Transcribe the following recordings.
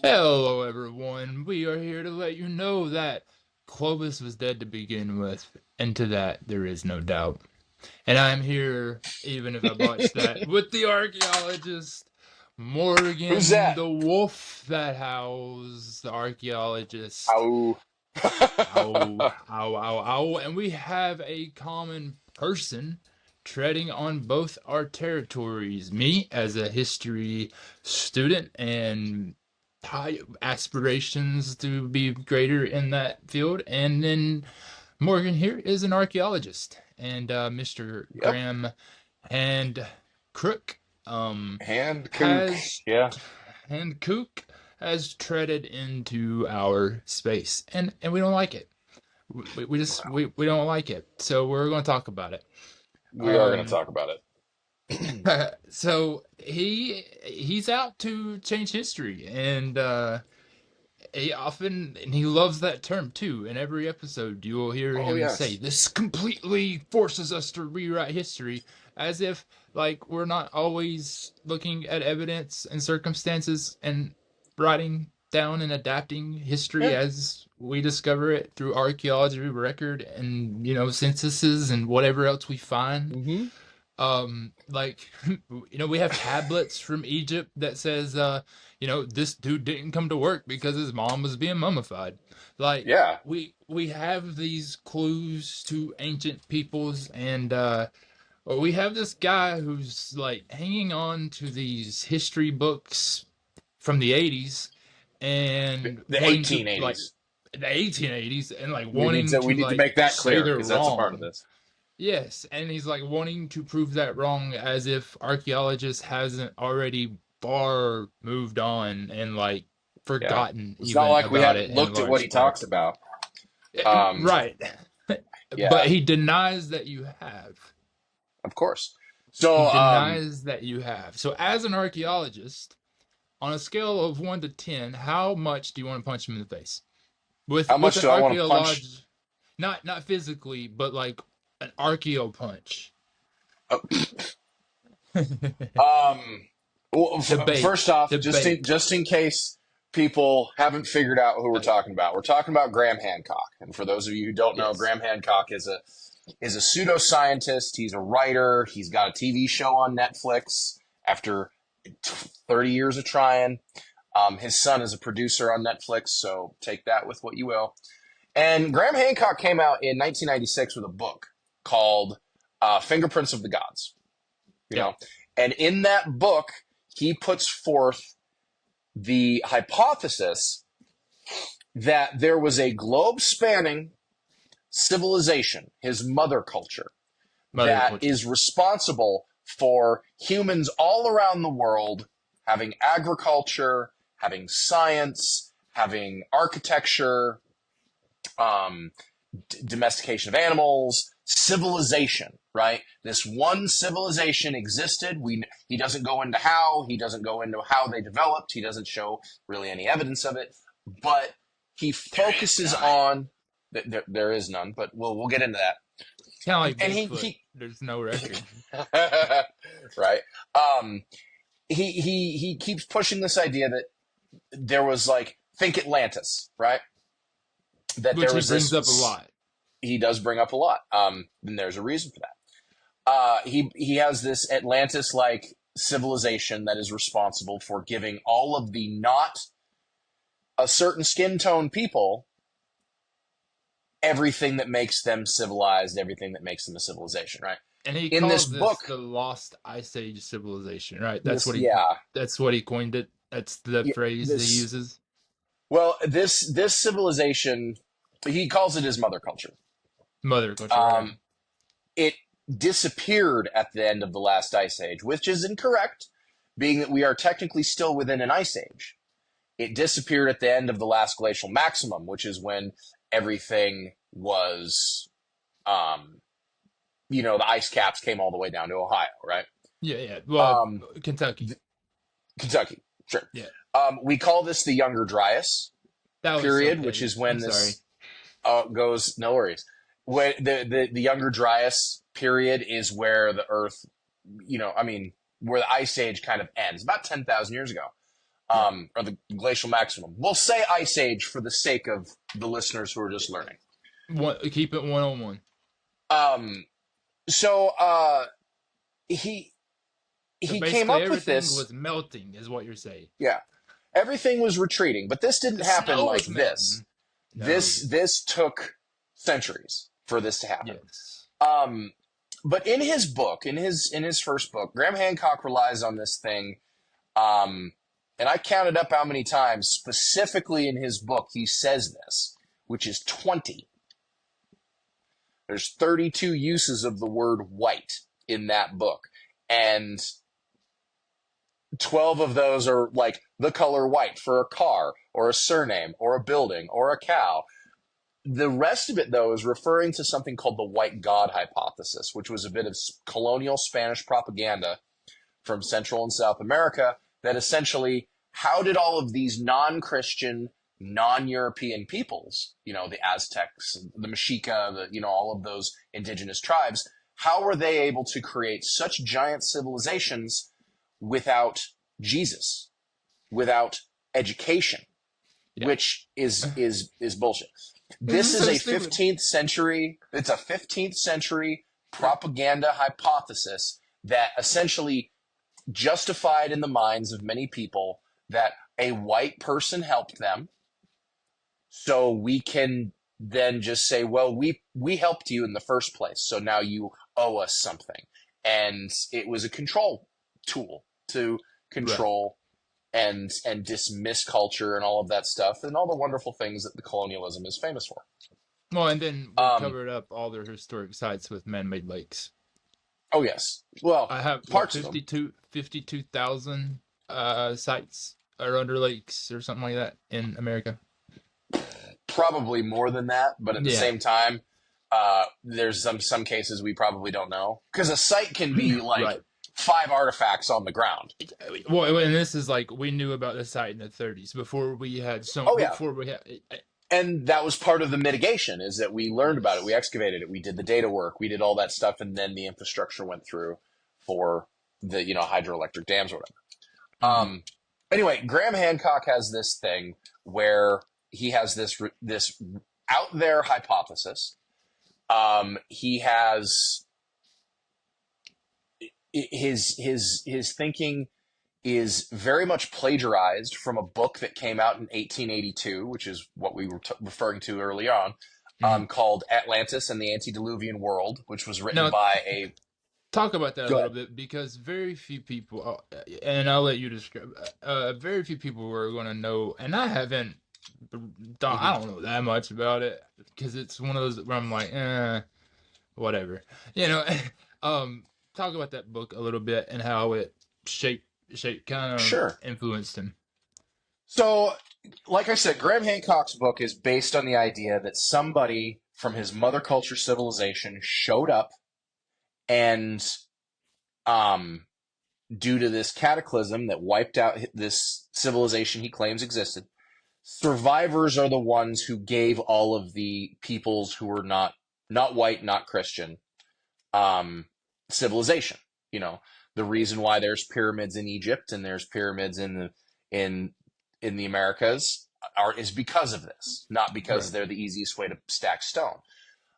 Hello, everyone. We are here to let you know that Clovis was dead to begin with, and to that there is no doubt. And I'm here, even if I botched that, with the archaeologist, Who's Morgan that? the Wolf that howls, the archaeologist. Ow. Ow, ow, ow, ow. And we have a common person treading on both our territories. Me, as a history student and high aspirations to be greater in that field. And then Morgan here is an archaeologist. And Mr. Yep. Graham and Crook Hand kook. has Yeah. and Kook has treaded into our space, and we don't like it. We just we don't like it, so we're going to talk about it. We are going to Um, talk about it. so he's out to change history, and he loves that term too. In every episode, you will hear Oh, him say, yes. "This completely forces us to rewrite history," as if like we're not always looking at evidence and circumstances and writing down and adapting history Yeah. as we discover it through archaeology record and censuses and whatever else we find. Mm-hmm. Like we have tablets from Egypt that says this dude didn't come to work because his mom was being mummified. Like Yeah. we have these clues to ancient peoples, and we have this guy who's like hanging on to these history books from the 80s and The wanting to like 1880s. the 1880s and like We need wanting to we to need to like make that say clear they're because that's a part of wrong. this. Yes, and he's like wanting to prove that wrong, as if archaeologists hasn't already far moved on and like Yeah. forgotten It's not even like we about haven't it in looked at what he large talks parts. about. Um, Right. But yeah, he denies that you have. of course. He So, denies that you have. So as an archaeologist, on a scale of 1 to 10, how much do you want to punch him in the face? how With much an do I want to punch? archaeolog, not physically, but like an archaeo punch. Uh, Debate. well, first off, Debate. just in case people haven't figured out who we're Like, talking about, we're talking about Graham Hancock. And for those of you who don't know, yes. Graham Hancock is a pseudoscientist. He's a writer. He's got a TV show on Netflix after 30 years of trying. His son is a producer on Netflix, so take that with what you will. And Graham Hancock came out in 1996 with a book called Fingerprints of the Gods. You Yeah. know, and in that book, he puts forth the hypothesis that there was a globe-spanning civilization, his mother culture, Mother that culture. is responsible for humans all around the world having agriculture, having science, having architecture, um, domestication of animals, civilization, right? This one civilization existed. He doesn't go into how, he doesn't go into how they developed, he doesn't show really any evidence of it, but he There is focuses none. on there is none, but we'll get into that. Kind of And, like and Bigfoot. There's no record. right. Um, he keeps pushing this idea that there was like think Atlantis, right? That Which there he was brings up a this. lot. He does bring up a lot. And there's a reason for that. He has this Atlantis like civilization that is responsible for giving all of the not a certain skin tone people everything that makes them civilized, everything that makes them a civilization, right? And he In this calls this book, the Lost Ice Age civilization, right? this yeah, That's what he coined it. That's the yeah phrase that he this uses. well this civilization he calls it his mother culture. Mother culture, right? Um, it disappeared at the end of the last ice age, which is incorrect, being that we are technically still within an ice age. It disappeared at the end of the last glacial maximum, which is when everything was, um, the ice caps came all the way down to Ohio, right? Yeah, yeah. Well, Um, Kentucky. Kentucky, sure. Yeah. We call this the Younger Dryas That was so period, which petty. is I'm when sorry. this goes. No worries. When the Younger Dryas period is where the Earth, I mean, where the Ice Age kind of ends, about 10,000 years ago. or the glacial maximum. We'll say Ice Age for the sake of the listeners who are just learning. Keep it 101. So he came up with this. Everything was melting, is what you're saying. Yeah, everything was retreating, but this didn't happen like this. No. This took centuries for this to happen. Yes. But in his book, in his first book, Graham Hancock relies on this thing. And I counted up how many times specifically in his book he says this, which is 20. There's 32 uses of the word white in that book. And 12 of those are like the color white for a car or a surname or a building or a cow. The rest of it, though, is referring to something called the white god hypothesis, which was a bit of colonial Spanish propaganda from Central and South America that essentially, how did all of these non-Christian, non-European peoples, the Aztecs, the Mexica, all of those indigenous tribes, how were they able to create such giant civilizations without Jesus, without education, which is bullshit. This is a 15th century, it's a 15th century propaganda hypothesis that essentially justified in the minds of many people that a white person helped them. So we can then just say, well, we helped you in the first place, so now you owe us something. And it was a control tool to control and dismiss culture and all of that stuff and all the wonderful things that the colonialism is famous for. Well, and then we covered up all their historic sites with man-made lakes. Oh, yes. Well, I have parts 52,000 sites are under lakes or something like that in America. Probably more than that, but at the same time, there's some cases we probably don't know. Because a site can be like 5 artifacts on the ground. Well, and this is like, we knew about the site in the 30s before we had And that was part of the mitigation, is that we learned about it, we excavated it, we did the data work, we did all that stuff, and then the infrastructure went through for the hydroelectric dams or whatever. Anyway, Graham Hancock has this thing where he has this out there hypothesis. He has his thinking is very much plagiarized from a book that came out in 1882, which is what we were referring to early on, called Atlantis and the Antediluvian World, which was written by a... Talk about that a little bit, because very few people, and I'll let you describe, very few people were going to know, and I haven't, I don't know that much about it, because it's one of those where I'm like, whatever. Talk about that book a little bit and how it kind of influenced him. So, like I said, Graham Hancock's book is based on the idea that somebody from his mother culture civilization showed up, and due to this cataclysm that wiped out this civilization he claims existed, survivors are the ones who gave all of the peoples who were not white, not Christian, civilization. The reason why there's pyramids in Egypt and there's pyramids in the Americas is because of this, not because they're the easiest way to stack stone.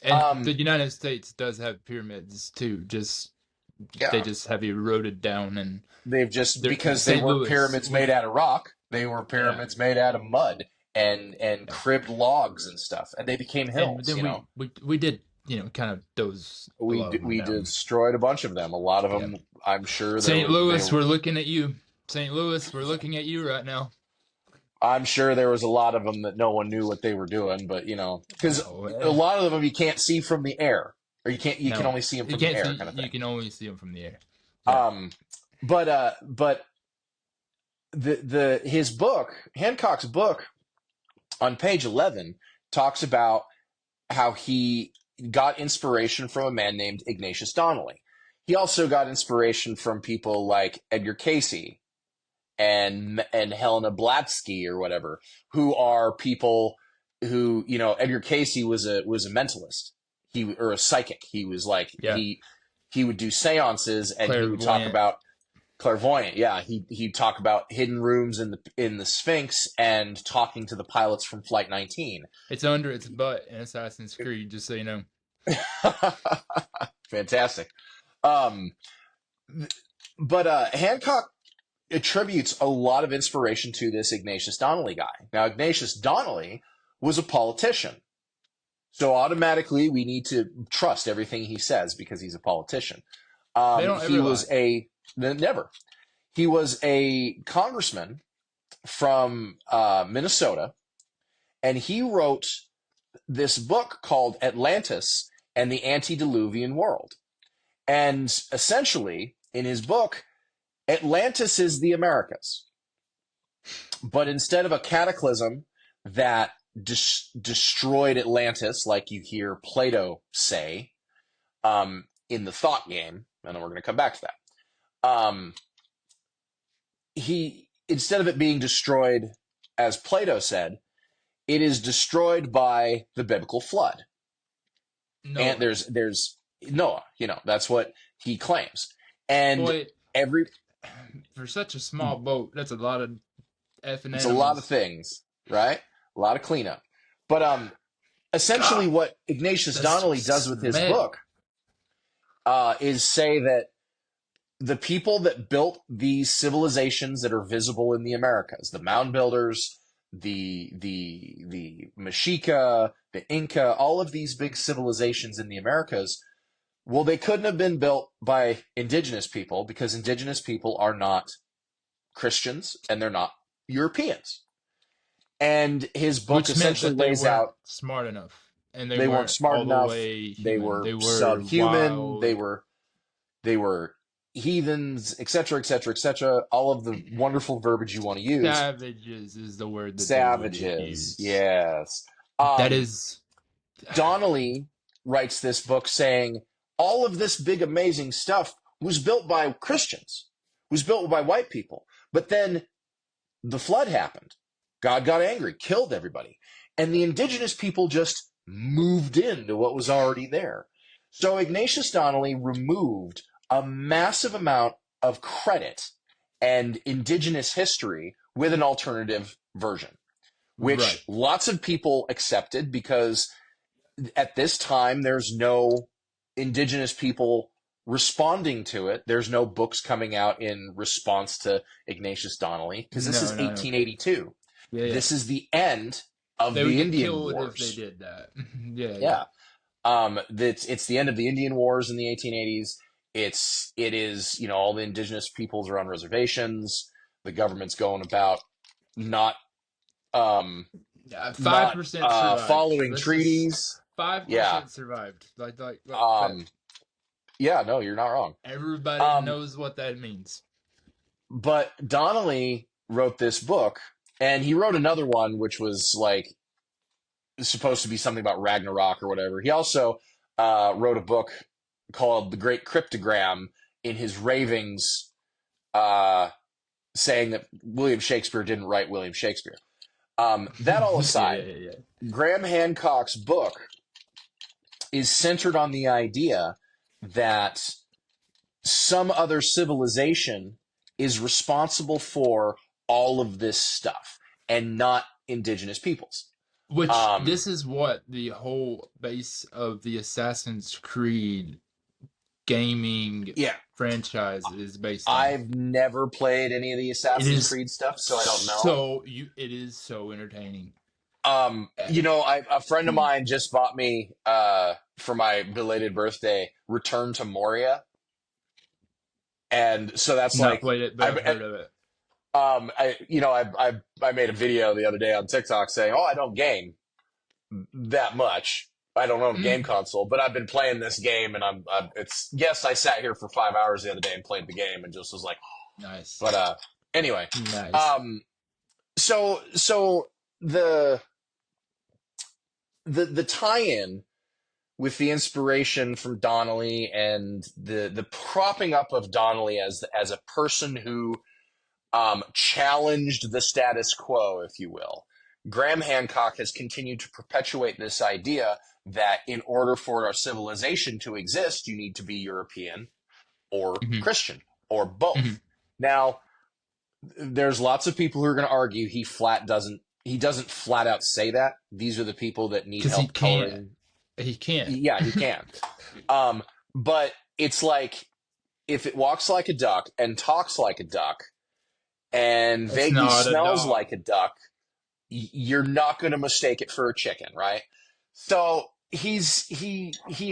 And the United States does have pyramids too. They just have eroded down, and they've just, because they weren't pyramids made out of rock, they were pyramids made out of mud and cribbed logs and stuff, and they became hills. And then we did kind of those. We destroyed a bunch of them. A lot of them, I'm sure. St. Louis, we're looking at you. St. Louis, we're looking at you right now. I'm sure there was a lot of them that no one knew what they were doing, but because a lot of them you can't see from the air, or you can only see them from the air. Kind of thing. You can only see them from the air. Yeah. But his book, Hancock's book, on page 11 talks about how he got inspiration from a man named Ignatius Donnelly. He also got inspiration from people like Edgar Cayce and Helena Blavatsky or whatever, who are people who, Edgar Cayce was a mentalist, or a psychic. He was like, he would do seances, and he would talk about Clairvoyant, yeah. He'd talk about hidden rooms in the Sphinx and talking to the pilots from Flight 19. It's under its butt in Assassin's Creed, just so you know. Fantastic. Um, but Hancock attributes a lot of inspiration to this Ignatius Donnelly guy. Now, Ignatius Donnelly was a politician. So automatically we need to trust everything he says because he's a politician. They don't He ever was lie. never. He was a congressman from Minnesota, and he wrote this book called Atlantis and the Antediluvian World. And essentially, in his book, Atlantis is the Americas. But instead of a cataclysm that destroyed Atlantis, like you hear Plato say in the thought game, and then we're going to come back to that, he instead of it being destroyed, as Plato said, it is destroyed by the biblical flood. And No. there's Noah, that's what he claims. And Boy, every for such a small boat, that's a lot of effing it's a lot of animals. things, right? A lot of cleanup. But essentially God, what Ignatius the Donnelly does with his smell. book is say that the people that built these civilizations that are visible in the Americas, the mound builders, the Mexica, the Inca, all of these big civilizations in the Americas, well, they couldn't have been built by indigenous people because indigenous people are not Christians and they're not Europeans. And his book Which meant essentially that they lays weren't out smart enough. And they they weren't weren't smart all the enough, way they human. were They were subhuman, wild. they were heathens, etc., etc., etc. All of the wonderful verbiage you want to use. Savages is the word that they would Savages, use. yes. That is. Donnelly writes this book saying all of this big amazing stuff was built by Christians, was built by white people. But then the flood happened. God got angry, killed everybody. And the indigenous people just moved into what was already there. So Ignatius Donnelly removed a massive amount of credit and indigenous history with an alternative version, Right. which lots of people accepted because at this time there's no indigenous people responding to it. There's no books coming out in response to Ignatius Donnelly because this is No. 1882. Yeah, yeah. This is the end of They would the get Indian killed if they Wars. did that. Yeah, yeah. Yeah. It's the end of the Indian Wars in the 1880s. It is, all the indigenous peoples are on reservations. The government's going about not um Yeah, not 5% survived. following Let's just treaties. Yeah. 5% survived. Like fact. Um yeah, no, you're not wrong. Everybody Um knows what that means. but Donnelly wrote this book and he wrote another one which was like supposed to be something about Ragnarok or whatever. He also wrote a book called The Great Cryptogram in his ravings, saying that William Shakespeare didn't write William Shakespeare. That all aside, Yeah. Graham Hancock's book is centered on the idea that some other civilization is responsible for all of this stuff and not indigenous peoples. Which this is what the whole base of the Assassin's Creed gaming Yeah, franchise is based on. I've never played any of the It Assassin's is Creed stuff, so I don't know. it is so entertaining. A friend of mine just bought me for my belated birthday Return to Moria, and so that's Not like played it, but I've heard of it. I made a video the other day on TikTok saying, "Oh, I don't game that much. I don't own a game console, but I've been playing this game, and I sat here for 5 hours the other day and played the game, and just was like, Nice. but anyway, Nice. so the tie-in with the inspiration from Donnelly and the propping up of Donnelly as a person who challenged the status quo, if you will. Graham Hancock has continued to perpetuate this idea that in order for our civilization to exist, you need to be European or Mhm. Christian or both. Mhm. Now, there's lots of people who are going to argue he doesn't flat out say that. These are the people that need Because he help can't. coloring. He can't. Yeah, he can. But it's like if it walks like a duck and talks like a duck and It's vaguely not a smells dog. like a duck, you're not going to mistake it for a chicken, right? So he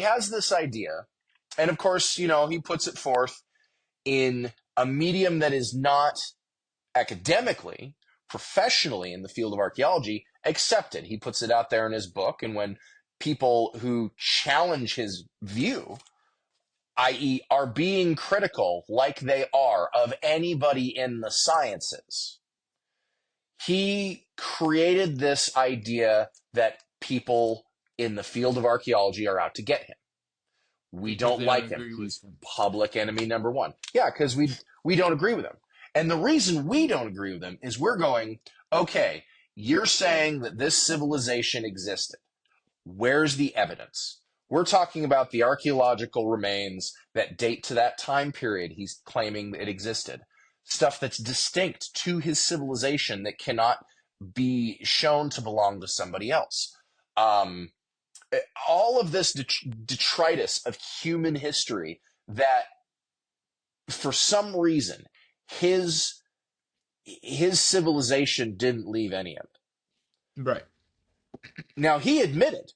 has this idea, and of course, he puts it forth in a medium that is not academically, professionally in the field of archaeology accepted. He puts it out there in his book, and when people who challenge his view, i.e., are being critical like they are of anybody in the sciences, he created this idea that people in the field of archaeology are out to get him. We Because don't they don't like him. agree with He's him. public enemy number one. Yeah, because we don't agree with him. And the reason we don't agree with him is we're going, okay, you're saying that this civilization existed. Where's the evidence? We're talking about the archaeological remains that date to that time period he's claiming it existed. Stuff that's distinct to his civilization that cannot be shown to belong to somebody else. All of this detritus of human history that, for some reason, his civilization didn't leave any of it. Right. Now, he admitted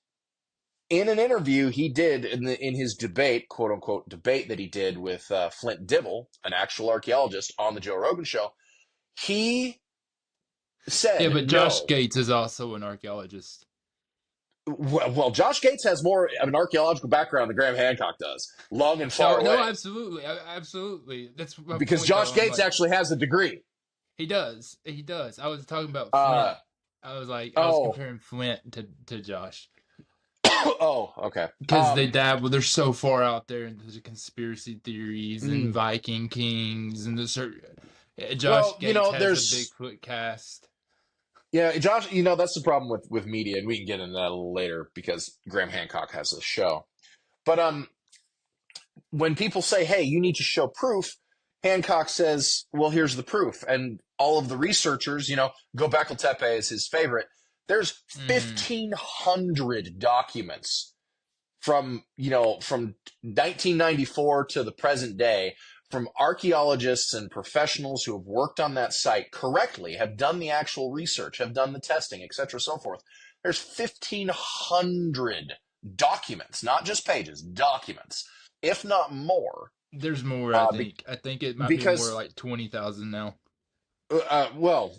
in an interview he did in his debate, quote unquote debate that he did with Flint Dibble, an actual archaeologist, on the Joe Rogan show, he Yeah, said but Josh no. Gates is also an archaeologist. Well, Josh Gates has more of an archaeological background than Graham Hancock does, long and far No, no, away, absolutely, absolutely. That's my because point, Josh though. I'm Gates like, actually has a degree. he does, he does. I was talking about Uh, Flint. I was oh, comparing Flint to Josh oh, okay. because they dabble. They're so far out there into the conspiracy theories and Mm. Viking kings and the certain. Josh Well, Gates has a there's Bigfoot cast. yeah, Josh. That's the problem with media, and we can get into that a little later because Graham Hancock has a show. But when people say, "Hey, you need to show proof," Hancock says, "Well, here's the proof." And all of the researchers, Göbekli Tepe is his favorite. There's Mm, 1,500 documents from 1994 to the present day, from archaeologists and professionals who have worked on that site correctly, have done the actual research, have done the testing, etc., so forth. There's 1,500 documents, not just pages, documents, if not more. there's more. I Uh, be- think. I think it might be more because, like 20,000 now. well,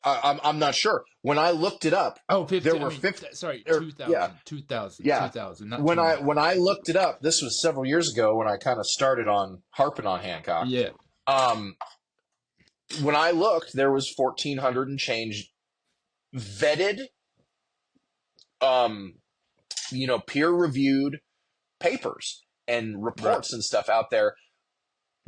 I'm not sure. When I looked it up, Oh, there 15. I were mean, 50. sorry, Yeah, 2,000, 2,000, yeah. 2,000, not When 20. I looked it up, this was several years ago when I kind of started on harping on Hancock. Yeah, Um, when I looked, there was 1,400 and change vetted, um, peer reviewed papers and right. reports and stuff out there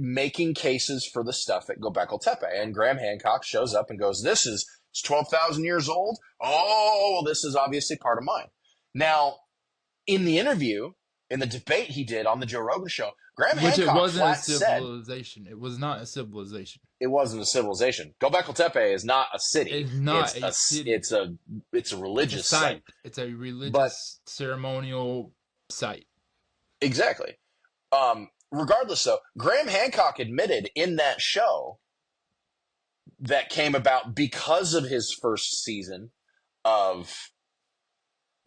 making cases for the stuff at Göbekli Tepe. And Graham Hancock shows up and goes, it's 12,000 years old. Oh, this is obviously part of mine. Now, in the interview, in the debate he did on the Joe Rogan show, Graham Which it Hancock wasn't a flat said civilization. It was not a civilization. it wasn't a civilization. Göbekli Tepe is not a city. It's not a city. It's a It's a religious site. site. It's a But religious ceremonial site. exactly. Regardless, though, Graham Hancock admitted in that show that came about because of his first season of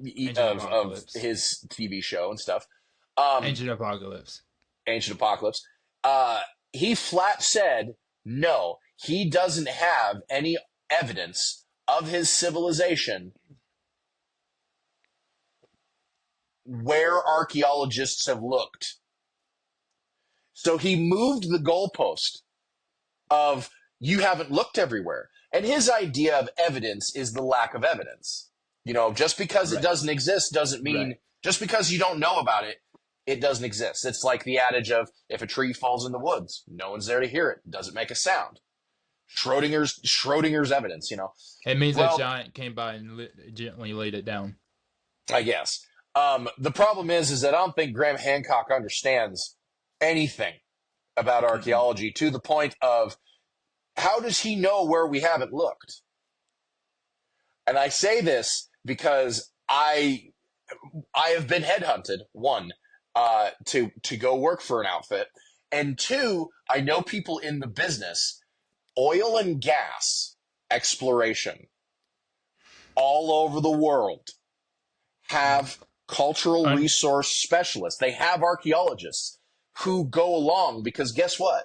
Ancient Apocalypse. his TV show and stuff. Um, Ancient Apocalypse. Ancient Apocalypse. He flat said no. He doesn't have any evidence of his civilization where archaeologists have looked. So he moved the goalpost of you haven't looked everywhere. And his idea of evidence is the lack of evidence. Just because it Right. doesn't exist doesn't mean, Right. just because you don't know about it, it doesn't exist. It's like the adage of if a tree falls in the woods, no one's there to hear it. It doesn't make a sound. Schrodinger's evidence. It means a Well, giant came by and gently laid it down. I guess. The problem is that I don't think Graham Hancock understands anything about Mm-mm. archaeology to the point of How does he know where we haven't looked? And I say this because I have been headhunted, one, to go work for an outfit, and two, I know people in the business, oil and gas exploration all over the world have cultural Un- resource specialists. They have archaeologists who go along because guess what?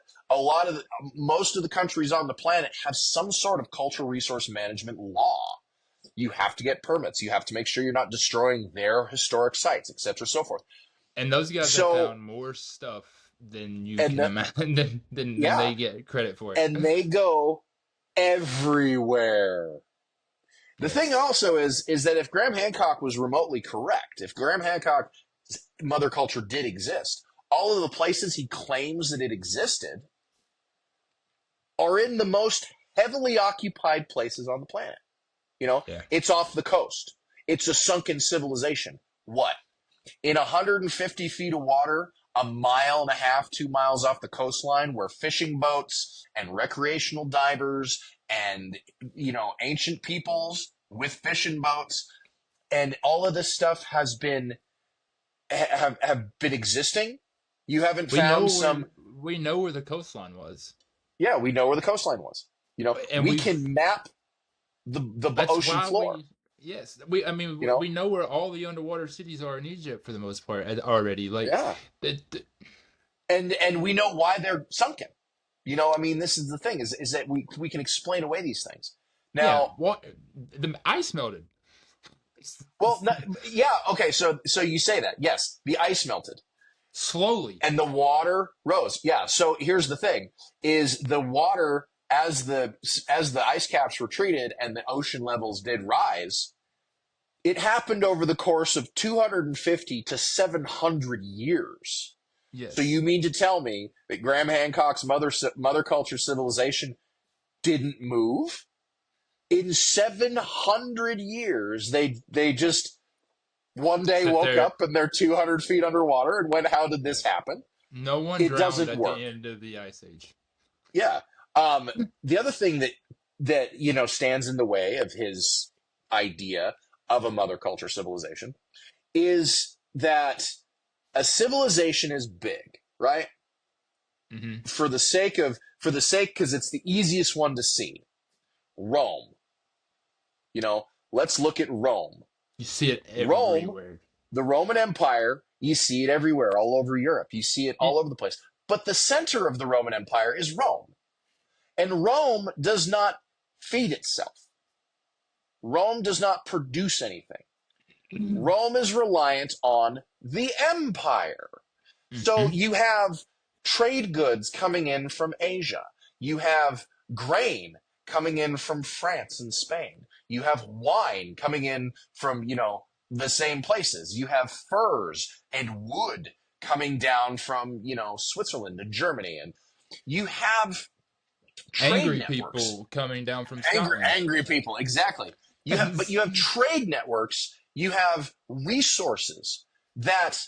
Most of the countries on the planet have some sort of cultural resource management law. You have to get permits. You have to make sure you're not destroying their historic sites, etc., so forth. and those guys have So, found more stuff than you and can the, imagine than yeah, they get credit for it. and they go everywhere. The thing Yes. also is that if Graham Hancock was remotely correct, if Graham Hancock's mother culture did exist, all of the places he claims that it existed are in the most heavily occupied places on the planet. You know, Yeah. it's off the coast. It's a sunken civilization. What? In 150 feet of water, a mile and a half, 2 miles off the coastline, where fishing boats and recreational divers and, ancient peoples with fishing boats and all of this stuff have been existing. You haven't We know found where some. we know where the coastline was. Yeah, we know where the coastline was. And We we've can map the That's ocean why floor. yes, we I mean You know, we know where all the underwater cities are in Egypt for the most part already. Like yeah, the and we know why they're sunken. I mean, this is the thing is that we can explain away these things. yeah, Now, what the ice melted. well, no, yeah, okay, so you say that. Yes, the ice melted Slowly. and the water rose. Yeah, so here's the thing is the water as the ice caps were treated and the ocean levels did rise, it happened over the course of 250 to 700 years. So you Yes. mean to tell me that Graham Hancock's mother culture civilization didn't move? In 700 years, they just one day Sit woke there. up and they're 200 feet underwater and went, how did this happen? No one It drowned doesn't at the work. end of the ice age. Yeah. The other thing that stands in the way of his idea of a mother culture civilization is that a civilization is big, right? Hmm. For the sake because it's the easiest one to see. Rome. Let's look at Rome. You see it Rome, everywhere. the Roman Empire, you see it everywhere, all over Europe. You see it all over the place. But the center of the Roman Empire is Rome. And Rome does not feed itself. Rome does not produce anything. Rome is reliant on the empire. So Hmm. you have trade goods coming in from Asia. You have grain coming in from France and Spain. You have wine coming in from, the same places. You have furs and wood coming down from, Switzerland and Germany. And you have trade Angry networks. people coming down from Angry, Scotland. angry people, exactly. But you have trade networks. You have resources that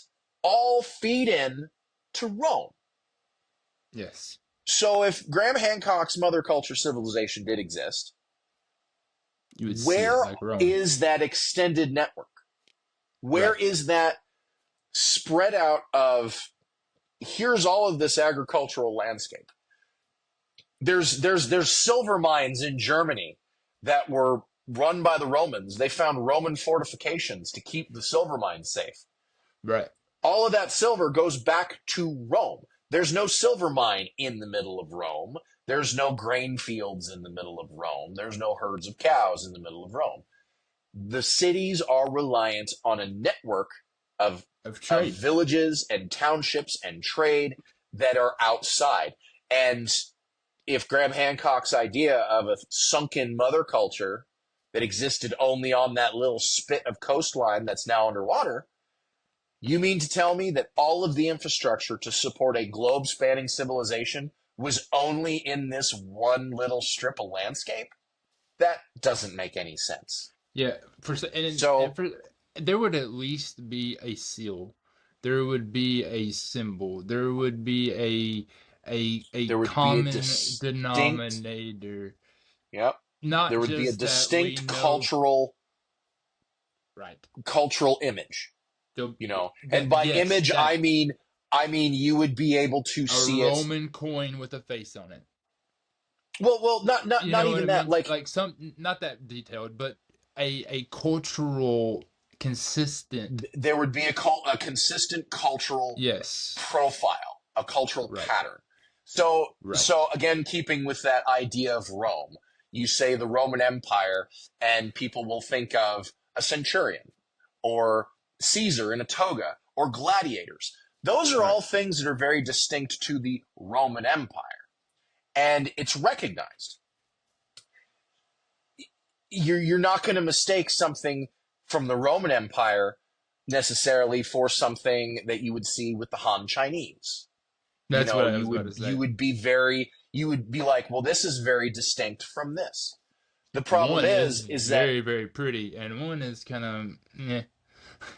all feed in to Rome. Yes. So if Graham Hancock's mother culture civilization did exist, You would see it where like Rome. is that extended network? Where Right. is that spread out of? Here's all of this agricultural landscape. There's silver mines in Germany that were run by the Romans. They found Roman fortifications to keep the silver mines safe. Right. All of that silver goes back to Rome. There's no silver mine in the middle of Rome. There's no grain fields in the middle of Rome. There's no herds of cows in the middle of Rome. The cities are reliant on a network of, Of of trade. villages and townships and trade that are outside. And if Graham Hancock's idea of a sunken mother culture that existed only on that little spit of coastline that's now underwater, you mean to tell me that all of the infrastructure to support a globe spanning civilization was only in this one little strip of landscape? That doesn't make any sense. Yeah, So, there would at least be a seal. There would be a symbol. There would be a There would be a common distinct, denominator, yep, there not would be a just that we distinct know, right? cultural image, The and that by yes, image, that I mean you would be able to a see it. Roman coin with a face on it. Well, You not know what I even that. mean? Like Like some, not that detailed, but a cultural consistent. there would be a consistent cultural Yes, profile, a cultural right, pattern. right, So again, keeping with that idea of Rome, you say the Roman Empire, and people will think of a centurion or Caesar in a toga or gladiators. Those are right, all things that are very distinct to the Roman Empire, and it's recognized. You're not going to mistake something from the Roman Empire necessarily for something that you would see with the Han Chinese. That's what I was about to You say. would be like, well, this is very distinct from this. The problem One is is that very, very pretty, and one is kind of yeah.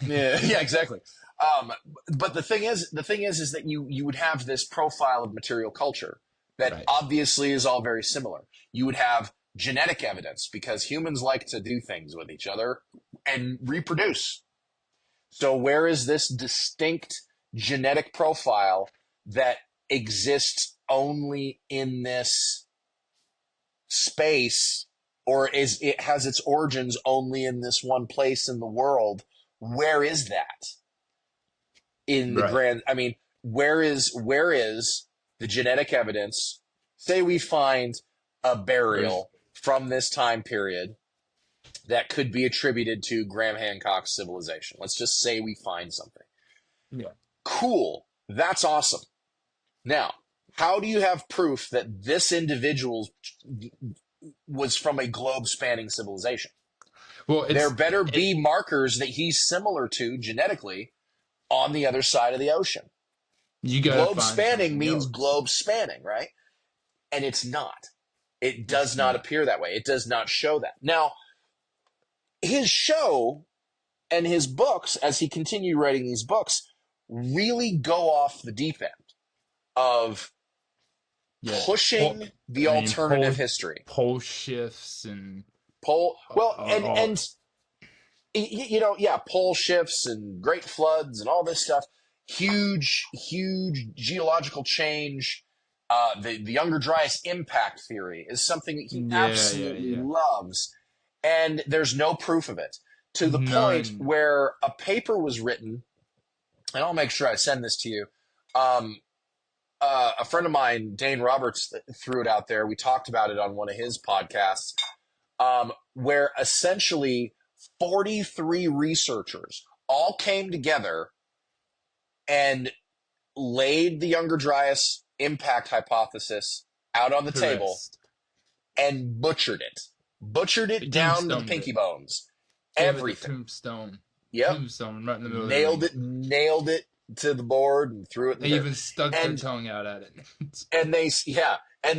yeah, exactly. Um, but the thing is that you would have this profile of material culture that Right. obviously is all very similar. You would have genetic evidence because humans like to do things with each other and reproduce. So where is this distinct genetic profile that exists only in this space, or is it has its origins only in this one place in the world? Where is that in the Right. grand? I mean, where is the genetic evidence? Say we find a There's burial from this time period that could be attributed to Graham Hancock's civilization. Let's just say we find something. yeah. Cool. That's awesome. Now, how do you have proof that this individual was from a globe spanning civilization? Well, There better it, be markers that he's similar to genetically on the other side of the ocean. you gotta Globe find spanning something means else. globe spanning, right? And it's not. It does It's not not. appear that way. It does not show that. Now, his show and his books, as he continued writing these books, really go off the deep end of Yeah. Pole, pushing the I mean, alternative history. pole shifts and Well, all. and yeah, pole shifts and great floods and all this stuff. Huge geological change. The Younger Dryas impact theory is something that he Yeah, yeah, absolutely yeah. loves, and there's no proof of it to the point None. where a paper was written, and I'll make sure I send this to you. Um, a friend of mine, Dane Roberts, threw it out there. We talked about it on one of his podcasts, where essentially 43 researchers all came together and laid the Younger Dryas impact hypothesis out on the To table rest. and butchered They it down to the tombstoned pinky it. bones. Gave it the Everything. tombstone. Yep. Tombstone right in the middle of the ring. Nailed it to the board and threw it in the They dirt. even stuck their And tongue out at it.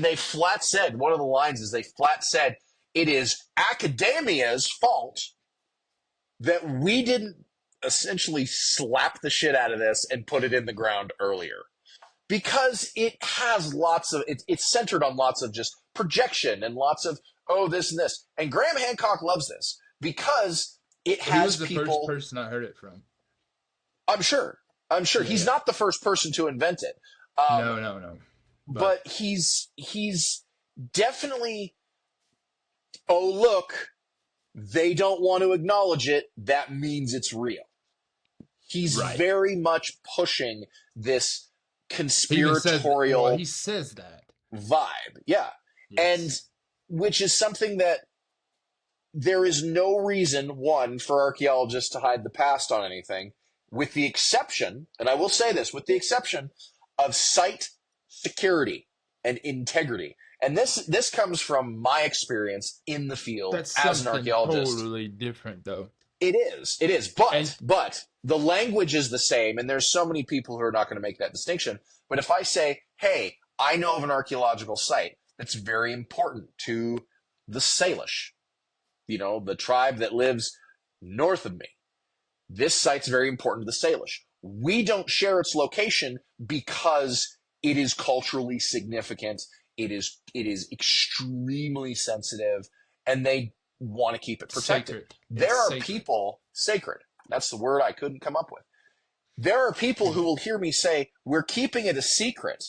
they flat said, one of the lines is they flat said, it is academia's fault that we didn't essentially slap the shit out of this and put it in the ground earlier. Because it has it's centered on lots of just projection and lots of, oh, this and this. And Graham Hancock loves this because it Well, he has was the first people, person I heard it from. I'm sure. He's Yeah. not the first person to invent it. No, no, no. But he's definitely, oh, look, they don't want to acknowledge it. That means it's real. He's right. very much pushing this He even says, well, he conspiratorial says that. vibe. Yeah. And Yes. which is something that there is no reason, one, for archaeologists to hide the past on anything, with the exception, and I will say this, with the exception of site security and integrity. And this comes from my experience in the field That's as an something archaeologist. totally different, though. It is. And But the language is the same, and there's so many people who are not going to make that distinction. But if I say, hey, I know of an archaeological site that's very important to the Salish, the tribe that lives north of me. This site's very important to the Salish. We don't share its location because it is culturally significant. It is extremely sensitive, and they want to keep it protected. Sacred. There It's are sacred. people, sacred. That's the word I couldn't come up with. There are people who will hear me say, we're keeping it a secret.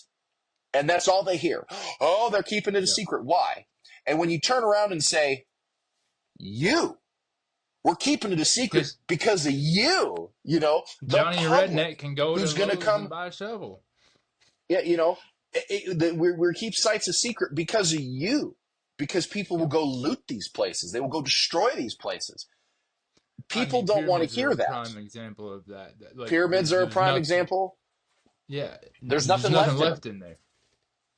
And that's all they hear. Oh, they're keeping it a Yeah. secret. Why? And when you turn around and say, we're keeping it a secret because of you, the Johnny public Redneck can go who's to going to Lowe's and come. buy a shovel. Yeah, we keep sites a secret because of you, because people will go loot these places. They will go destroy these places. People don't want to pyramids are hear a that. prime example of that. Like, Pyramids are a there's prime nothing, example. Yeah, There's there's nothing nothing left in there.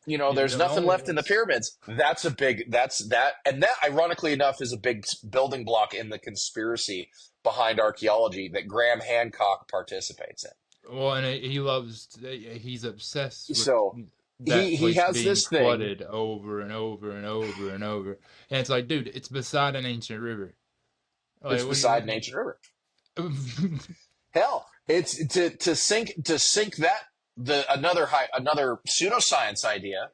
there's The nothing only left in the pyramids. And that ironically enough is a big building block in the conspiracy behind archaeology that Graham Hancock participates in. Well, and he's obsessed with So that he place has being this thing. flooded over and over and over and over. And it's like, dude, it's beside an ancient river. It's Like, beside an ancient river. what? Hell, it's to sink that another pseudoscience idea,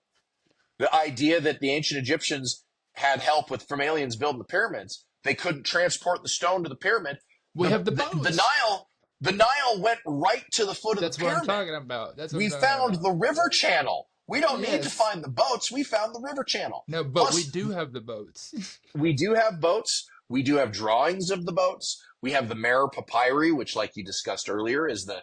the idea that the ancient Egyptians had help from aliens building the pyramids. They couldn't transport the stone to the pyramid. We have the boats. The Nile went right to the foot of That's the what I'm pyramid. talking about. That's what We I'm talking found about. the river channel. We don't need to Yes. find the boats. We found the river channel. No, but Plus, we do have the boats. we do have boats. We do have drawings of the boats. We have the Merer papyri, which, like you discussed earlier, is the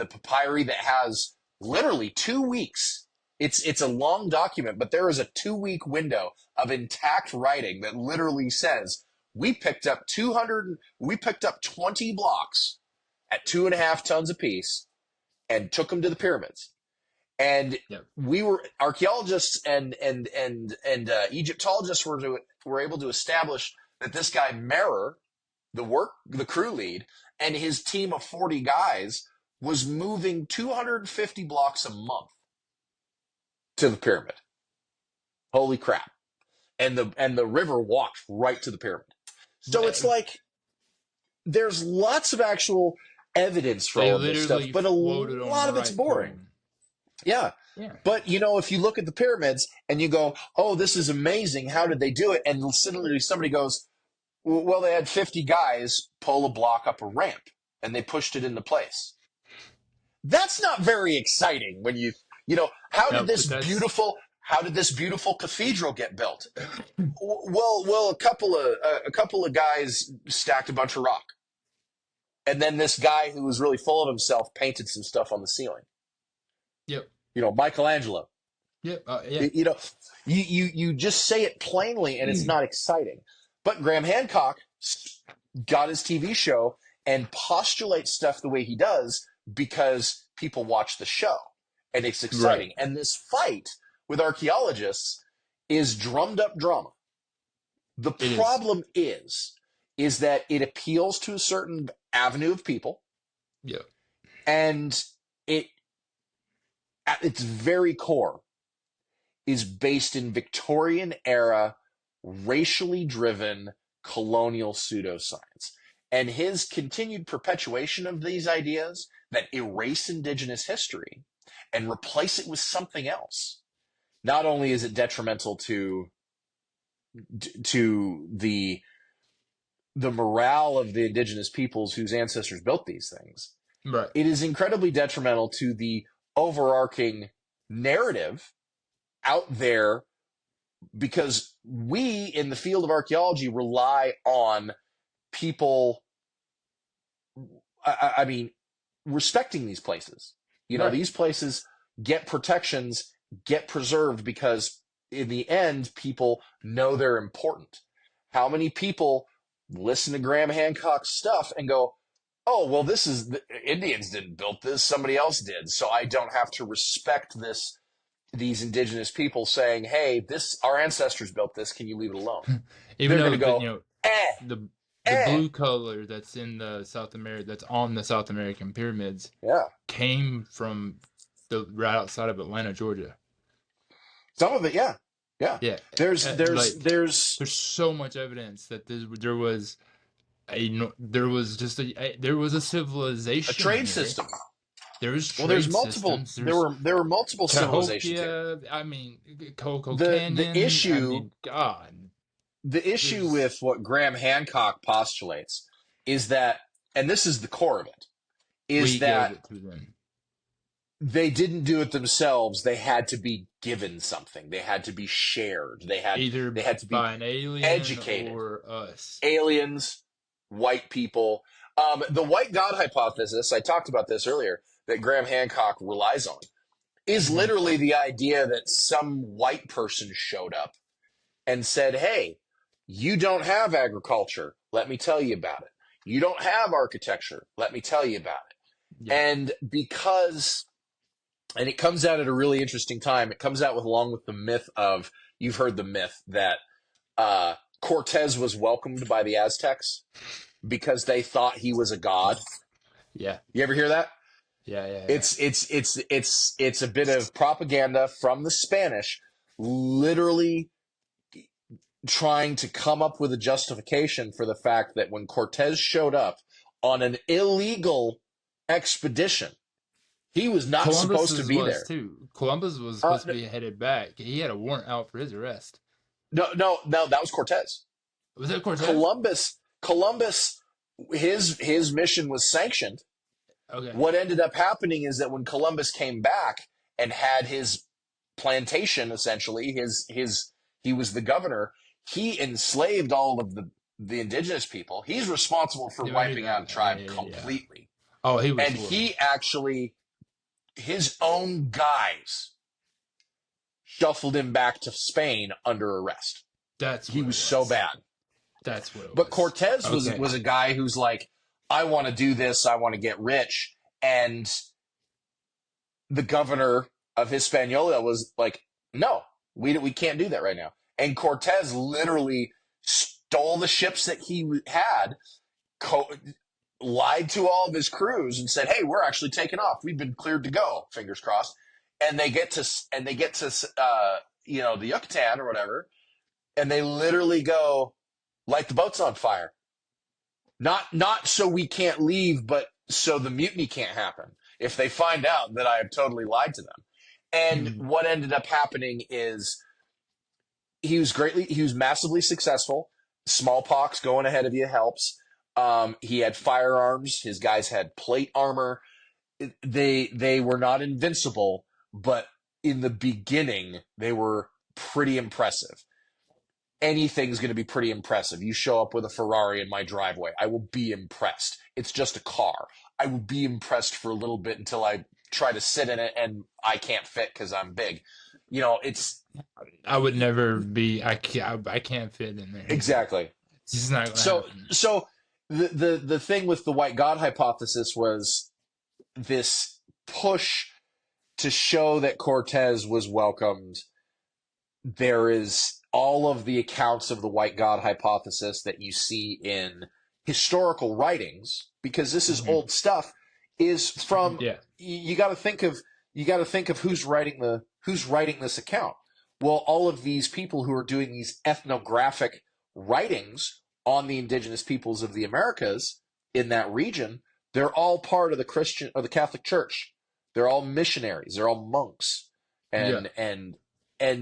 papyri that has literally 2 weeks. It's a long document, but there is a 2-week window of intact writing that literally says we picked up 20 blocks at 2.5 tons apiece and took them to the pyramids. And Yep. we were archaeologists and Egyptologists were able to establish that this guy Merer, the crew lead, and his team of 40 guys was moving 250 blocks a month to the pyramid. Holy crap. And the river walked right to the pyramid. So it's like there's lots of actual evidence for all of this stuff, but a lot of it's boring. Yeah. But, if you look at the pyramids and you go, oh, this is amazing. How did they do it? And suddenly somebody goes, well, they had 50 guys pull a block up a ramp and they pushed it into place. That's not very exciting when how did this beautiful cathedral get built? Well, a couple of guys stacked a bunch of rock. And then this guy who was really full of himself painted some stuff on the ceiling. Yep. Michelangelo. Yep. Yeah. You just say it plainly and it's not exciting. But Graham Hancock got his TV show and postulates stuff the way he does because people watch the show and it's exciting. Right. And this fight with archaeologists is drummed up drama. The problem is that it appeals to a certain avenue of people. Yeah. And it, at its very core, is based in Victorian era, racially driven colonial pseudoscience. And his continued perpetuation of these ideas that erase indigenous history and replace it with something else. Not only is it detrimental to the morale of the indigenous peoples whose ancestors built these things, right. It is incredibly detrimental to the overarching narrative out there, because we in the field of archaeology rely on people, respecting these places. Right. These places get protections, get preserved because in the end, people know they're important. How many people listen to Graham Hancock's stuff and go, oh, well, the Indians didn't build this, somebody else did, so I don't have to respect these indigenous people saying, hey, our ancestors built this, can you leave it alone? Even though the blue color that's in the that's on the South American pyramids came from right outside of Atlanta, Georgia. Some of it, yeah. There's so much evidence that there was a civilization, a trade system. There's Well, there's trade multiple. systems. There There's were multiple civilizations here. Cahokia. I mean, Coco The Canyon. I issue mean, God, the issue there's with what Graham Hancock postulates is that, and this is the core of it, is we gave that it to them. they didn't do it themselves. They had to be given something. They had to be shared. Either They had to be by an alien educated. or us. Aliens, white people. The white god hypothesis, I talked about this earlier, that Graham Hancock relies on, is Hmm. literally the idea that some white person showed up and said, hey, you don't have agriculture. Let me tell you about it. You don't have architecture. Let me tell you about it. Yeah. And it comes out at a really interesting time. It comes out along with the myth of, you've heard the myth that Cortez was welcomed by the Aztecs because they thought he was a god. Yeah. You ever hear that? Yeah. It's a bit of propaganda from the Spanish, literally trying to come up with a justification for the fact that when Cortez showed up on an illegal expedition, he was not supposed to Columbus's be was there. too. Columbus was Uh, supposed to be headed back. He had a warrant out for his arrest. no, that was Cortez. Was that Cortez? Columbus, his mission was sanctioned. Okay. What ended up happening is that when Columbus came back and had his plantation, essentially, he was the governor. He enslaved all of the indigenous people. He's responsible for Yeah, I knew wiping out a that. tribe Yeah. completely. Oh, he was And horrible. he actually, his own guys shuffled him back to Spain under arrest. That's He what was it so was. bad. That's what it But was. Cortez Okay. was a guy who's like, I want to do this. I want to get rich. And the governor of Hispaniola was like, no, we can't do that right now. And Cortez literally stole the ships that he had, lied to all of his crews and said, hey, we're actually taking off. We've been cleared to go. Fingers crossed. And they get to the Yucatan or whatever. And they literally go, light the boats on fire. Not so we can't leave, but so the mutiny can't happen if they find out that I have totally lied to them. And what ended up happening is he was massively successful. Smallpox going ahead of you helps. He had firearms. His guys had plate armor. They were not invincible, but in the beginning they were pretty impressive. Anything's going to be pretty impressive. You show up with a Ferrari in my driveway, I will be impressed. It's just a car. I will be impressed for a little bit until I try to sit in it and I can't fit because I'm big. I would never be. I can't fit in there. Exactly. It's just not gonna So happen. so the thing with the white god hypothesis was this push to show that Cortez was welcomed. There is all of the accounts of the white god hypothesis that you see in historical writings, because this is old stuff, is from you got to think of who's writing this account. Well, all of these people who are doing these ethnographic writings on the indigenous peoples of the Americas in that region, they're all part of the Christian or the Catholic Church. They're all missionaries. They're all monks, and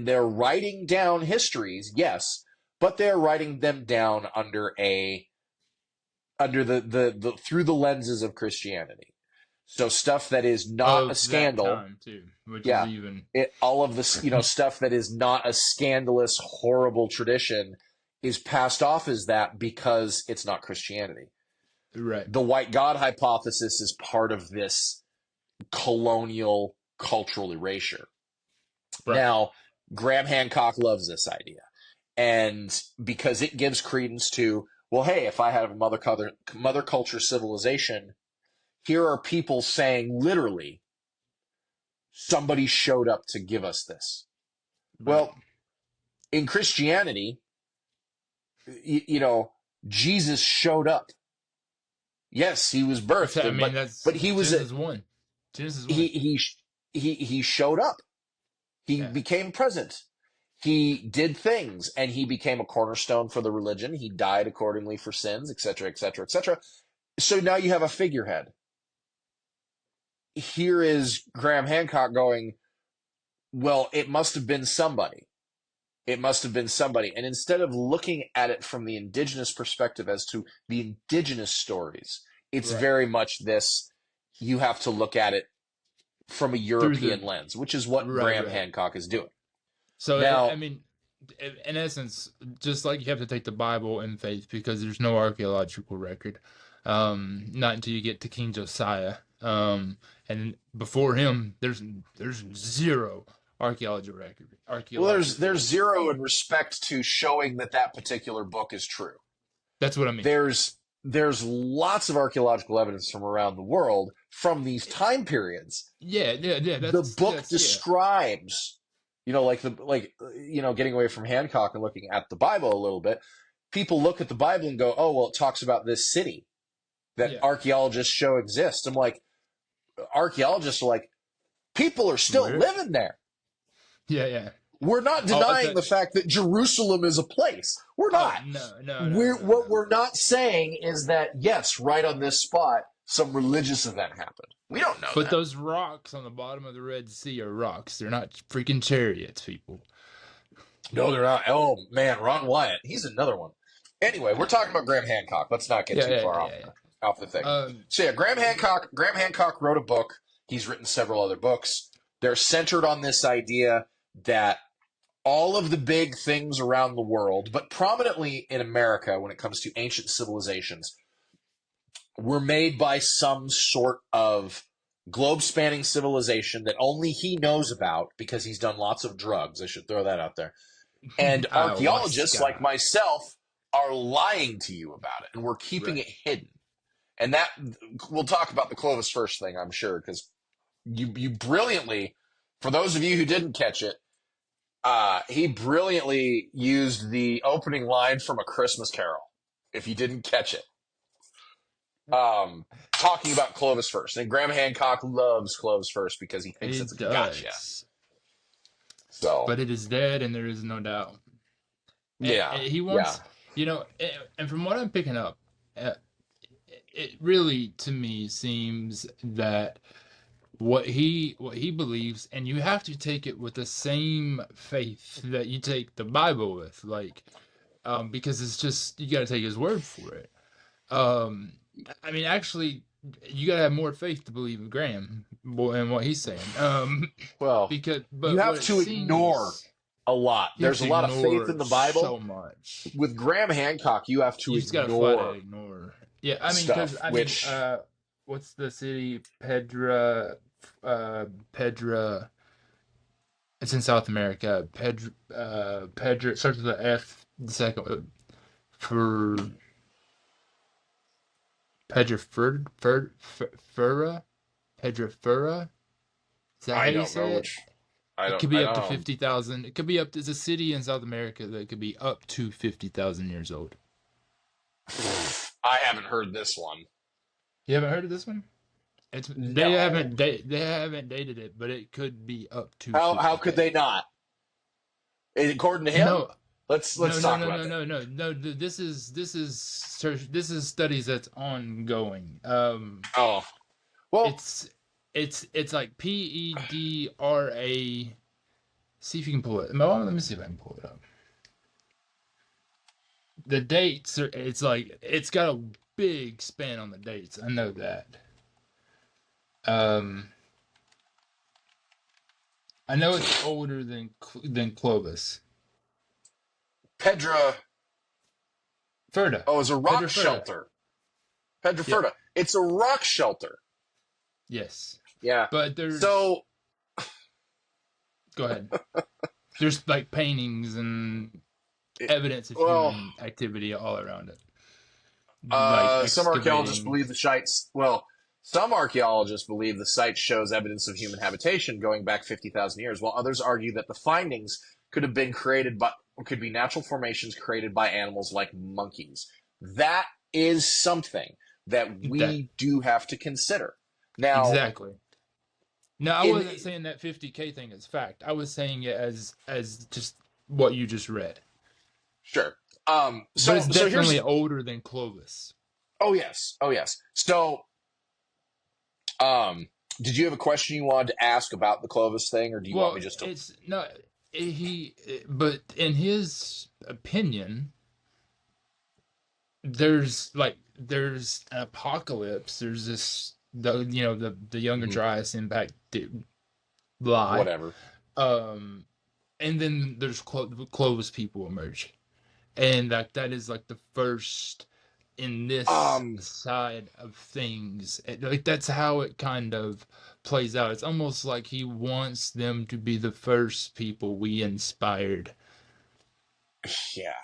they're writing down histories, yes, but they're writing them down under the through the lenses of Christianity. So stuff that is not a scandal, that time too, which is even all of this, stuff that is not a scandalous, horrible tradition is passed off as that because it's not Christianity. right. The white god hypothesis is part of this colonial cultural erasure. Right. Now, Graham Hancock loves this idea, and because it gives credence to, well, hey, if I have a mother culture civilization, here are people saying literally, somebody showed up to give us this. Right. Well, in Christianity, Jesus showed up. Yes, he was birthed, but he was Genesis 1. Genesis 1. He showed up. He became present. He did things, and he became a cornerstone for the religion. He died accordingly for sins, etc., etc., etc. So now you have a figurehead. here is Graham Hancock going, well, it must have been somebody. It must have been somebody. And instead of looking at it from the indigenous perspective as to the indigenous stories, it's Right. very much this, you have to look at it from a Through European the lens, which is what right, Graham right. Hancock is doing. So I Now, mean, in essence, just like you have to take the Bible in faith because there's no archaeological record, not until you get to King Josiah, and before him, there's zero archaeological record. well, there's Archaeological. zero in respect to showing that that particular book is true. That's what I mean. There's lots of archaeological evidence from around the world from these time periods. Yeah, yeah, yeah. The book Yeah, describes, getting away from Hancock and looking at the Bible a little bit. People look at the Bible and go, "Oh, well, it talks about this city that yeah. archaeologists show exists." I'm like, archaeologists are like, people are still Where? living there. Yeah, yeah. We're not Oh, denying the fact that Jerusalem is a place. We're oh not. no, no, no, no, What no. we're not saying is that, yes, right on this spot, some religious event happened. We don't know But that. those rocks on the bottom of the Red Sea are rocks. They're not freaking chariots, people. No, they're not. Oh, man, Ron Wyatt. He's another one. Anyway, we're talking about Graham Hancock. Let's not get Yeah, too yeah, far yeah, yeah. off the thing. Um, So yeah, Graham Hancock wrote a book. He's written several other books. They're centered on this idea that all of the big things around the world, but prominently in America when it comes to ancient civilizations, were made by some sort of globe-spanning civilization that only he knows about because he's done lots of drugs. I should throw that out there. And archaeologists like ayahuasca. myself are lying to you about it, and we're keeping Right. it hidden. And that we'll talk about the Clovis First thing, I'm sure, because you brilliantly, for those of you who didn't catch it, he brilliantly used the opening line from A Christmas Carol. If you didn't catch it, talking about Clovis First, and Graham Hancock loves Clovis First because he thinks it's It a gotcha. does. So But it is dead, and there is no doubt. yeah, He yeah. wants, and from what I'm picking up, uh, it really to me seems that what he believes, and you have to take it with the same faith that you take the Bible with, like, because it's just you got to take his word for it. Um, I mean, actually, you got to have more faith to believe in Graham and what he's saying. Well, Because you but what have it to ignore seems a lot. you have There's to a lot of faith ignore in the Bible. so much. With Graham Hancock, you have to You just got to flat out ignore ignore. Yeah, I mean, because stuff, which what's the city? Pedra. It's in South America. Pedra. It starts with a F. The second for Pedra Fura. Pedra Fura. Is that how I you don't know say it? which. I It don't. could I be up to don't. 50,000. It could be up to. It's a city in South America that could be up to 50,000 years old. I haven't heard this one. You haven't heard of this one? It's No. they haven't dated it, but it could be up to How could 50K. they not? According to him, No, let's talk about that. no. This is studies that's ongoing. Oh, well, It's it's like PEDRA. See if you can pull it. Well, let me see if I can pull it up. The dates are. It's like it's got a big span on the dates. I know that. Um, I know it's older than Clovis. Pedra. Ferda. Oh, it's a Pedro rock Ferda. shelter. Pedra Yeah. Ferda. It's a rock shelter. Yes. Yeah. But there's. So Go ahead. There's like paintings and evidence of well, human activity all around it. Like some archaeologists excavating. believe the sites. Well, some archaeologists believe the site shows evidence of human habitation going back 50,000 years, while others argue that the findings could have been created by, could be natural formations created by animals like monkeys. That is something that That we do have to consider. Now, exactly. No, I in wasn't saying that 50K thing is fact. I was saying it as just what you just read. sure. But it's So definitely here's. older than Clovis. Oh yes. Oh yes. So, um, Did you have a question you wanted to ask about the Clovis thing, or do you want Well, me just to? it's no but in his opinion, there's an apocalypse. There's this the younger Mhm. Dryas impact lie. Whatever. Um, and then there's Clovis people emerge, and that is like the first in this Um, side of things. Like that's how it kind of plays out. It's almost like he wants them to be the first people we inspired, yeah.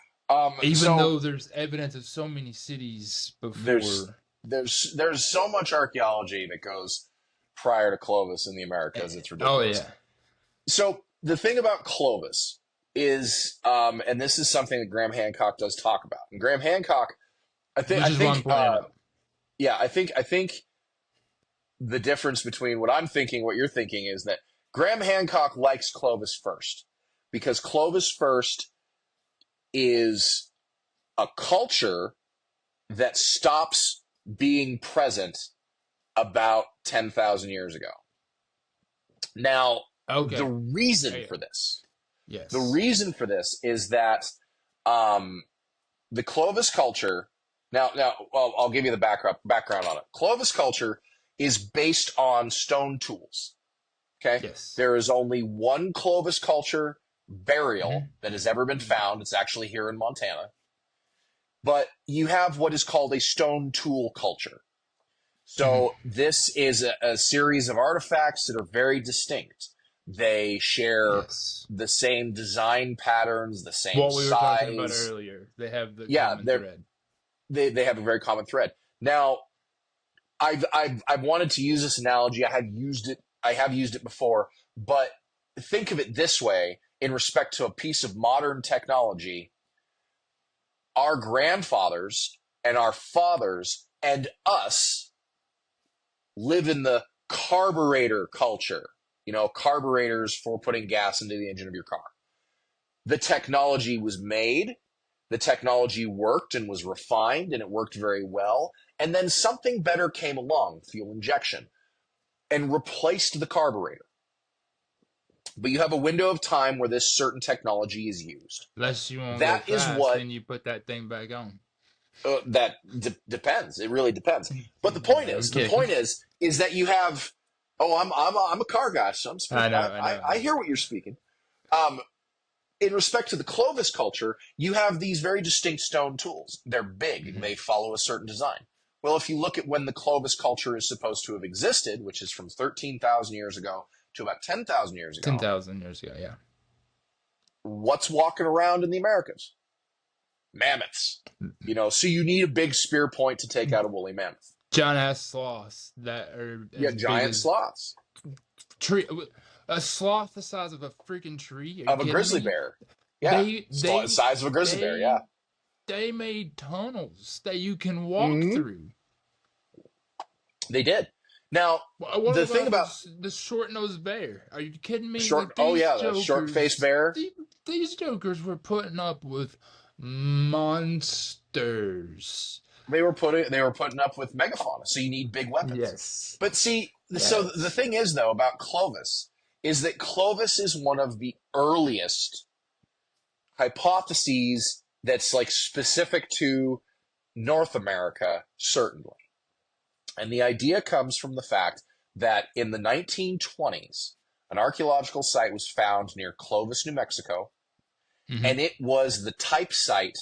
even So though there's evidence of so many cities there's before. there's so much archaeology that goes prior to Clovis in the Americas. It's Oh ridiculous. yeah, So the thing about Clovis is, and this is something that Graham Hancock does talk about. And Graham Hancock, which I is why I'm think, pointing it out. yeah, I think the difference between what I'm thinking, what you're thinking, is that Graham Hancock likes Clovis First because Clovis First is a culture that stops being present about 10,000 years ago. Now, the Okay, reason yeah, for this, the yes. reason for this is that um, the Clovis culture. Now, well, I'll give you the background on it. Clovis culture is based on stone tools. Okay, Yes. there is only one Clovis culture burial Hmm. that has ever been found. It's actually here in Montana. But you have what is called a stone tool culture. Hmm. So this is a series of artifacts that are very distinct. They share Yes. the same design patterns, the same What we were talking about size. earlier, they have the Yeah, common thread. they have a very common thread. Now, I've wanted to use this analogy. I have used it before, but think of it this way in respect to a piece of modern technology. Our grandfathers and our fathers and us live in the carburetor culture. You know, carburetors for putting gas into the engine of your car. The technology was made, the technology worked and was refined, and it worked very well. And then something better came along, fuel injection, and replaced the carburetor. But you have a window of time where this certain technology is used. Unless you want to go That is fast, what then you put that thing back on. depends. It really depends. But the Okay. point is that you have. Oh, I'm a car guy, so I'm I speaking. know, I know, I I know. hear what you're speaking. Um, in respect to the Clovis culture, you have these very distinct stone tools. They're big. Hmm. They follow a certain design. Well, if you look at when the Clovis culture is supposed to have existed, which is from 13,000 years ago to about 10,000 years ago, 10,000 years ago, yeah. what's walking around in the Americas? Mammoths. You know, so you need a big spear point to take out a woolly mammoth. Giant ass sloths that are You as got big giant as sloths tree. A sloth the size of a freaking tree? Are you of a kidding grizzly me? bear. Yeah, They they size of a grizzly bear. Yeah. they they made tunnels that you can walk Mm-hmm. through. They did. Now, What the thing about about this short nosed bear? Are you kidding me? short, Like oh these yeah, the short faced jokers, bear. these jokers were putting up with monsters. They were putting up with megafauna, so you need big weapons. Yes, But see, so the yes. thing is though about Clovis is that Clovis is one of the earliest hypotheses that's like specific to North America, certainly. And the idea comes from the fact that in the 1920s, an archaeological site was found near Clovis, New Mexico, Hmm. and it was the type site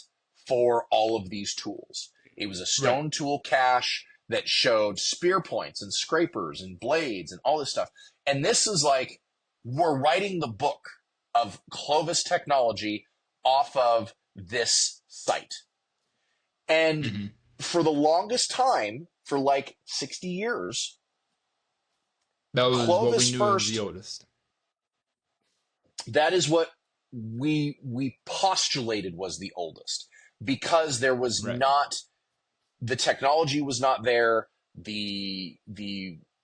for all of these tools. It was a Right. stone tool cache that showed spear points and scrapers and blades and all this stuff. And this is like, we're writing the book of Clovis technology off of this site. And Hmm. for the longest time, for like 60 years, That was what we Clovis knew as the First, oldest. that is what we postulated was the oldest because there was Right. not the technology was not there, the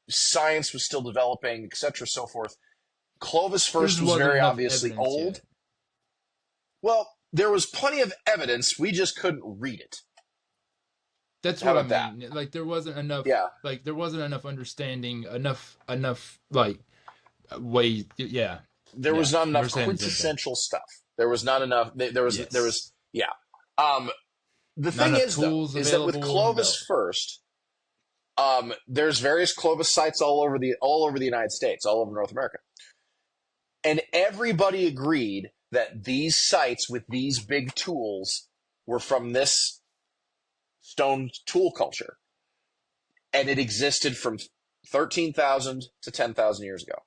science was still developing, etc., so forth. Clovis There First just was wasn't very enough obviously evidence old. yet. Well, there was plenty of evidence, we just couldn't read it. That's How what I about that? mean. Like there wasn't enough. Yeah, Like there wasn't enough understanding. Enough. Like ways. Yeah. there Yeah. was not We're enough saying the same thing. quintessential stuff. There was not enough. There Yes. was yeah. Um, the Not thing enough is though, tools is that with available on the Clovis belt. First, there's various Clovis sites all over the United States, all over North America, and everybody agreed that these sites with these big tools were from this stone tool culture, and it existed from 13,000 to 10,000 years ago.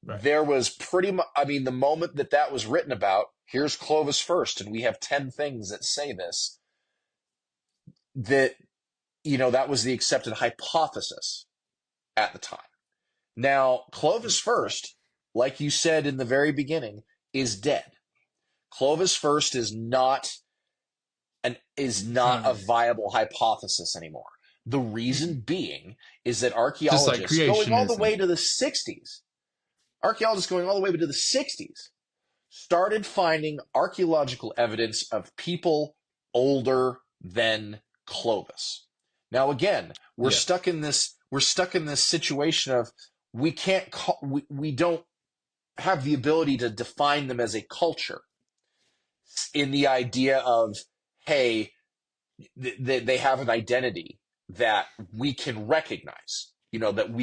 Right. There was pretty much, I mean, the moment that that was written about, here's Clovis First, and we have 10 things that say this, that, that was the accepted hypothesis at the time. Now, Clovis Right. First, like you said in the very beginning, is dead. Clovis First is It's not not a real. viable hypothesis anymore. The Mm-mm. reason being is that Just like archaeologists going all the creationism. way to the 60s, archaeologists going all the way to the 60s, started finding archaeological evidence of people older than Clovis. Now again, Yeah. we're stuck in this situation of we don't have the ability to define them as a culture in the idea of, hey, they have an identity that we can recognize, Yeah. that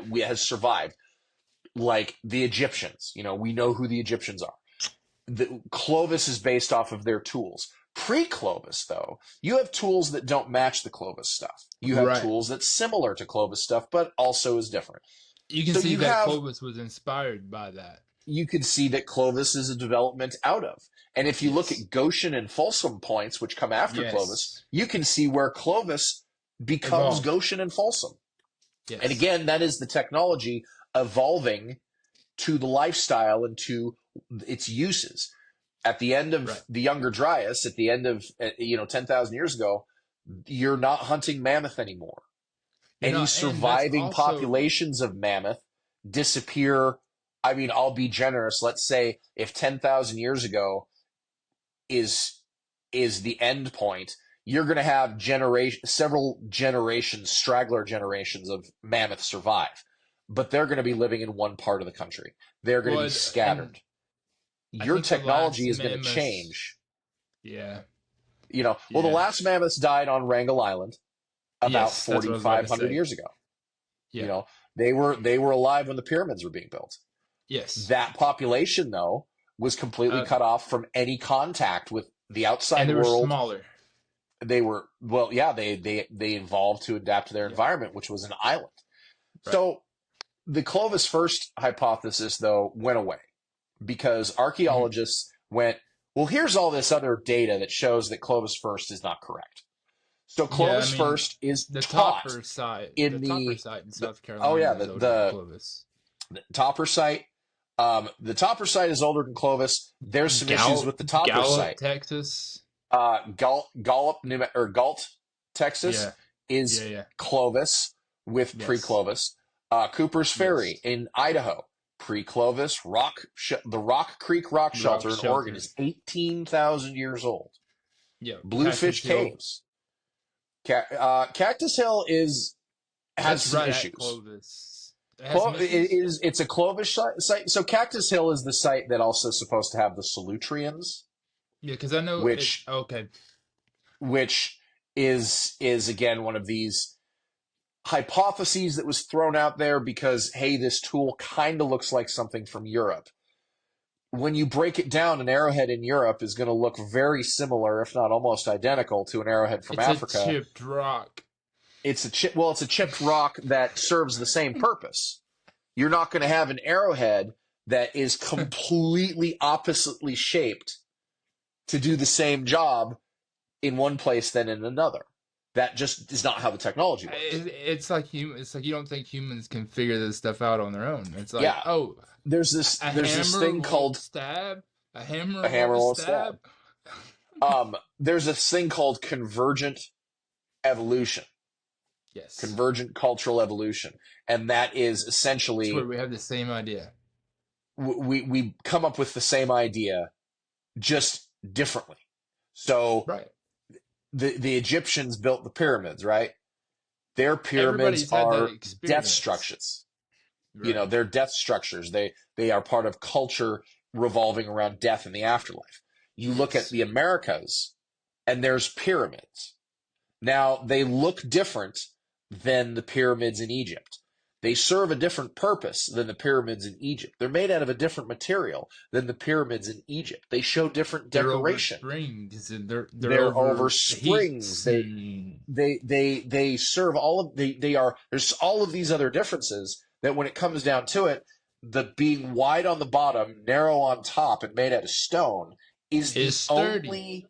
we has survived, like the Egyptians. We know who the Egyptians are. Clovis is based off of their tools. Pre-Clovis, though, you have tools that don't match the Clovis stuff. You have Right. tools that's similar to Clovis stuff, but also is different. You can So see that Clovis was inspired by that. you could see that Clovis is a development out of. And if you look Yes. at Goshen and Folsom points, which come after Clovis, Yes. you can see where Clovis becomes Evolved. Goshen and Folsom. And Yes. again, that is the technology evolving to the lifestyle and to its uses. At the end of Right. the Younger Dryas, at the end of 10,000 years ago, you're not hunting mammoth anymore. Any And that's surviving also populations of mammoth disappear. I mean, I'll be generous. Let's say if 10,000 years ago is the end point, you're going to have several generations, straggler generations of mammoth survive, but they're going to be living in one part of the country. They're going to be would, and scattered. I Your think the technology last is going to mammoth. change. Yeah. Well, the Yeah. last mammoths died on Wrangel Island about Yes, that's what I was about to 4,500 say. years ago. You Yeah. know, they were alive when the pyramids were being built. Yes. That population, though, was completely Uh, cut off from any contact with the and outside they were world. smaller. They were, well, yeah, they evolved to adapt to their Yeah. environment, which was an island. Right. So the Clovis First hypothesis, though, went away because Mhm. archaeologists went, well, here's all this other data that shows that Clovis First is not correct. So Yeah. I Clovis mean, First is the taught the in Topper site in the South oh Carolina yeah, is older than Clovis. the Topper site. The Topper site is older than Clovis. There's some issues with the Topper Gallup, site. Texas. Galt, Texas Yeah. Yeah. is Yeah. Clovis with Yes. pre-Clovis. Cooper's Yes. Ferry in Idaho, pre-Clovis. The Rock Creek Rock Rock Shelter in Oregon shelter. is 18,000 years old. Yeah. Bluefish Cactus Hill. Caves. Cactus Hill has That's some right at issues. Clovis. It has some issues. It's a Clovis site. So Cactus Hill is the site that also is supposed to have the Solutreans, Yeah, because I know it. which Okay. which is again one of these hypotheses that was thrown out there because, hey, this tool kind of looks like something from Europe. When you break it down, an arrowhead in Europe is going to look very similar, if not almost identical, to an arrowhead from It's a Africa. chipped rock. It's a chipped rock that serves the same purpose. You're not going to have an arrowhead that is completely oppositely shaped to do the same job in one place than in another. That just is not how the technology works. It's like It's like you don't think humans can figure this stuff out on their own. It's like, Yeah, oh, there's this a hammer thing won't called stab. A hammer a hammer won't won't stab. stab. There's this thing called convergent evolution, Yes, convergent cultural evolution, and that is it's where essentially we have the same idea. we come up with the same idea, just differently. So Right. the Egyptians built the pyramids, right? Their pyramids Everybody's had that are death experience. structures. Right. They're death structures. They are part of culture revolving around death and the afterlife. You look at Yes. the Americas, and there's pyramids. Now, they look different than the pyramids in Egypt. They serve a different purpose than the pyramids in Egypt. They're made out of a different material than the pyramids in Egypt. They show different They're over decoration. springs and they're They're over over springs. heats and They serve all of they are there's all of these other differences that when it comes down to it, the being wide on the bottom, narrow on top, and made out of stone is is the sturdy. only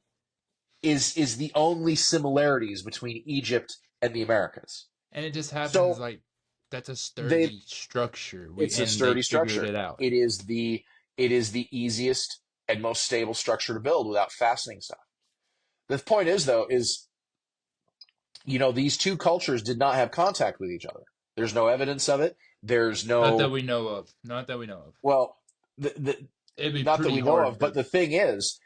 is the only similarities between Egypt and the Americas. And it just happens So like that's a they sturdy structure. it's a And they sturdy figured structure. it out. It is the easiest and most stable structure to build without fastening stuff. The point is though is these two cultures did not have contact with each other. There's no evidence of it. There's Not that no we know of. Not that we know of. well, the, It'd be not that pretty we know of. hard But to. the thing is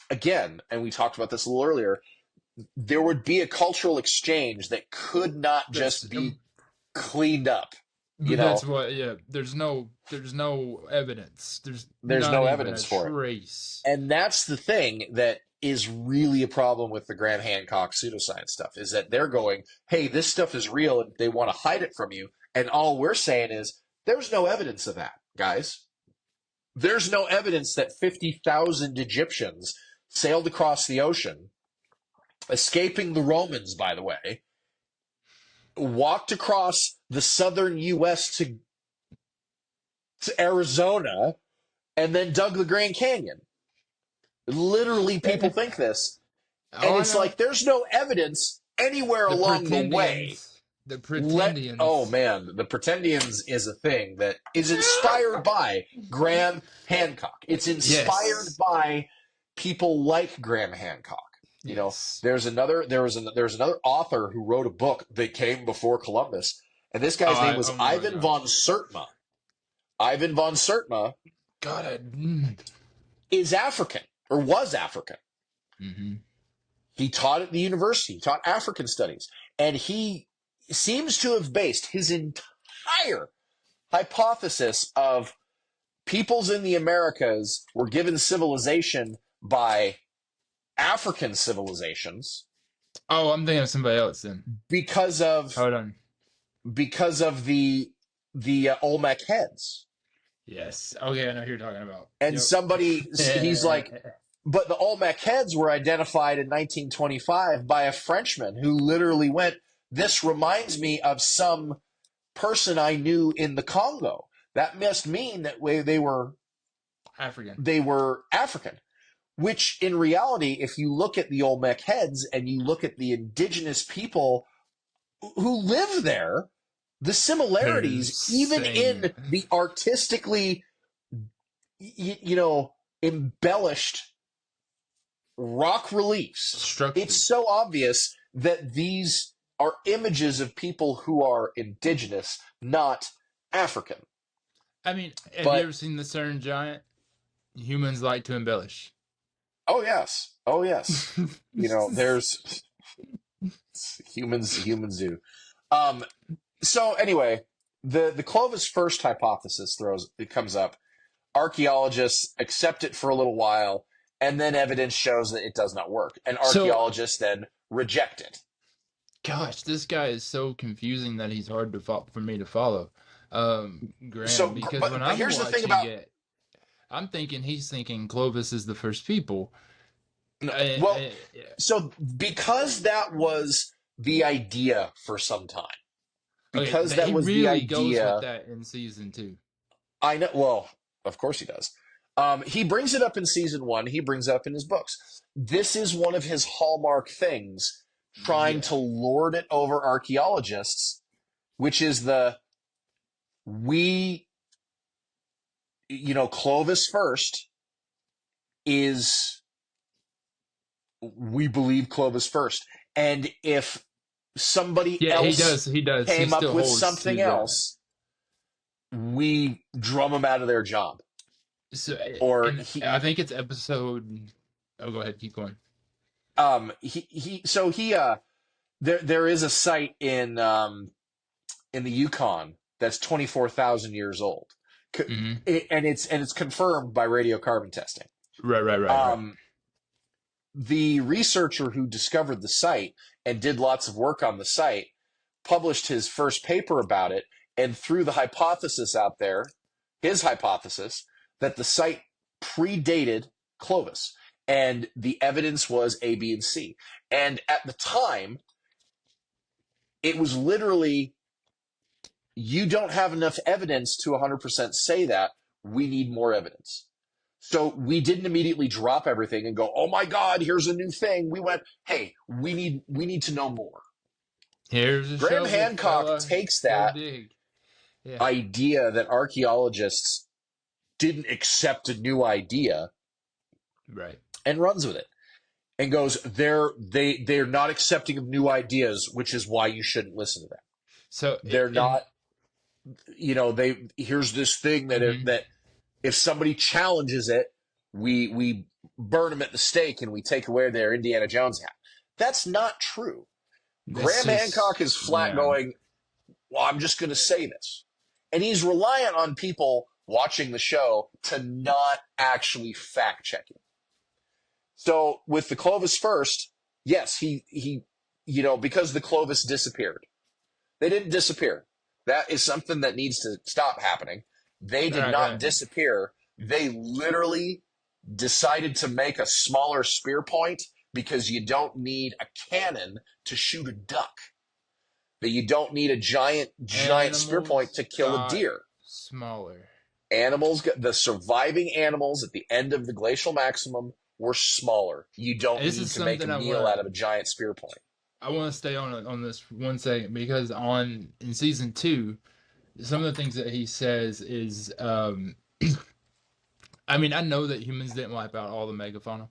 again, and we talked about this a little earlier. There would be a cultural exchange that could not That's just be cleaned up. You that's know, what. Yeah. There's no evidence. There's there's not no even a evidence for it. trace. And that's the thing that is really a problem with the Graham Hancock pseudoscience stuff is that they're going, hey, this stuff is real and they want to hide it from you. And all we're saying is there's no evidence of that, guys. There's no evidence that 50,000 Egyptians sailed across the ocean, escaping the Romans, by the way, walked across the southern U.S. to Arizona, and then dug the Grand Canyon. Literally, people think this. And Oh, I it's know. like, there's no evidence anywhere The along the way. pretendians. The Oh pretendians. man, the pretendians is a thing that is inspired by Graham Hancock. It's inspired Yes. by people like Graham Hancock. Yes. There was another author who wrote a book that came before Columbus, and this Oh, guy's name was oh my Ivan gosh. von Sertma. Ivan von Sertma God, is African or was African. mm-hmm. He taught at the university, he taught African studies, and he seems to have based his entire hypothesis of peoples in the Americas were given civilization by African civilizations Oh, I'm thinking of somebody else then. because of Hold on. because of the Olmec heads. Yes. Okay, I know who you're talking about. And Yep. he's like, but the Olmec heads were identified in 1925 by a Frenchman who literally went, this reminds me of some person I knew in the Congo. That must mean that they were African. African. Which in reality, if you look at the Olmec heads and you look at the indigenous people who live there, the similarities, even Same. in the artistically, embellished rock reliefs, it's Structures. so obvious that these are images of people who are indigenous, not African. I mean, have you But ever seen the CERN Giant? Humans like to embellish. oh yes, there's humans do. Um, so anyway, the Clovis First hypothesis comes up. Archaeologists accept it for a little while, and then evidence shows that it does not work, and So, archaeologists then reject it. gosh, this guy is so confusing that he's hard for me to follow. Graham, So, because when but I'm here's the thing watching about it, I'm thinking he's thinking Clovis is the first people. no, well, I, so because that was the idea for some time, okay, because that he was the really goes with idea. that in season 2. I know. Well, of course he does. He brings it up in season 1. He brings it up in his books. This is one of his hallmark things, trying Yeah. to lord it over archaeologists, which is Clovis First is, we believe Clovis First. And if somebody Yeah, he else does. He does. He came up still with holds something to that. else, we drum them out of their job. So, Or and I think it's episode. Oh, go ahead. Keep going. There is a site in the Yukon that's 24,000 years old. Hmm. And it's confirmed by radiocarbon testing. Right, right, right, right. Um, the researcher who discovered the site and did lots of work on the site published his first paper about it and threw the hypothesis out there, his hypothesis, that the site predated Clovis. And the evidence was A, B, and C. And at the time, it was literally, you don't have enough evidence to 100% say that. We need more evidence. So we didn't immediately drop everything and go, "Oh my God, here's a new thing." We went, "Hey, we need to know more." Here's a Graham shovel, Hancock fella. takes Go that dig. Yeah. idea that archaeologists didn't accept a new idea Right. and runs with it and goes, they're not accepting of new ideas, which is why you shouldn't listen to them. So, They're in not, here's this thing mhm. that if somebody challenges it, we burn them at the stake and we take away their Indiana Jones hat. That's not true. That's Graham just, Hancock is flat yeah. going, "Well, I'm just going to say this." And he's reliant on people watching the show to not actually fact check him. So with the Clovis First, yes, because the Clovis disappeared. They didn't disappear. That is something that needs to stop happening. They did Right, not right. disappear. They literally decided to make a smaller spear point because you don't need a cannon to shoot a duck. That you don't need a giant spear point Animals to kill a got deer. smaller. The surviving animals at the end of the glacial maximum were smaller. You don't This is need to make a something meal out of a giant spear point. I want to stay on this 1 second because on in season 2, some of the things that he says is, I mean, I know that humans didn't wipe out all the megafauna.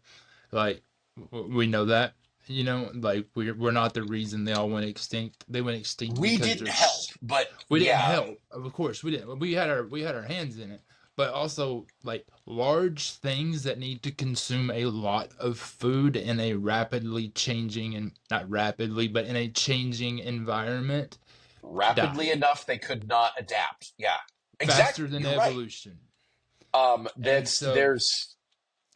Like, we know that. Like, we're not the reason they all went extinct. They went extinct We because didn't help, but we didn't yeah, help. Of course, we didn't. We had our hands in it. But also, like, large things that need to consume a lot of food in a rapidly changing, and not rapidly, but in a changing environment, rapidly die enough they could not adapt. Yeah, faster exactly. than You're right. evolution. And That's so there's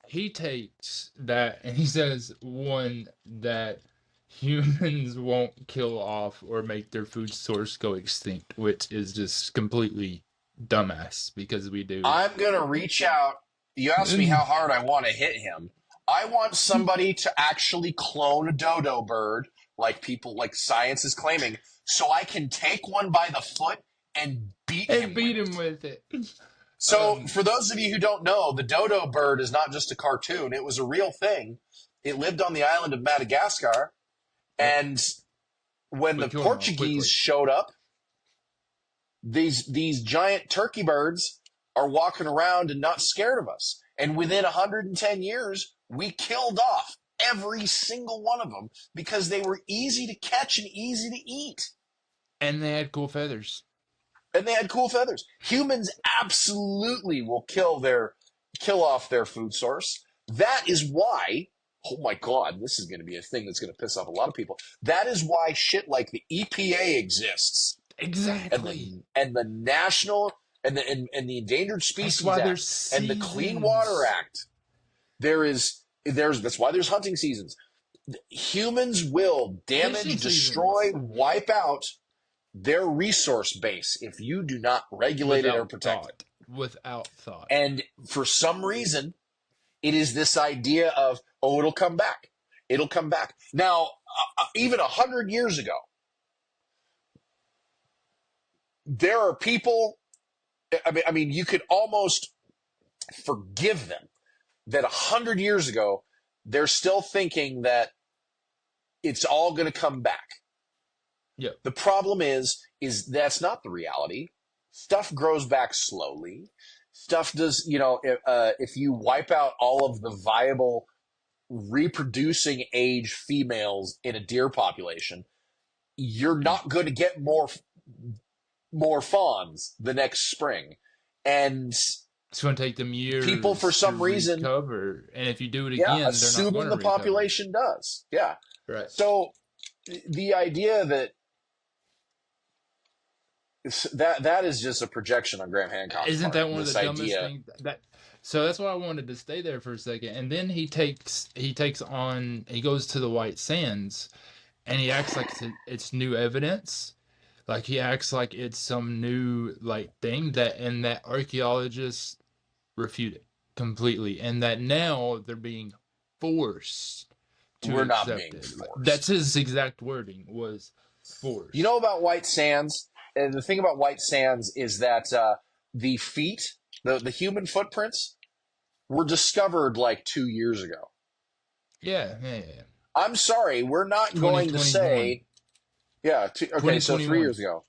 he takes that and he says, one, that humans won't kill off or make their food source go extinct, which is just completely dumbass because we do. I'm going to reach out. You asked me how hard I want to hit him. I want somebody to actually clone a dodo bird, like science is claiming, so I can take one by the foot and beat And him with beat him it. with it. So, Um, for those of you who don't know, the dodo bird is not just a cartoon, it was a real thing. It lived on the island of Madagascar, yep. and when We the killed him all Portuguese quickly. showed up, these giant turkey birds are walking around and not scared of us. And within 110 years, we killed off every single one of them because they were easy to catch and easy to eat. And they had cool feathers. And they had cool feathers. Humans absolutely will kill off their food source. That is why, oh my God, this is going to be a thing that's going to piss off a lot of people. That is why shit like the EPA exists, and Exactly. the national and the Endangered That's Species why there's Act and the Clean Water seasons. Act. There's that's why there's hunting seasons. Humans will Fishing damage, destroy, seasons. wipe out their resource base if you do not regulate it or Without protect it. thought. Without thought. And for some reason, it is this idea of, "Oh, it'll come back. It'll come back." Now, even 100 years ago, there are people. I mean, you could almost forgive them that 100 years ago they're still thinking that it's all going to come back. Yep. The problem is that's not the reality. Stuff grows back slowly. Stuff does, if you wipe out all of the viable reproducing age females in a deer population, you're not going to get more fawns the next spring. And It's going to take them People, for years to some reason, recover, and if you do it yeah, again, they're not going assuming to the recover. population does. Yeah. Right? So the idea that is just a projection on Graham Hancock's Isn't part. that one of the This dumbest idea, things that? So that's why I wanted to stay there for a second, and then he goes to the White Sands, and he acts like it's new evidence. Like he acts like it's some new like thing that archaeologists refute it completely, and that now they're being forced to we're not accept being it. Like, that's forced. his exact wording was You know forced. about White Sands? And the thing about White Sands is that the feet, the human footprints, were discovered like 2 years ago. Yeah, yeah, yeah. I'm sorry, we're not going to 2021, say, yeah, okay, so 3 years 2021, ago.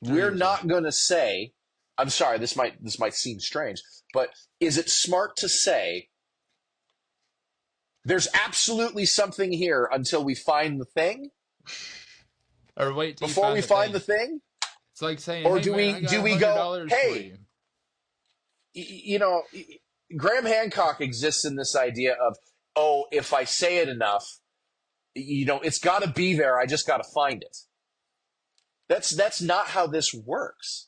three We're years ago. not going to say, I'm sorry, this might seem strange, but is it smart to say there's absolutely something here until we find the thing? Or wait till you Before we find the find the thing. thing? It's like saying, Or "Hey do man, we I do got a we hundred go, dollars for hey, you." you know, Graham Hancock exists in this idea of, oh, if I say it enough, it's got to be there. I just got to find it. That's not how this works.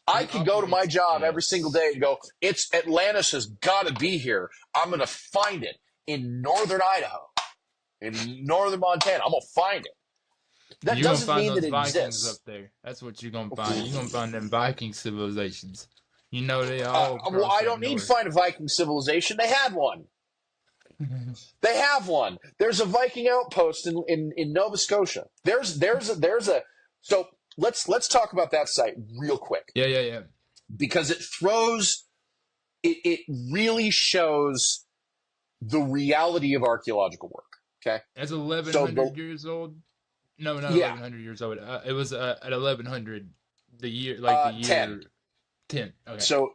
I He could go to my operates job every single as day and go, it's Atlantis has got to be here. I'm going to find it in northern Idaho, in northern Montana. I'm going to find it. That you're gonna doesn't find mean that those it Vikings up exists. there. That's what you're gonna find. You're gonna find them Viking civilizations. You know they all Well, across I that don't need to north. find a Viking civilization. They had one. They have one. There's a Viking outpost in Nova Scotia. There's a so let's talk about that site real quick Yeah, yeah, yeah. because it really shows the reality of archaeological work. Okay, That's so the 1100 years old. No, not yeah 1100 years old. It was at 1100. The year, like the 10. year 10. Okay. So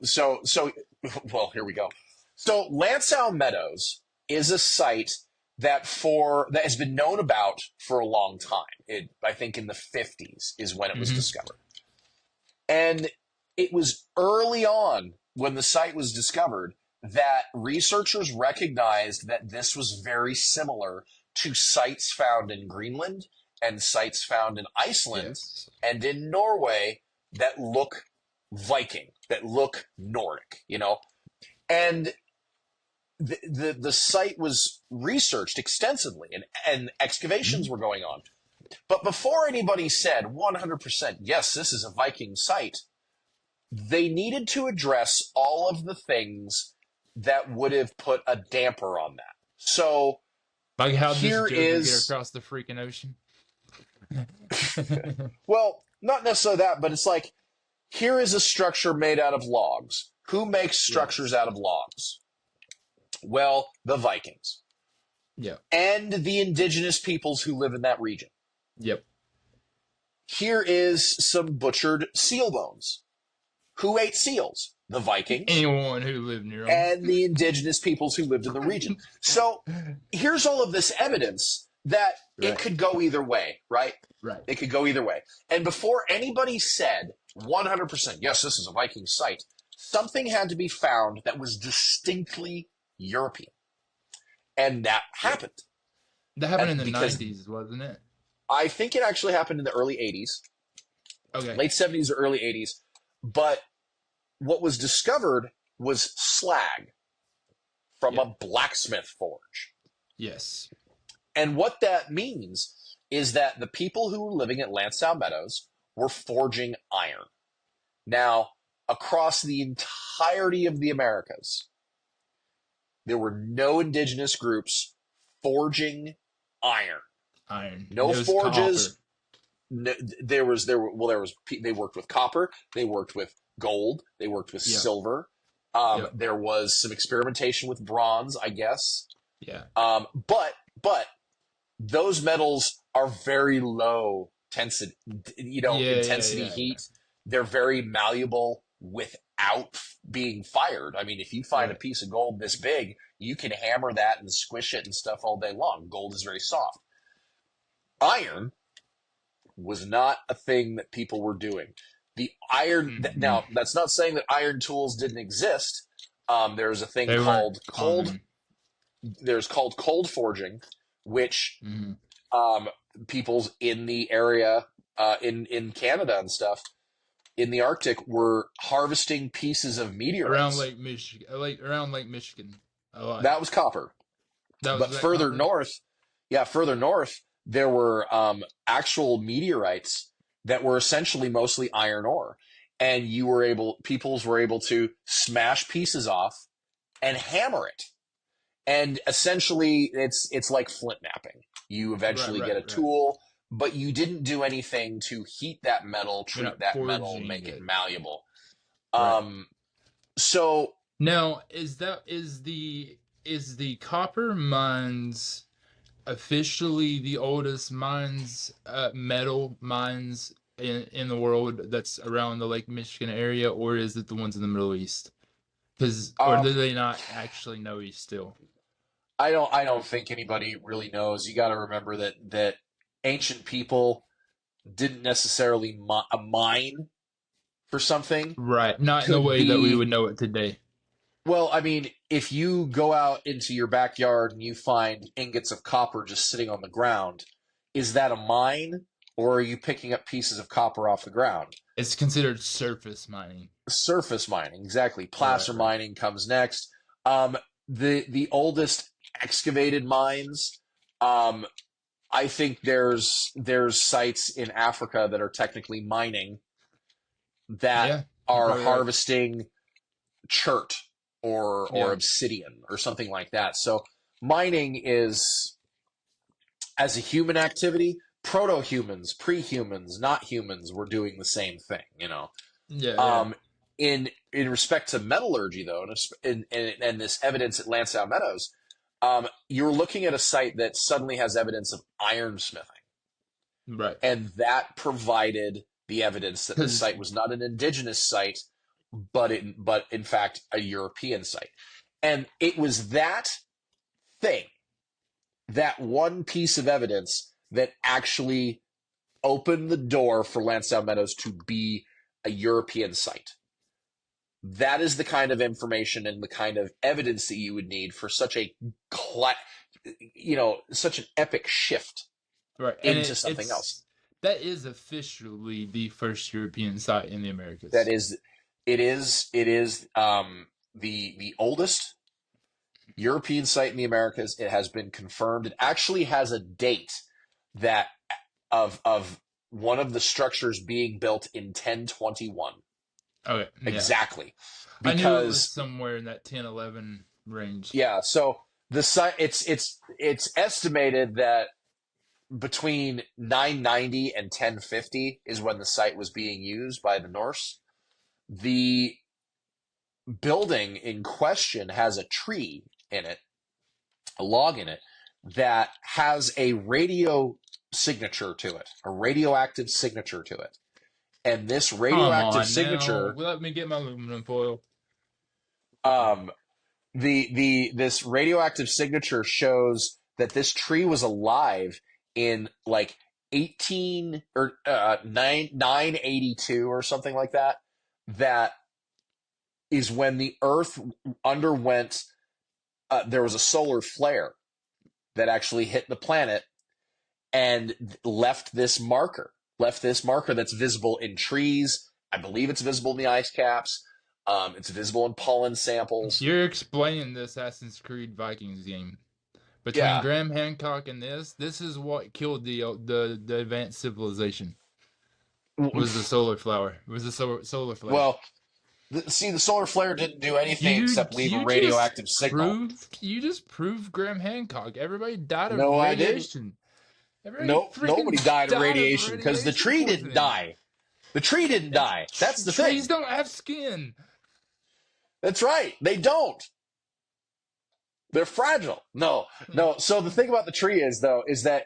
well, here we go. So Lansdowne Meadows is a site that has been known about for a long time. I think in the 50s is when it was Hmm. discovered. And it was early on when the site was discovered that researchers recognized that this was very similar to sites found in Greenland and sites found in Iceland Yes. and in Norway that look Viking, that look Nordic. And the site was researched extensively and excavations Mhm. were going on. But before anybody said 100%, yes, this is a Viking site, they needed to address all of the things that would have put a damper on that. So Like how this here Joker get is, across the freaking ocean. well, not necessarily that, but it's like, here is a structure made out of logs. Who makes structures Yes. out of logs? Well, the Vikings Yep. and the indigenous peoples who live in that region. Yep. Here is some butchered seal bones. Who ate seals? The Vikings Anyone who lived near them. and the indigenous peoples who lived in the region. So here's all of this evidence that it Right. could go either way, right? Right. It could go either way. And before anybody said 100%, yes, this is a Viking site, something had to be found that was distinctly European. And that Yep. happened. That happened in the Because 90s, wasn't it? I think it actually happened in the early 80s, Okay. late 70s or early 80s. But what was discovered was slag from Yep. a blacksmith forge. Yes. And what that means is that the people who were living at Lansdowne Meadows were forging iron. Now, across the entirety of the Americas, there were no indigenous groups forging iron. Iron. No It was copper. forges. No, they worked with copper. They worked with gold. They worked with Yep. silver. Yep. There was some experimentation with bronze, I guess. Yeah. But those metals are very low intensity, Yeah. Yeah. intensity Yeah. Yeah. heat. They're very malleable without being fired. I mean, if you find a Right. piece of gold this big, you can hammer that and squish it and stuff all day long. Gold is very soft. Iron was not a thing that people were doing. The iron. Hmm. Now, that's not saying that iron tools didn't exist. There's a thing They weren't called cold. common. There's called cold forging, which Hmm. um, peoples in the area, in Canada and stuff, in the Arctic, were harvesting pieces of Around meteorites. Lake Michigan, around Lake Michigan, a lot. That was copper. That was But that further copper. north, yeah, further north, there were actual meteorites that were essentially mostly iron ore, and peoples were able to smash pieces off and hammer it, and essentially it's like flint knapping. You Right, eventually get right, a right. tool, but you didn't do anything to heat that metal, You're treat not that metal, forging make it it. malleable. Right. Um, so Now, is the copper mines officially the oldest mines, metal mines in the world that's around the Lake Michigan area, or is it the ones in the Middle East? Because, or um, do they not actually know he's still? I don't think anybody really knows. You got to remember that ancient people didn't necessarily a mine for something Right. Not in the could way that we be. would know it today. Well, I mean, if you go out into your backyard and you find ingots of copper just sitting on the ground, is that a mine, or are you picking up pieces of copper off the ground? It's considered surface mining. Surface mining, exactly. Right, Placer right. mining comes next. Um, the oldest excavated mines, um, I think there's sites in Africa that are technically mining, that Yeah, you're are probably right. harvesting chert or Yeah. obsidian or something like that. So mining is, as a human activity, proto-humans, pre-humans, not humans were doing the same thing, you know. Yeah, yeah. Um, in respect to metallurgy, though, and this evidence at Lansdowne Meadows, you're looking at a site that suddenly has evidence of ironsmithing, Right. and that provided the evidence that this Because site was not an indigenous site, but in fact a European site. And it was that thing, that one piece of evidence, that actually opened the door for Lansdowne Meadows to be a European site. That is the kind of information and the kind of evidence that you would need for such a, such an epic shift right, and into something else. that is officially the first European site in the That Americas. is, it is the oldest European site in the Americas. It has been confirmed. It actually has a date, that of one of the structures being built in 1021. Okay, yeah. Exactly. I knew it was Because, somewhere in that 10, 11 range. yeah, so the site, it's estimated that between 990 and 1050 is when the site was being used by the Norse. The building in question has a tree in it, a log in it, that has a radio signature to it, a radioactive signature to it. And this Come radioactive on now. signature, Let me get my aluminum foil. um, this radioactive signature shows that this tree was alive in like 18 or 982 or something like that. That is when the Earth underwent. There was a solar flare that actually hit the planet and left this marker that's visible in trees. I believe it's visible in the ice caps. It's visible in pollen samples. You're explaining the Assassin's Creed Vikings game. Between Yeah. Graham Hancock and this is what killed the advanced civilization. Was the solar flower? Was the solar flare? Well, see, the solar flare didn't do anything except leave a You just radioactive signal. proved Graham Hancock. Everybody died of No, I didn't. radiation. Everybody Nope, nobody freaking died of died of radiation because the radiation tree didn't poisoning. die. The tree didn't die. That's the Trees thing. don't have skin. That's right. They don't. They're fragile. No, no. So the thing about the tree is, though, is that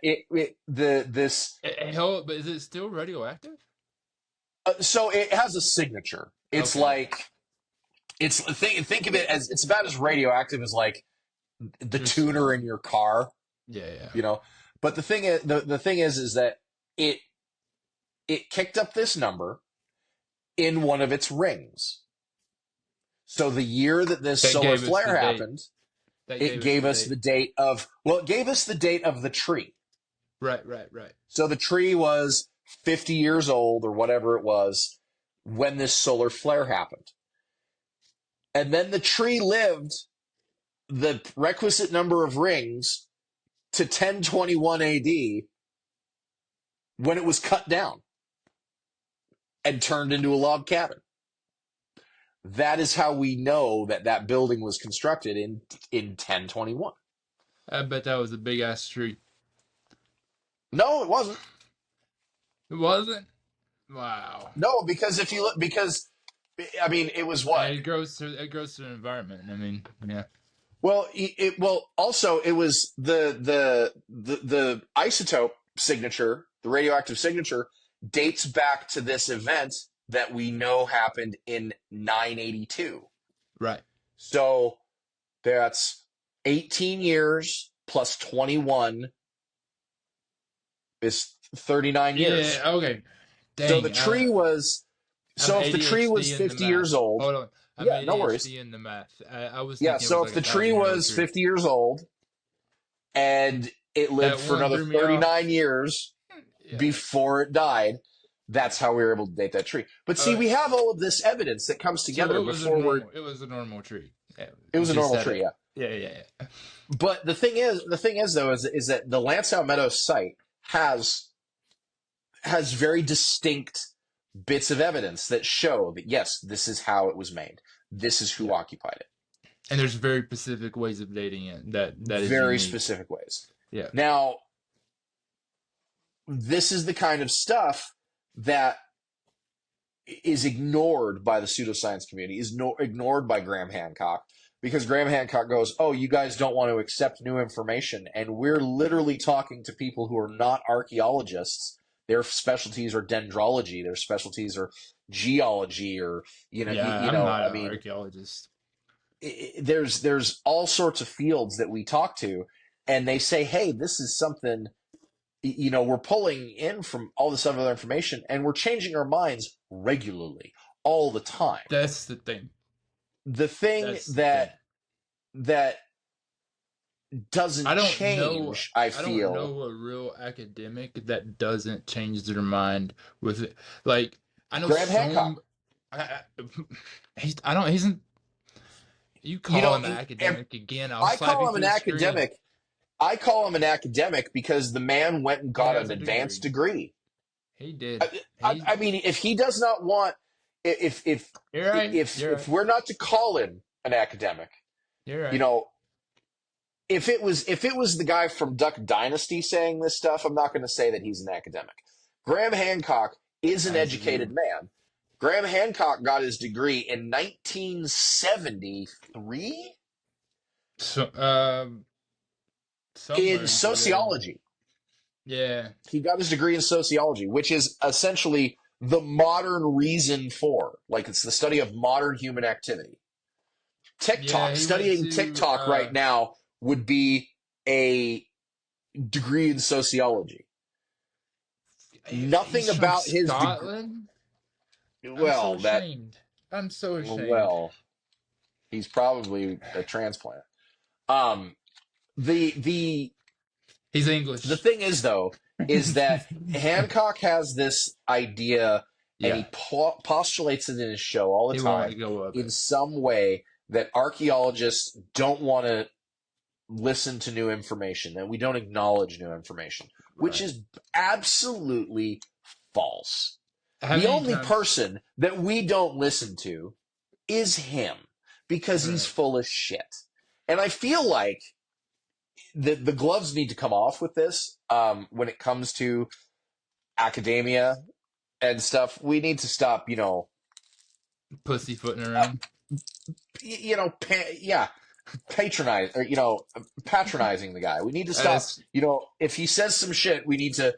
this Hell, but is it still radioactive? so it has a signature. It's Okay, okay. like, think of it as, it's about as radioactive as like the Just tuner in your car, yeah, yeah. you know. But the thing is that it it kicked up this number, in one of its rings. So the year that this That solar gave us the flare date. happened, That it gave us gave the us date. the date of, well, it gave us the date of the tree. Right. So the tree was 50 years old or whatever it was when this solar flare happened. And then the tree lived the requisite number of rings to 1021 AD when it was cut down and turned into a log cabin. That is how we know that that building was constructed in 1021. I bet that was a big ass tree. No, it wasn't. It wasn't. Wow. No, because if you look, because I mean, it was what? And it grows to the environment. I mean, yeah. Well, also it was the isotope signature, the radioactive signature dates back to this event that we know happened in 982. Right. So that's 18 years plus 21 is 39 years. Yeah. Okay. So the Dang. tree was, I'm so if the tree was ADHD in the 50 years math. old, Hold on. I'm yeah, no worries. ADHD in the math. I was Yeah, thinking it was so if like the a tree 1,000-year-old was tree. 50 years old and it lived That for one another threw me off. 39 years Yeah. before it died, that's how we were able to date that tree. But see, Okay. we have all of this evidence that comes So together it was a before we're. normal. It was a normal tree. Yeah, It you was a just normal said tree, it. yeah. Yeah. But the thing is though, is that the Lansdowne Meadows site has very distinct bits of evidence that show that yes, this is how it was made. This is who Yeah. occupied it. And there's very specific ways of dating it that is Very unique. specific ways. Yeah. Now, this is the kind of stuff that is ignored by the pseudoscience community, is ignored by Graham Hancock, because Graham Hancock goes, oh, you guys don't want to accept new information. And we're literally talking to people who are not archaeologists. Their specialties are dendrology. Their specialties are geology, or, Yeah, I'm not I an mean, archaeologist. there's all sorts of fields that we talk to, and they say, hey, this is something, we're pulling in from all this other information, and we're changing our minds regularly, all the time. That's the thing. The thing That's the that thing. that doesn't I don't know. change, I I don't feel. know a real academic that doesn't change their mind with it. Like I know Graham Hancock. some. He's. I don't. He's. You call him an academic again? I'll I slap call you him through an the screen. academic. I call him an academic because the man went and He got has an a advanced degree. degree. He did. He. I mean, if he does not want, if You're right. You're if right. we're not to call him an academic, You're you right. know, if it was the guy from Duck Dynasty saying this stuff, I'm not going to say that he's an academic. Graham Hancock is an I disagree. educated man. Graham Hancock got his degree in 1973 So, in somewhere into there. sociology. Yeah. He got his degree in sociology, which is essentially the modern reason for, like, it's the study of modern human activity. Yeah. TikTok, He went studying to. TikTok right now would be a degree in sociology. Nothing He's from about his degree. Scotland. I'm so Well, ashamed. I'm so ashamed. well, he's probably a transplant. Um, the He's English. the thing is though, is that Hancock has this idea, and he Yeah. postulates it in his show all the He won't time, go up in it. some way, that archaeologists don't want to listen to new information, that we don't acknowledge new information, which Right. is absolutely false. How The many only times? person that we don't listen to is him, because he's Right. full of shit. And I feel like the gloves need to come off with this, when it comes to academia and stuff. We need to stop, Pussyfooting around. patronize, or patronizing the guy. We need to stop. That's If he says some shit, we need to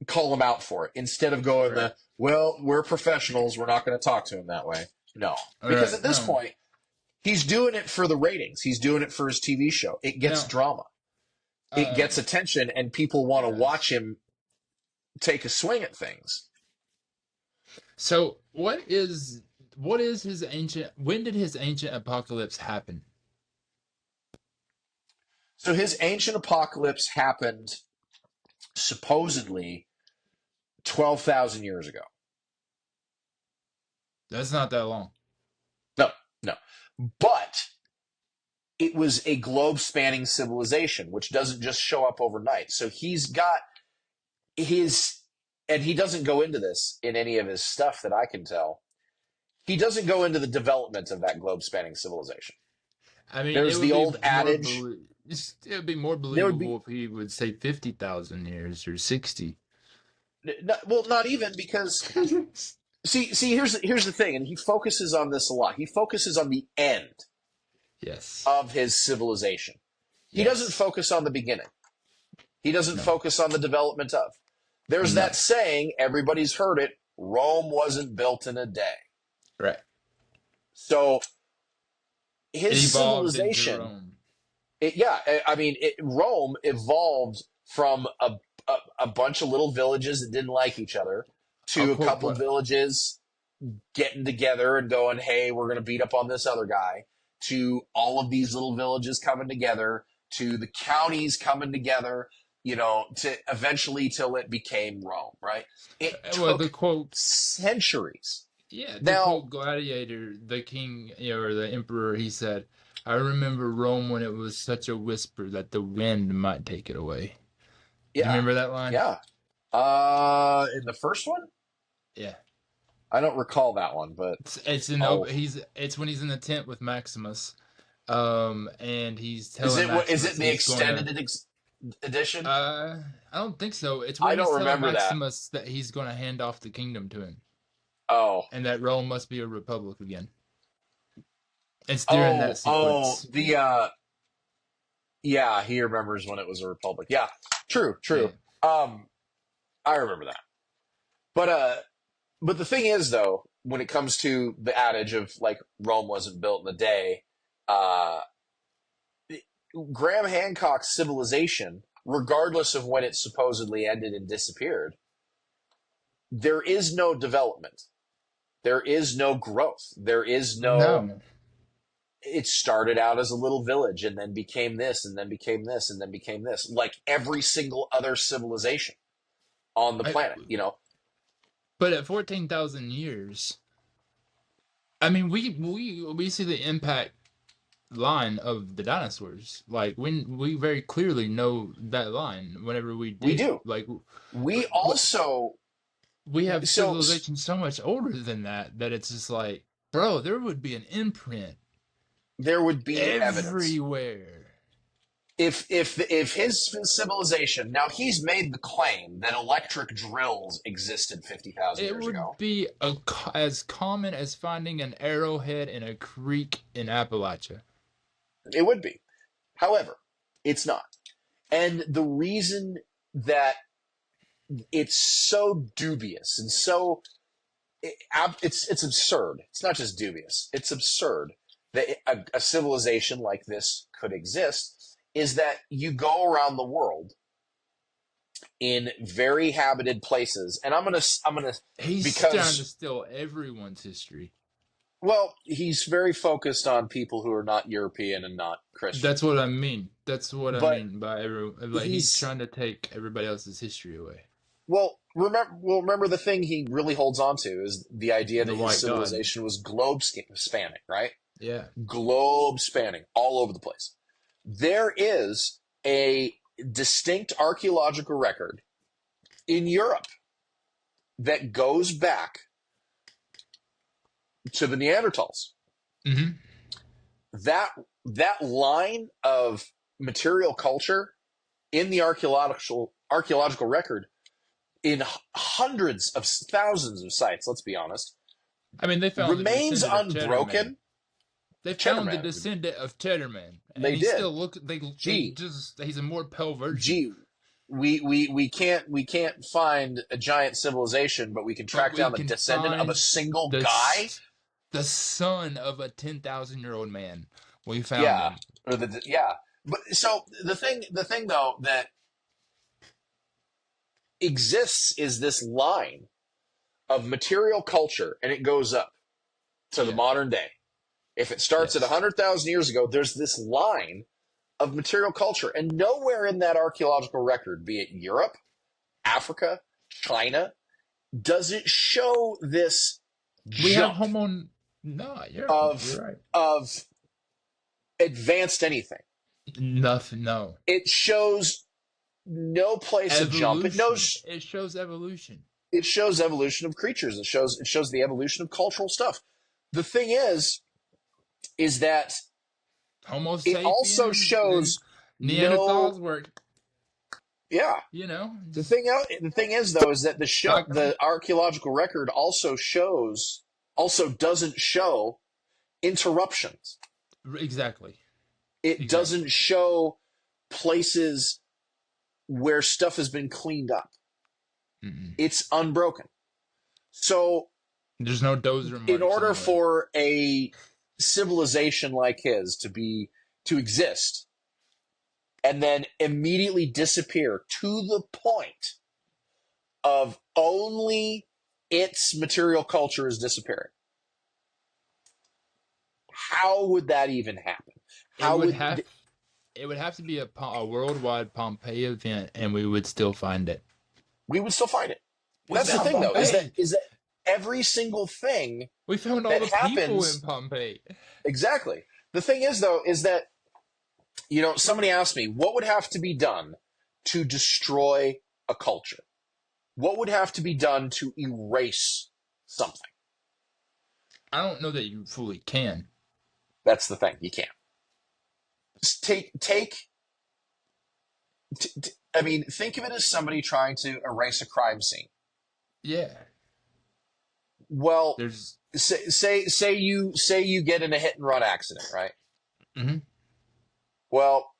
call him out for it, instead of going right. well, we're professionals, we're not going to talk to him that way. No, because Right. at this No. point, he's doing it for the ratings. He's doing it for his TV show. It gets No. drama. It gets attention, and people want to Yes. watch him take a swing at things. So what is his ancient when did his ancient apocalypse happen? So his ancient apocalypse happened supposedly 12,000 years ago. That's not that long. No, no. But it was a globe spanning civilization, which doesn't just show up overnight. So he's got his, and he doesn't go into this in any of his stuff that I can tell. He doesn't go into the development of that globe spanning civilization. I mean, There's the old adage. it would be more There would be, believable if he would say 50,000 years or 60. well, not even because see, here's the thing, and he focuses on this a lot. He focuses on the end Yes. of his civilization. He doesn't Yes. focus on the beginning. He doesn't No. focus on the development of. There's No. that saying, everybody's heard it, Rome wasn't built in a day. Right. So It his evolved into civilization, Rome. Rome evolved from a bunch of little villages that didn't like each other I'll to a quote couple what villages getting together and going, hey, we're going to beat up on this other guy, to all of these little villages coming together, to the counties coming together, to eventually till it became Rome, right? It well the took quote centuries. yeah, to Now, quote Gladiator, the king, or the emperor, he said, "I remember Rome when it was such a whisper that the wind might take it away." Do you yeah, remember that line? yeah. In the first one, Yeah. I don't recall that one, but It's in oh, it's when he's in the tent with Maximus, and he's is telling it is Maximus it the he's going to. extended edition? I don't think so. It's I when he's don't telling remember that. Maximus that he's going to hand off the kingdom to him, Oh, and that Rome must be a republic again. It's during that oh, sequence. yeah, he remembers when it was a republic. Yeah, true, Yeah. true. Um, I remember that. But the thing is, though, when it comes to the adage of like Rome wasn't built in a day, uh, Graham Hancock's civilization, regardless of when it supposedly ended and disappeared, there is no development. There is no growth. There is no. No. It started out as a little village and then became this and then became this and then became this, like every single other civilization on the I, planet. but at 14,000 years, I mean, we see the impact line of the dinosaurs. Like when we very clearly know that line whenever we We dig. do. Like We also we have so civilizations so much older than that that it's just like, bro, there would be an imprint there would be evidence everywhere. if his civilization, now he's made the claim that electric drills existed 50,000 It years would ago. be as common as finding an arrowhead in a creek in Appalachia. It would be. However, it's not. And the reason that it's so dubious and so it's absurd. It's not just dubious. It's absurd that a civilization like this could exist is that you go around the world in very habited places, and I'm gonna He's trying to because steal everyone's history. well, he's very focused on people who are not European and not Christian, That's what I mean. That's what I but mean by everyone. Like he's he's trying to take everybody else's history away. remember the thing he really holds on to is the idea The that his white god. civilization was globe spanning, right? Yeah. Globe spanning, all over the place. There is a distinct archaeological record in Europe that goes back to the Neanderthals. Mm-hmm. That line of material culture in the archaeological record in hundreds of thousands of sites, let's be honest, I mean, they found the remains descendant of Cheddarman. unbroken. They found the Cheddarman, descendant of Cheddarman, and they he did. still look. They Gee, just he's a more pale version. gee, we can't find a giant civilization, but we can But track we down the can descendant of a find single the guy. the son of a 10,000-year-old man. We found Yeah, him. yeah. But so the thing though that exists is this line of material culture, and it goes up to the Yeah. modern day. If it starts at Yes. 100,000 years ago, there's this line of material culture, and nowhere in that archaeological record, be it Europe, Africa, China, does it show this We have jump Homo. No, of you're right. of advanced anything. Nothing. No. It shows no place of jump. Evolution. It shows evolution. It shows evolution of creatures. It shows the evolution of cultural stuff. The thing is that Homo it also sapiens and shows no. Neanderthals were, Yeah. you know, The just thing out the thing is though is that talking them. the archaeological record also doesn't show interruptions. Exactly. It Exactly. doesn't show places where stuff has been cleaned up. Mm-mm. It's unbroken. So There's no dozer in marks order anywhere. for a civilization like his to exist and then immediately disappear to the point of only its material culture is disappearing, how would that even happen? It How would would have it would have to be a worldwide Pompeii event, and we would still find it. we would still find it? We That's the found thing though, Pompeii. is that every single thing We found all that the people in happens. Pompeii. Exactly. The thing is though is that somebody asked me what would have to be done to destroy a culture. What would have to be done to erase something? I don't know that you fully can. That's the thing. You can't. Just I mean, think of it as somebody trying to erase a crime scene. Yeah. Well, There's. say you get in a hit and run accident, right? Mm-hmm. Well,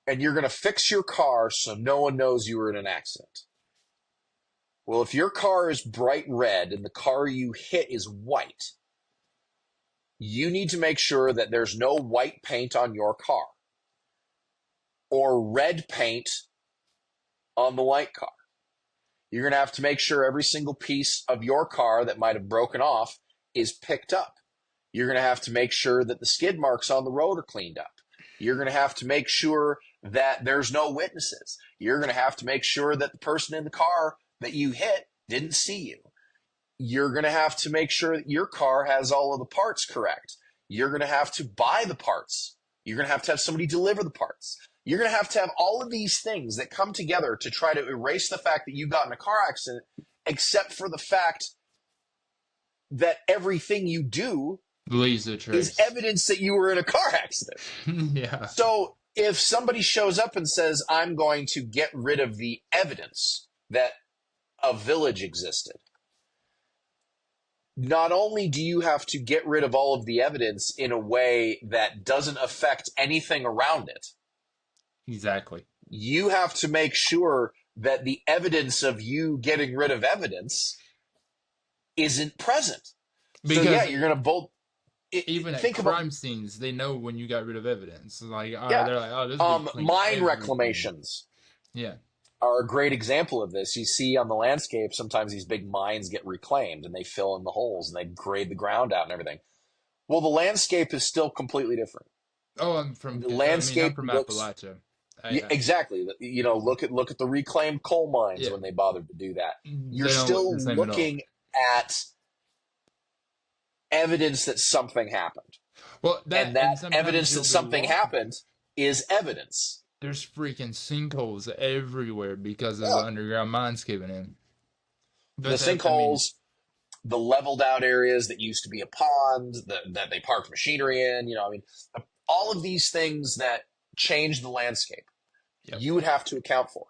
and you're going to fix your car so no one knows you were in an accident. Well, if your car is bright red and the car you hit is white, you need to make sure that there's no white paint on your car or red paint on the white car. You're going to have to make sure every single piece of your car that might have broken off is picked up. You're going to have to make sure that the skid marks on the road are cleaned up. You're going to have to make sure that there's no witnesses. You're going to have to make sure that the person in the car that you hit didn't see you. You're going to have to make sure that your car has all of the parts correct. You're going to have to buy the parts. You're going to have somebody deliver the parts. You're going to have all of these things that come together to try to erase the fact that you got in a car accident, except for the fact that everything you do Leaves a is trace. evidence that you were in a car accident. Yeah. So if somebody shows up and says, I'm going to get rid of the evidence that a village existed, not only do you have to get rid of all of the evidence in a way that doesn't affect anything around it, Exactly. you have to make sure that the evidence of you getting rid of evidence isn't present. So yeah, Because you're going to both even at think about crime scenes, they know when you got rid of evidence. Like, yeah. they're like, oh, this dude cleaned Mine everything. reclamations Yeah. are a great example of this. You see on the landscape, sometimes these big mines get reclaimed and they fill in the holes and they grade the ground out and everything. Well, the landscape is still completely different. Oh, I'm from. The I mean, I'm landscape from looks Appalachia. yeah, exactly. Look at the reclaimed coal mines Yeah. when they bothered to do that. You're They don't still look the same at all. looking at evidence that something happened. Well, And that sometimes evidence you'll that be something walking. happened is evidence. There's freaking sinkholes everywhere because of Yeah. the underground mines caving in. The But sinkholes, the leveled out areas that used to be a pond that they parked machinery in, all of these things that change the landscape, Yep. you would have to account for.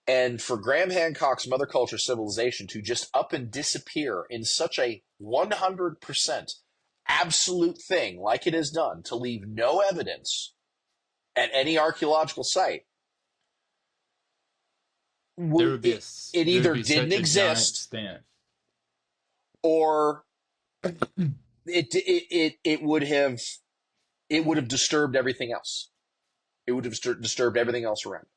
And for Graham Hancock's Mother Culture Civilization to just up and disappear in such a 100% absolute thing like it has done, to leave no evidence at any archaeological site, there would be it either such didn't a giant exist stand. or it would have disturbed everything else. It would have disturbed everything else around it.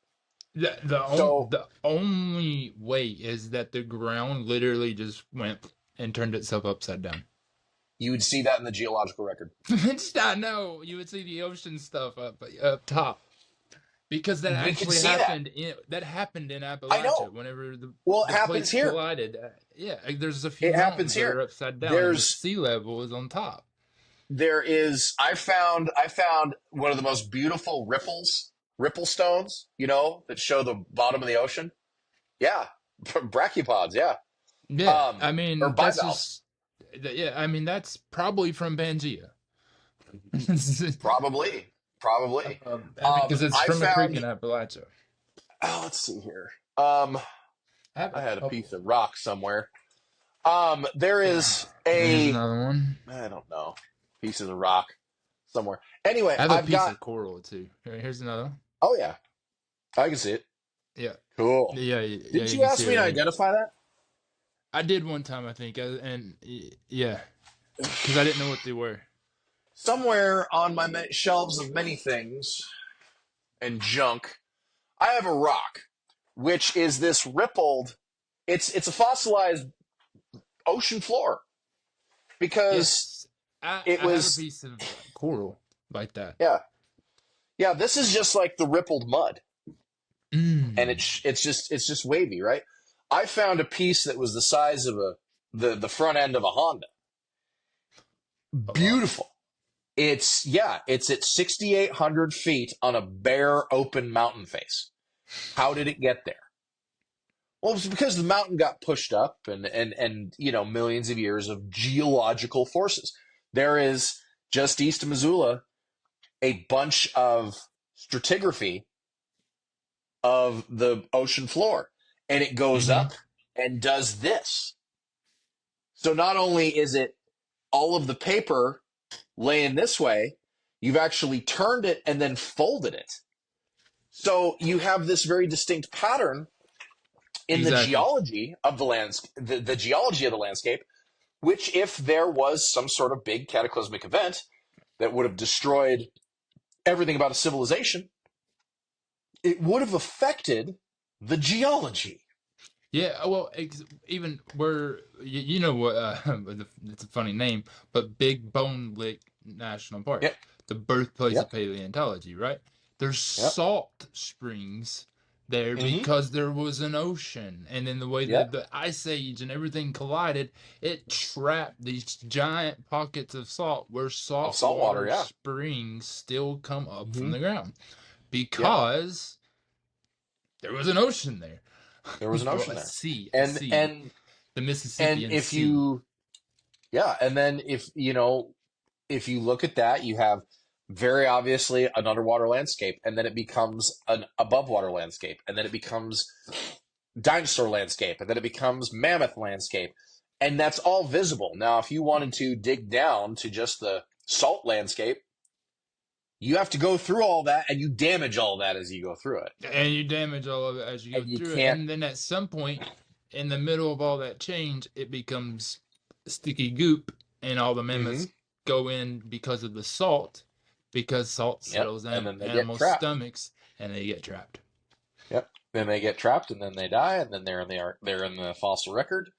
So the only way is that the ground literally just went and turned itself upside down. you would see that in the geological record. It's not, no, you would see the ocean stuff up top because that We could actually see that. happened in I know. Appalachia whenever Well, it the happens plates here. collided. Yeah, there's a few It happens mountains that here. are upside down and the There's sea level is on top. there is I found one of the most beautiful ripple stones, that show the bottom of the ocean. Yeah. Brachiopods, yeah. Yeah, I Or mean that's bivalves. just yeah, I mean that's probably from Pangea. Probably. Probably. Because it's I from a creek in found Appalachia. let's see here. I Have had a oh, piece of rock somewhere. There is there's a another one. I don't know, pieces of rock somewhere. Anyway, I have a I've piece got of coral too. Here's another one. oh yeah, I can see it. Yeah, Cool. yeah, Didn't you you can ask see me to everything. identify that? I did one time, I think, and yeah, because I didn't know what they were. Somewhere on my shelves of many things and junk, I have a rock, which is this rippled. It's a fossilized ocean floor because Yes, it I have a was piece of coral like that. yeah yeah. This is just like the rippled mud, and Mm. it's just wavy, right? I found a piece that was the size of the front end of a Honda. Oh wow. Beautiful. It's at 6,800 feet on a bare open mountain face. How did it get there? Well, it's because the mountain got pushed up and millions of years of geological forces. There is just east of Missoula a bunch of stratigraphy of the ocean floor, and it goes Hmm. up and does this. So not only is it all of the paper laying this way, you've actually turned it and then folded it. So you have this very distinct pattern in the Exactly. geology of the geology of the landscape, which if there was some sort of big cataclysmic event that would have destroyed everything about a civilization, it would have affected the geology. Yeah, well, even where you know what? It's a funny name, but Big Bone Lick National Park, Yep, the birthplace of yep, paleontology, right? There's yep, salt springs there mm-hmm, because there was an ocean, and then the way that yep. the ice age and everything collided, it trapped these giant pockets of salt where Of salt water, saltwater yeah. springs still come up from Mm-hmm, the ground yeah. because there was an ocean there. There was an Well, ocean there, a and sea, and the and Mississippian if Sea. you yeah, and then if you look at that, you have very obviously an underwater landscape, and then it becomes an above water landscape, and then it becomes dinosaur landscape, and then it becomes mammoth landscape, and that's all visible. Now, if you wanted to dig down to just the salt landscape, you have to go through all that, and you damage all that as you go through it, And you damage all of it as you go and you through it. can't. And then at some point, in the middle of all that change, it becomes sticky goop, and all the Mm-hmm, mammoths go in because of the salt, because salt yep, settles and down then they get animals' trapped. stomachs, and they get trapped. Yep, then they get trapped, and then they die, and then they're in the fossil record.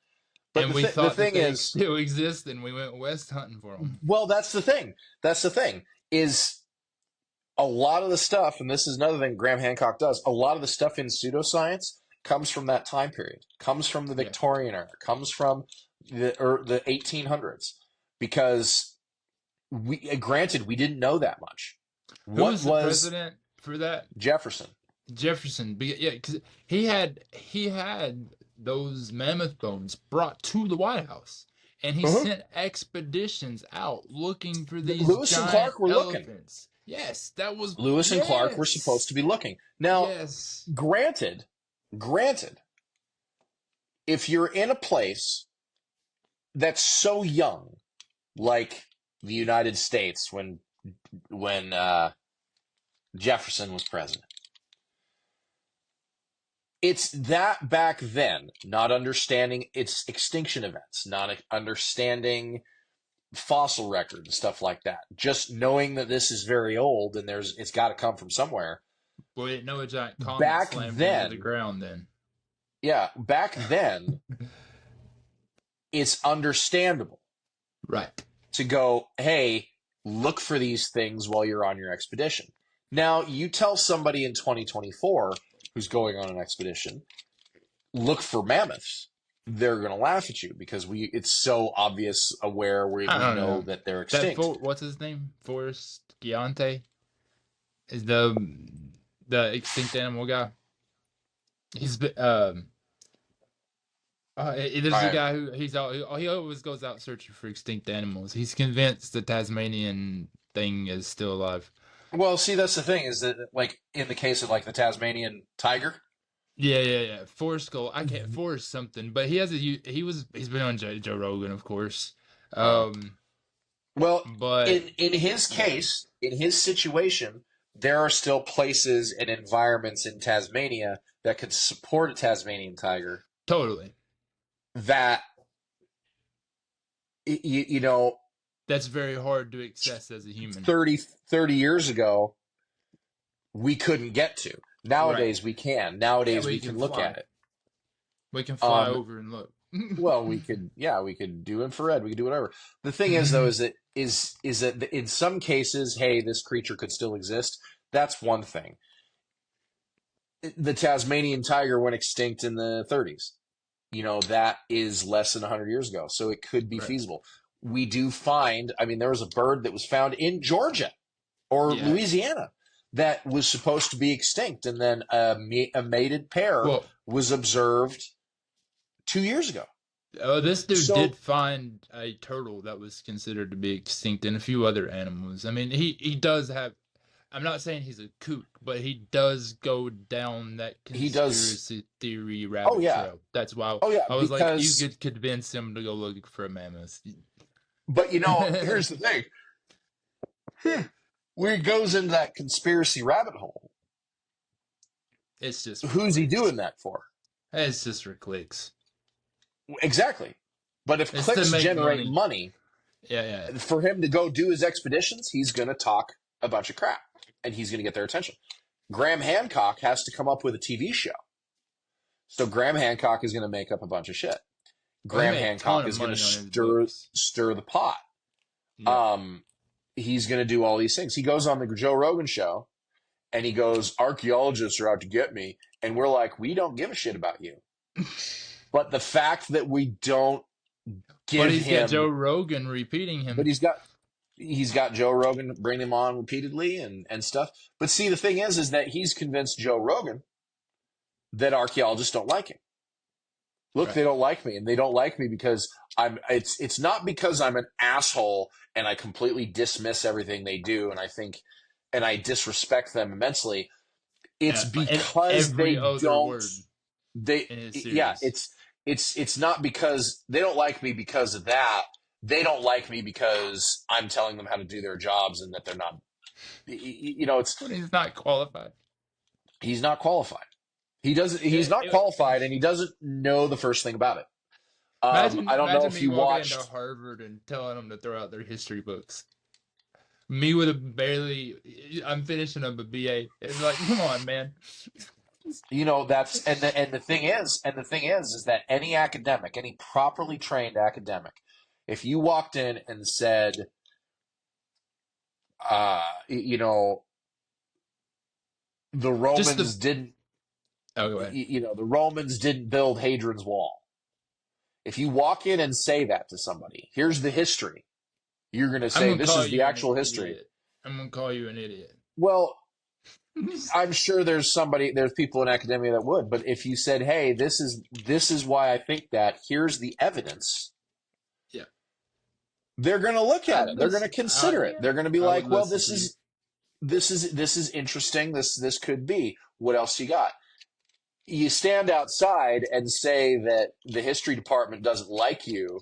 But And the we th- the thought that thing they is, still exist, and we went west hunting for them. well, that's the thing. That's the thing is a lot of the stuff, and this is another thing Graham Hancock does. A lot of the stuff in pseudoscience comes from that time period, comes from the Yeah. Victorian era, comes from the 1800s, because granted, we didn't know that much. Who What was the was president for that? Jefferson? Jefferson, yeah, because he had those mammoth bones brought to the White House, and he Uh-huh. sent expeditions out looking for these Lewis and giant Clark were looking. elephants. Yes, that was Lewis and Clark were supposed to yes, be looking. Now, yes. granted, granted, if you're in a place that's so young, like the United States when Jefferson was president, it's that back then, not understanding its extinction events, not understanding fossil records and stuff like that, just knowing that this is very old and it's got to come from somewhere. Well, we didn't know a giant comet Back slammed into the then, ground then. yeah, back then, it's understandable Right. to go, hey, look for these things while you're on your expedition. Now, you tell somebody in 2024 who's going on an expedition, look for mammoths. They're going to laugh at you because it's so obvious aware I we don't know know. that they're That extinct. what's his name? Forrest Giante is the extinct animal guy. He's been there's a I, guy who he always goes out searching for extinct animals. He's convinced the Tasmanian thing is still alive. well, see, that's the thing is that, like, in the case of like the Tasmanian tiger, Yeah. Forrest Gold. I can't Forrest something, but he's been on Joe Rogan, of course. uh, Um, well, but in his case, in his situation, there are still places and environments in Tasmania that could support a Tasmanian tiger totally, that you know that's very hard to access as a human. 30 years ago we couldn't get to. Right. Nowadays we can. Yeah, Nowadays we we can can look at fly. it. We can fly Um, over and look. well, we could do infrared. We could do whatever. The thing is, though, is that in some cases, hey, this creature could still exist. That's one thing. The Tasmanian tiger went extinct in the 30s. That is less than 100 years ago, so it could be Right. feasible. We do find, I mean, there was a bird that was found in Georgia or Yeah. Louisiana that was supposed to be extinct, and then a mated pair Well, was observed 2 years ago. this dude did So find a turtle that was considered to be extinct and a few other animals. I mean, he does have. I'm not saying he's a kook, but he does go down that he does. conspiracy theory Oh rabbit yeah, trail. That's why oh yeah, I was like, you because could convince him to go look for a mammoth. but here's the thing. Where he goes into that conspiracy rabbit hole, It's just for who's he clicks. doing that for? It's just for clicks. Exactly. But if It's to clicks make generate money. money, Yeah. for him to go do his expeditions, he's going to talk a bunch of crap and he's going to get their attention. Graham Hancock has to come up with a TV show. So Graham Hancock is going to make up a bunch of shit. Well, he Graham made a ton Hancock of is going to money on his stir books. stir the pot. Yeah. He's going to do all these things. He goes on the Joe Rogan show and he goes, archaeologists are out to get me. And we're like, we don't give a shit about you. But the fact that we don't give But he's got Joe him, Rogan repeating but him. he's got Joe Rogan bring him on repeatedly and stuff. But see, the thing is that he's convinced Joe Rogan that archaeologists don't like him. Look, Right. they don't like me, and they don't like me because it's not because I'm an asshole and I completely dismiss everything they do and I disrespect them immensely. It's And because every they other don't word they in his yeah, series. it's not because they don't like me because of that. They don't like me because I'm telling them how to do their jobs and that they're not it's But he's not qualified. he's not qualified. He's not qualified and he doesn't know the first thing about it. I don't know Imagine if me you walking into watched. Harvard and telling them to throw out their history books. Me with I'm finishing up a BA. It's like, come on, man. That's and the thing is that any properly trained academic, if you walked in and said, uh, you know, the Just Romans the didn't, oh, go ahead. the Romans didn't build Hadrian's Wall. If you walk in and say that to somebody, here's the history. You're going to I'm say gonna this call is the you an actual history. idiot. I'm gonna call you an idiot. Well, I'm sure there's people in academia that would, but if you said, "Hey, this is why I think that. Here's the evidence," Yeah, they're going to look at I'd it. They're going to listen. consider it. Yeah, They're going to be I would like, "Well, listen this to you. is interesting. This could be. What else you got?" You stand outside and say that the history department doesn't like you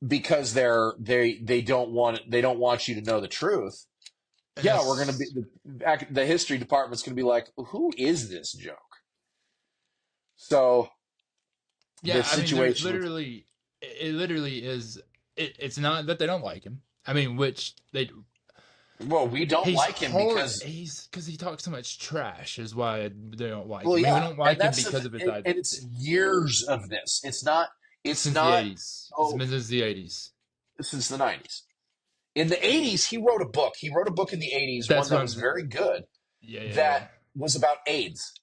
because they don't want you to know the truth. And Yeah, we're going to be that's the history department's going to be like, "Who is this joke?" So the yeah. I mean, there's situation with literally it. Literally is. It's not that they don't like him. I mean, which they. Well, we don't He's like him hard. because, He's because he talks so much trash is why they don't like well, him. I mean, we yeah, don't and like him that's because of his and it's years of this. It's since the not. 80s. It's Oh, been since the 80s. since the '90s. In the '80s, he wrote a book. He wrote a book in the '80s, one That's that what was I'm. very good, Yeah, yeah, that yeah. was about AIDS.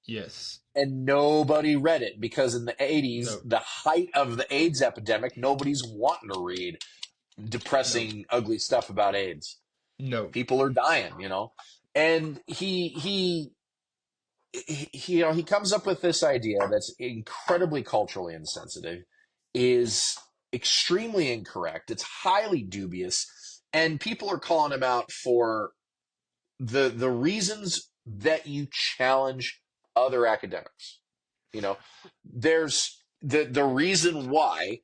Yes. And nobody read it because in the '80s, No. the height of the AIDS epidemic, nobody's wanting to read No. depressing, ugly stuff about AIDS. No. People are dying, And he comes up with this idea that's incredibly culturally insensitive, is extremely incorrect. It's highly dubious, and people are calling him out for the reasons that you challenge other academics. There's the reason why,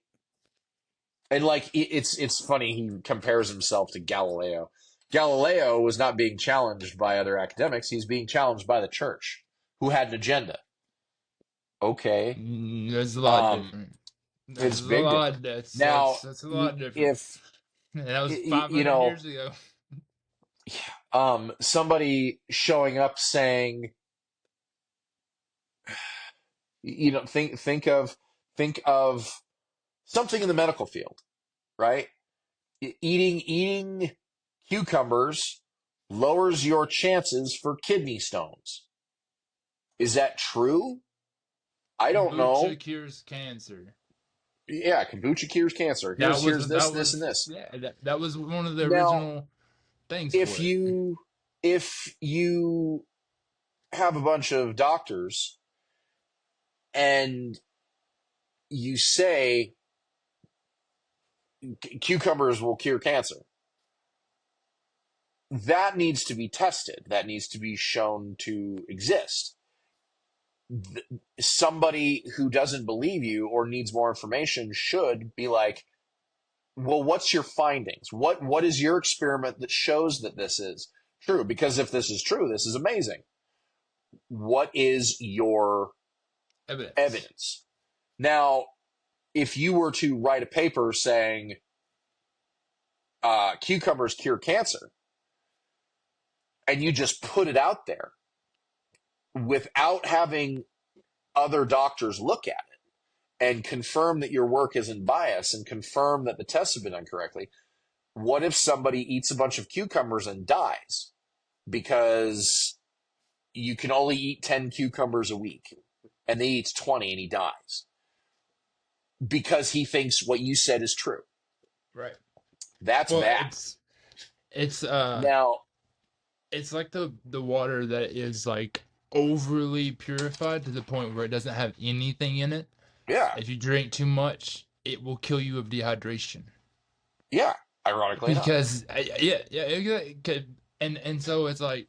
and like it's funny he compares himself to Galileo. Galileo was not being challenged by other academics; he's being challenged by the church, who had an agenda. Okay, That's a lot um, different. That's it's a big lot. different. Now, That's a lot different. if And that was y- you 500 know, years ago. somebody showing up saying, think of something in the medical field, right? Eating cucumbers lowers your chances for kidney stones. Is that true? I don't Kombucha know. cures cancer. Yeah, kombucha cures cancer. Here's this, and this. That was one of the Now, original things if for it. you have a bunch of doctors and you say cucumbers will cure cancer, that needs to be tested. That needs to be shown to exist. Somebody who doesn't believe you or needs more information should be like, well, what's your findings? What is your experiment that shows that this is true? Because if this is true, this is amazing. What is your Evidence. evidence? Now, if you were to write a paper saying cucumbers cure cancer, and you just put it out there without having other doctors look at it and confirm that your work isn't biased and confirm that the tests have been done correctly, what if somebody eats a bunch of cucumbers and dies because you can only eat 10 cucumbers a week and they eats 20 and he dies because he thinks what you said is true? Right. That's Well, bad. it's Now, it's like the water that is like overly purified to the point where it doesn't have anything in it. yeah, If you drink too much, it will kill you of dehydration. yeah, ironically enough. Because yeah, yeah, and so it's like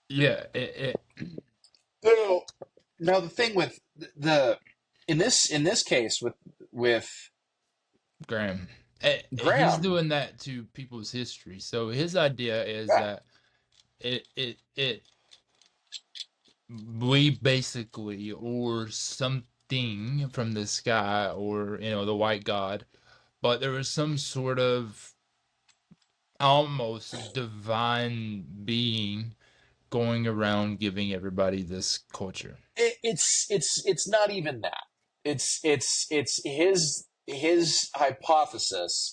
yeah, Now, now the thing with the in this case with Graham. He's Graham, doing that to people's history. So his idea is yeah, that it we basically or something from the sky or the white god, but there was some sort of almost divine being going around giving everybody this culture. it's not even that. It's his hypothesis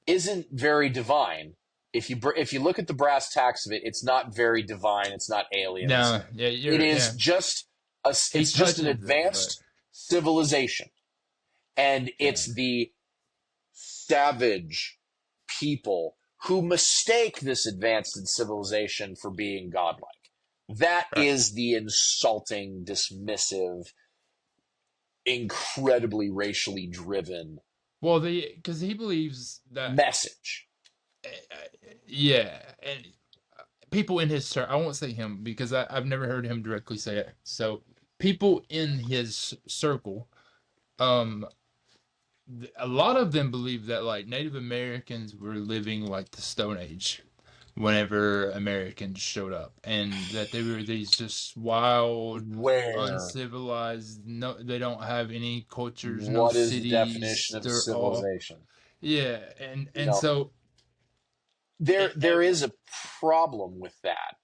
isn't very divine. If you look at the brass tacks of it, it's not very divine. It's not aliens. No, yeah, It yeah. is just He it's just an touches it, but advanced civilization, and yeah, it's the savage people who mistake this advanced civilization for being godlike. That right. is the insulting, dismissive, incredibly racially driven Well, the because he believes that, message. yeah, and people in his circle, I won't say him because I've never heard him directly say it. So people in his circle, um, a lot of them believe that like Native Americans were living like the Stone Age whenever Americans showed up, and that they were these just wild, Where? uncivilized. No, they don't have any cultures, no What is the definition cities. of They're all civilization? Yeah, You and know, so there is a problem with that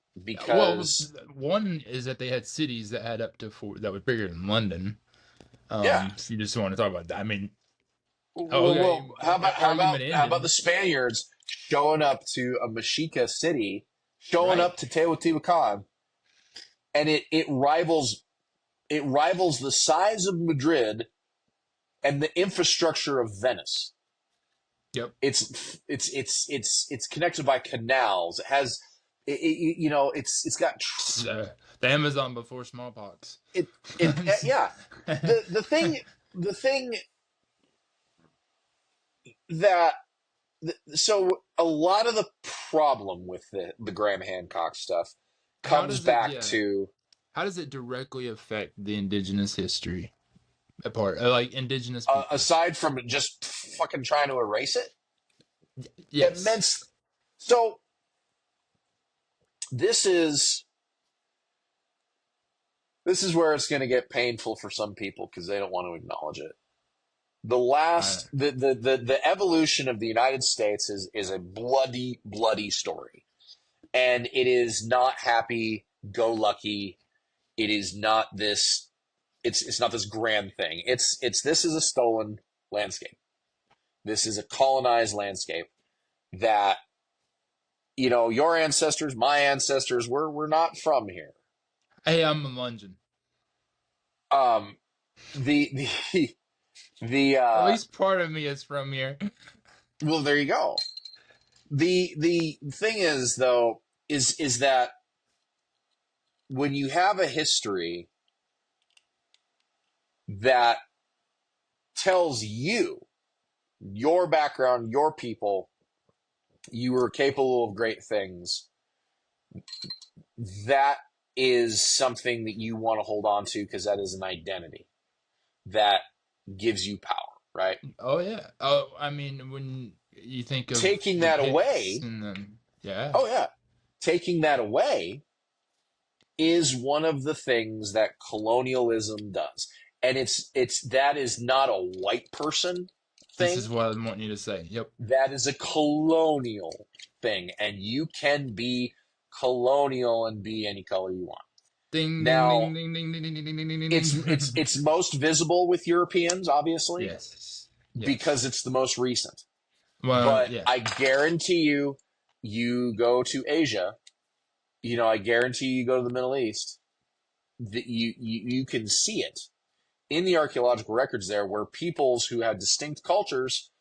well, because one is that they had cities that had up to four that were bigger than London. yeah. If you just want to talk about that, I mean, okay, Well, how about argument the ended. Spaniards showing up to a Mexica city, showing Right. up to Teotihuacan, and it rivals the size of Madrid and the infrastructure of Venice. Yep. It's connected by canals. It has you know it's got The Amazon before smallpox. it yeah. The thing the thing that so a lot of the problem with the Graham Hancock stuff How comes does it? back Yeah. to How does it directly affect the indigenous history part, like indigenous peoples? aside from just fucking trying to erase it Yes. immense. So this is this is where it's going to get painful for some people because they don't want to acknowledge it. I, The evolution of the United States is a bloody story, and it is not happy go lucky. It is not this. It's not this grand thing. It's this is a stolen landscape. This is a colonized landscape that your ancestors, my ancestors, we're not from here. hey, I'm a London. Um, the the the At least part of me is from here. well, there you go. The thing is though is that when you have a history that tells you your background, your people, you were capable of great things, that is something that you want to hold on to because that is an identity that gives you power, right? Oh yeah. Oh, I mean, when you think of Taking the that Picts away, and then yeah, oh yeah, taking that away is one of the things that colonialism does. And it's that is not a white person this is thing. what I want you to say. Yep. That is a colonial thing. And you can be colonial and be any color you want. Ding ding Now, ding ding ding ding ding ding ding ding it's ding. it's Ding. it's most visible with Europeans, obviously, Yes. because Yes. it's the most recent. Well, But yeah. I guarantee you, you go to Asia, I guarantee you go to the Middle East, that you can see it in the archaeological records there where peoples who had distinct cultures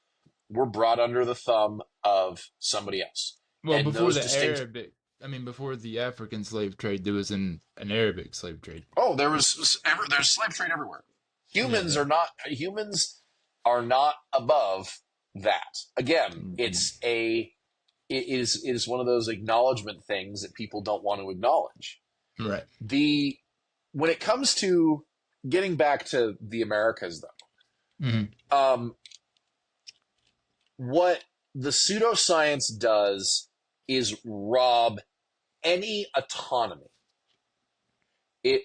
were brought under the thumb of somebody else. Well, And before those the distinct Arabic, I mean, before the African slave trade, there was an Arabic slave trade. oh, there's slave trade everywhere. Humans Yeah. are not above that. Again, Mm, it is one of those acknowledgement things that people don't want to acknowledge. right. The when it comes to getting back to the Americas Hmm. though, what the pseudoscience does is rob any autonomy. It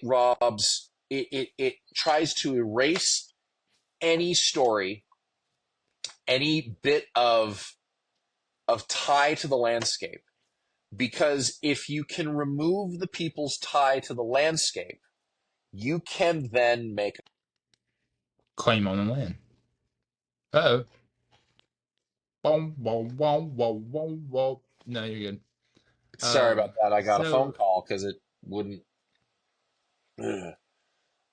tries to erase any story, any bit of tie to the landscape. Because if you can remove the people's tie to the landscape, you can then make. Claim on the land. Uh oh. Boom, boom, boom, boom, boom, boom. No, you're good. Sorry about that. I got a phone So call because it wouldn't. Ugh.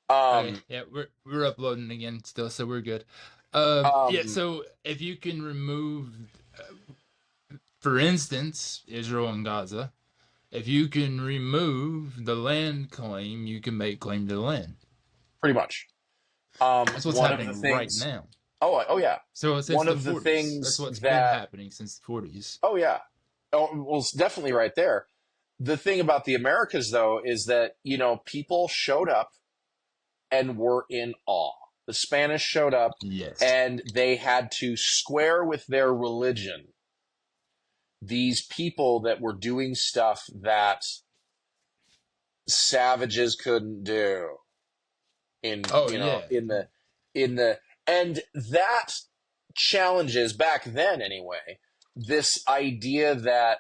okay, Um, yeah, we're uploading again still, so we're good. Yeah. um, So if you can remove, for instance, Israel and Gaza, if you can remove the land claim, you can make claim to the land. Pretty much. That's what's One of the happening right things. now. Oh yeah. So since One the of the 40s, that's things what's been that. happening since the 40s. Oh yeah. Oh well, it's definitely right there. The thing about the Americas, though, is that people showed up and were in awe. The Spanish showed up Yes. and they had to square with their religion these people that were doing stuff that savages couldn't do in Oh you know yeah. in the and that challenges back then anyway, this idea that,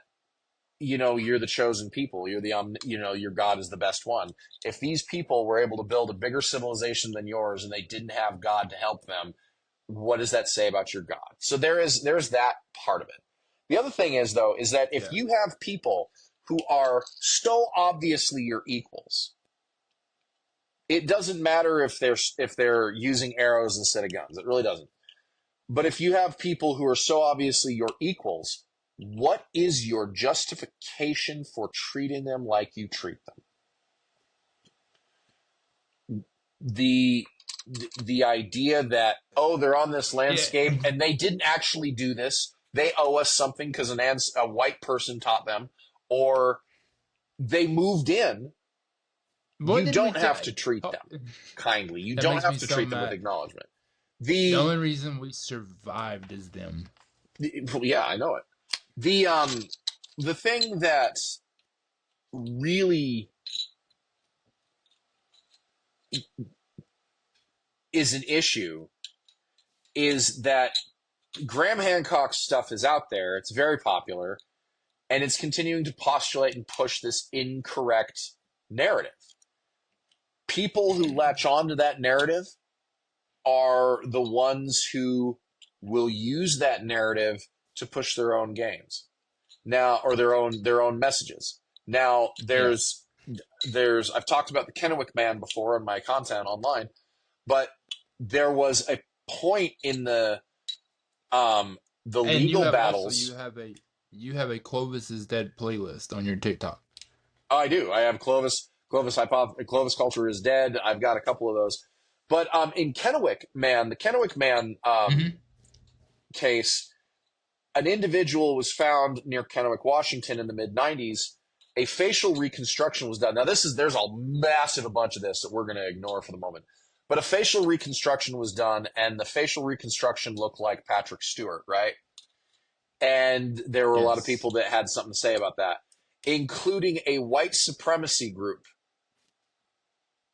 you're the chosen people, you're your God is the best one. If these people were able to build a bigger civilization than yours and they didn't have God to help them, what does that say about your God? So there's that part of it. The other thing is, though, is that if Yeah. you have people who are so obviously your equals, it doesn't matter if they're using arrows instead of guns. It really doesn't. But if you have people who are so obviously your equals, what is your justification for treating them like you treat them? The idea that, oh, they're on this Yeah. landscape and they didn't actually do this. They owe us something because a white person taught them, or they moved in. What You did we don't have say? to treat them kindly. You That don't makes have me to so treat them with mad. acknowledgement. The The only reason we survived is them. Yeah, I know it. The thing that really is an issue is that Graham Hancock's stuff is out there. It's very popular, and it's continuing to postulate and push this incorrect narrative. People who latch on to that narrative are the ones who will use that narrative to push their own games now, or their own messages. Now, Yeah. there's I've talked about the Kennewick Man before in my content online, but there was a point in the And legal you battles. have a Clovis is dead playlist on your TikTok. I do. I have Clovis culture is dead. I've got a couple of those. But in the Kennewick Man Hmm. case, an individual was found near Kennewick, Washington in the mid 90s. A facial reconstruction was done. Now, there's a massive bunch of this that we're going to ignore for the moment. But a facial reconstruction was done, and the facial reconstruction looked like Patrick Stewart, right? And there were a lot of Yes. people that had something to say about that, including a white supremacy group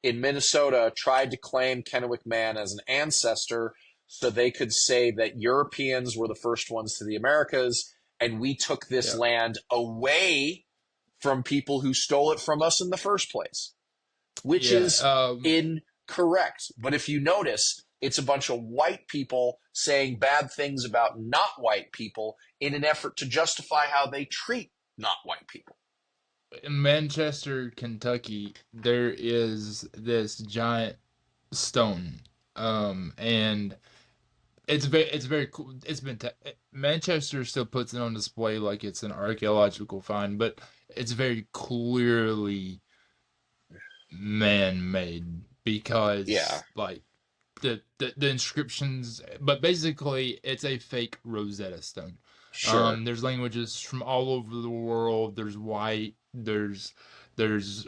in Minnesota tried to claim Kennewick Man as an ancestor so they could say that Europeans were the first ones to the Americas and we took this Yeah. land away from people who stole it from us in the first place, which Yeah. is incorrect. But if you notice, it's a bunch of white people saying bad things about not white people in an effort to justify how they treat not white people. In Manchester, Kentucky, there is this giant stone. And it's very cool. Manchester still puts it on display like it's an archaeological find, but it's very clearly man-made Yeah, because like the inscriptions, but basically it's a fake Rosetta Stone. sure. There's languages from all over the world. There's white. There's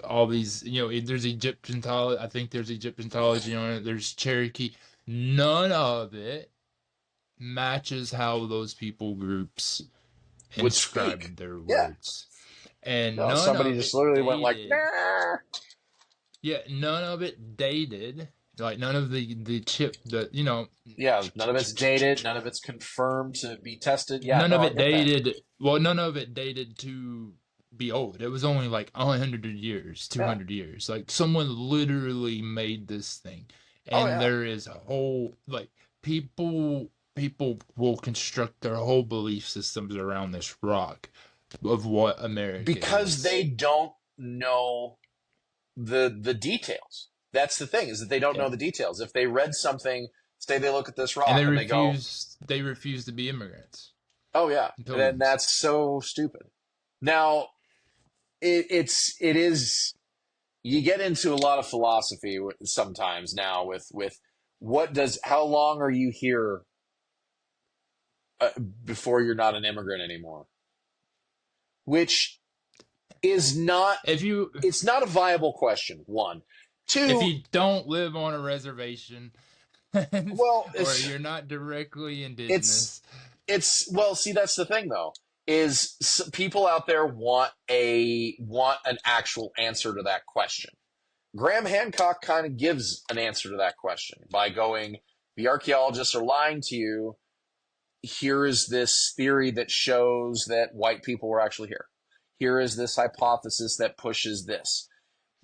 all these, there's Egyptology. I think there's Egyptology on it. There's Cherokee. None of it matches how those people groups Would speak. inscribed their Yeah. words, and No, none somebody of just it literally went like, dated. nah. Yeah, none of it dated. Like none of the chip that Yeah, none of it's dated. None of it's confirmed to be tested. Yeah, none of no, I it get that. dated. Well, none of it dated to be old. It was only like 100 years, Yeah. 200 years. Like someone literally made this thing, Oh, and yeah. there is a whole like people will construct their whole belief systems around this rock of what America Because is. they don't know the details. That's the thing, is that they don't Yeah. know the details. If they read something, say they look at this And rock and they go, they refuse to be immigrants oh, yeah, and then pilgrims. that's so stupid. Now, it is, you get into a lot of philosophy sometimes now with how long are you here before you're not an immigrant anymore? Which is not, If you it's not a viable question. One, if two. you don't live on a reservation Well, or you're not directly it's indigenous, well. See, that's the thing, though, is people out there want an actual answer to that question. Graham Hancock kind of gives an answer to that question by going, the archaeologists are lying to you. here is this theory that shows that white people were actually here. Here is this hypothesis that pushes this.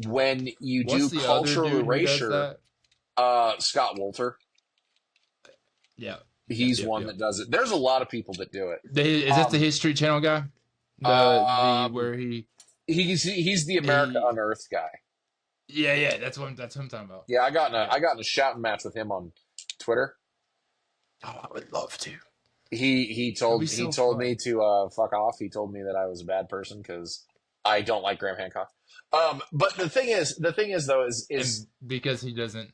When you What's do the other cultural dude who does erasure, that? Scott Wolter, Yeah, yep, he's yep, one yep. that does it. There's a lot of people that do it. Is this the Um, History Channel guy? The um, where he's the America he Unearthed guy. yeah, yeah, that's what I'm talking about. Yeah, Yeah. I got in a shouting match with him on Twitter. Oh, I would love to. It'd be He so told me fun. to fuck off. He told me that I was a bad person because I don't like Graham Hancock. But the thing is though is And because he doesn't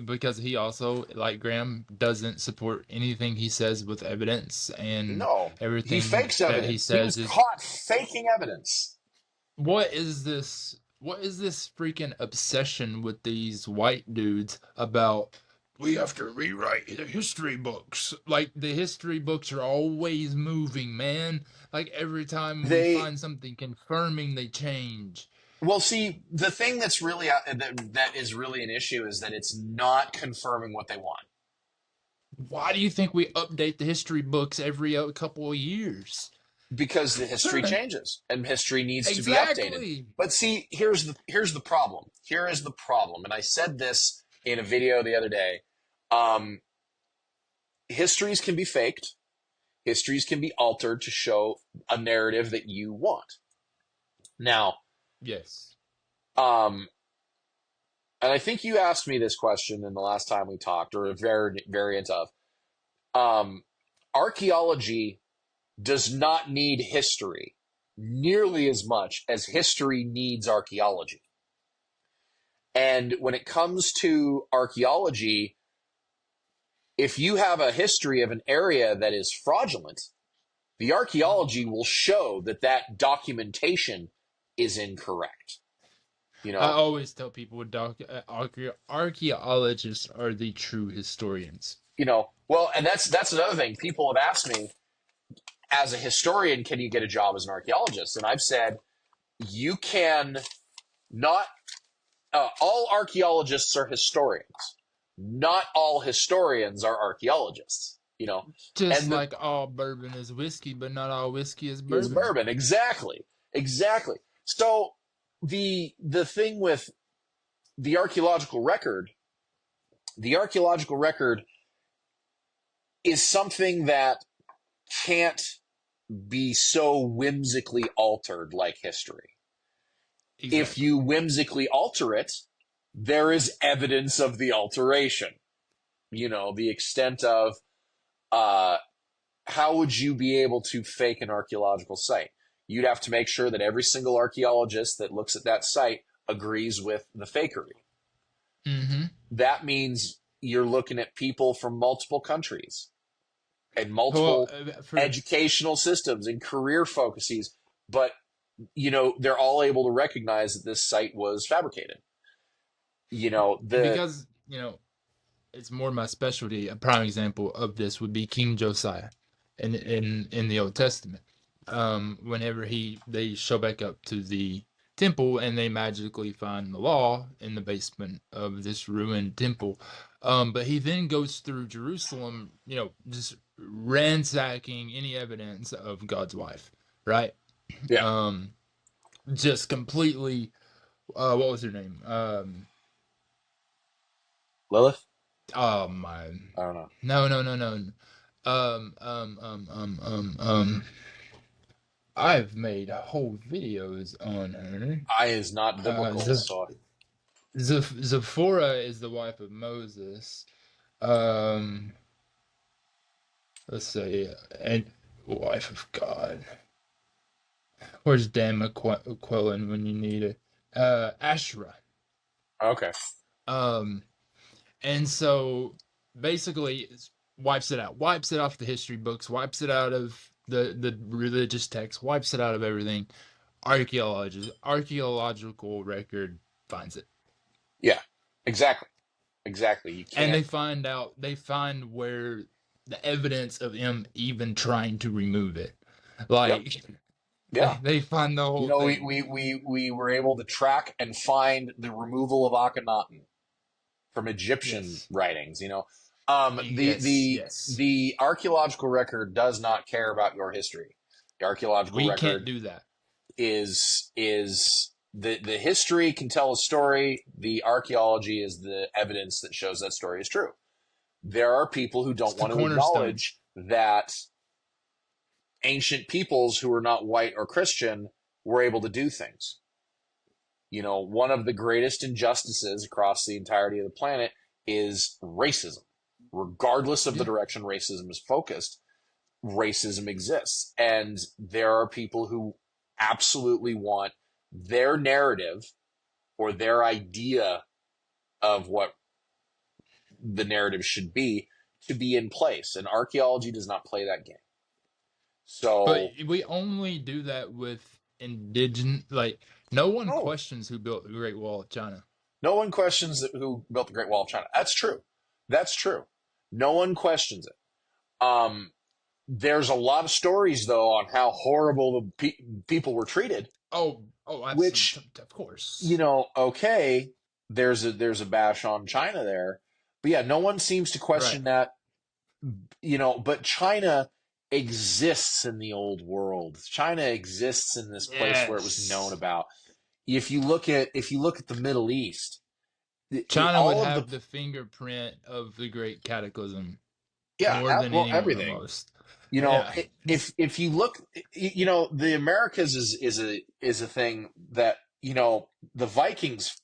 because he also, like Graham, doesn't support anything he says with evidence, and no, he everything fakes that he evidence. He was says is caught faking evidence what is this freaking obsession with these white dudes about we have to rewrite the history books? Like the history books are always moving, man. Like every time we they find something confirming, they change. well see the thing that's really that is really an issue is that it's not confirming what they want Why do you think we update the history books every couple of years? because the history changes and history needs to be updated. Exactly. But see, here's the problem. Here is the problem, and I said this in a video the other day. Um, Histories can be faked. Histories can be altered to show a narrative that you want. Now, Yes. um, and I think you asked me this question in the last time we talked, or a variant of um, archaeology does not need history nearly as much as history needs archaeology. And when it comes to archaeology, if you have a history of an area that is fraudulent, the archaeology will show that that documentation is incorrect. You I know, always tell people archaeologists are the true historians. well, and that's another thing. People have asked me, as a historian, can you get a job as an archaeologist? And I've said, you can not. All archaeologists are historians. Not all historians are archaeologists. Just And the like all bourbon is whiskey, but not all whiskey is is bourbon. bourbon. Exactly. Exactly. So the thing with the archaeological record, the archaeological record is something that can't be so whimsically altered like history. If Exactly. you whimsically alter it, there is evidence of the alteration. The extent of uh, how would you be able to fake an archaeological site? You'd have to make sure that every single archaeologist that looks at that site agrees with the fakery. Mm-hmm. That means you're looking at people from multiple countries and Well, multiple educational systems and career focuses, but they're all able to recognize that this site was fabricated. The because it's more my specialty. A prime example of this would be King Josiah, in the Old Testament. Whenever they show back up to the temple and they magically find the law in the basement of this ruined temple. But he then goes through Jerusalem, just ransacking any evidence of God's wife, right? Yeah, Um, just completely. What was her name? Lilith. Oh my. I don't know. No, no, no, no. Um, um, um, um, um, um. I've made whole videos on her. I is not biblical, so Zephora is the wife of Moses. Um, let's see, and wife of God. Where's Dan McQuillan when you need it? Asherah. okay. Um, and so basically, wipes it out, wipes it off the history books, wipes it out of the religious text, wipes it out of everything. Archaeological record finds it, Yeah, exactly. Exactly. You and can't. they find where the evidence of him even trying to remove it, Yep. like Yeah. they find the whole We, thing. we were able to track and find the removal of Akhenaten from Egyptian Yes. writings. The Yes, the yes. the archaeological record does not care about your history. The archaeological We can't record do that. is the history can tell a story. The archaeology is the evidence that shows that story is true. There are people who It's don't the want to cornerstone. acknowledge that ancient peoples who are not white or Christian were able to do things. One of the greatest injustices across the entirety of the planet is racism. Regardless of the Yeah. direction racism is focused, racism exists. And there are people who absolutely want their narrative or their idea of what the narrative should be to be in place. And archaeology does not play that game. But So, we only do that with indigenous, like, no one no, questions who built the Great Wall of China. no one questions who built the Great Wall of China. That's true. That's true. No one questions it. There's a lot of stories, though, on how horrible the people were treated, Oh, which, absolutely, of course. okay, there's a bash on China there. But yeah, no one seems to Right. question that, but China exists in the old world. China exists in this place where it was known Yes. about. If you look at the Middle East, China would all of the have the fingerprint of the Great Cataclysm yeah, more than well, anyone everything. almost. You know, Yeah. if you look, the Americas is a thing that the Vikings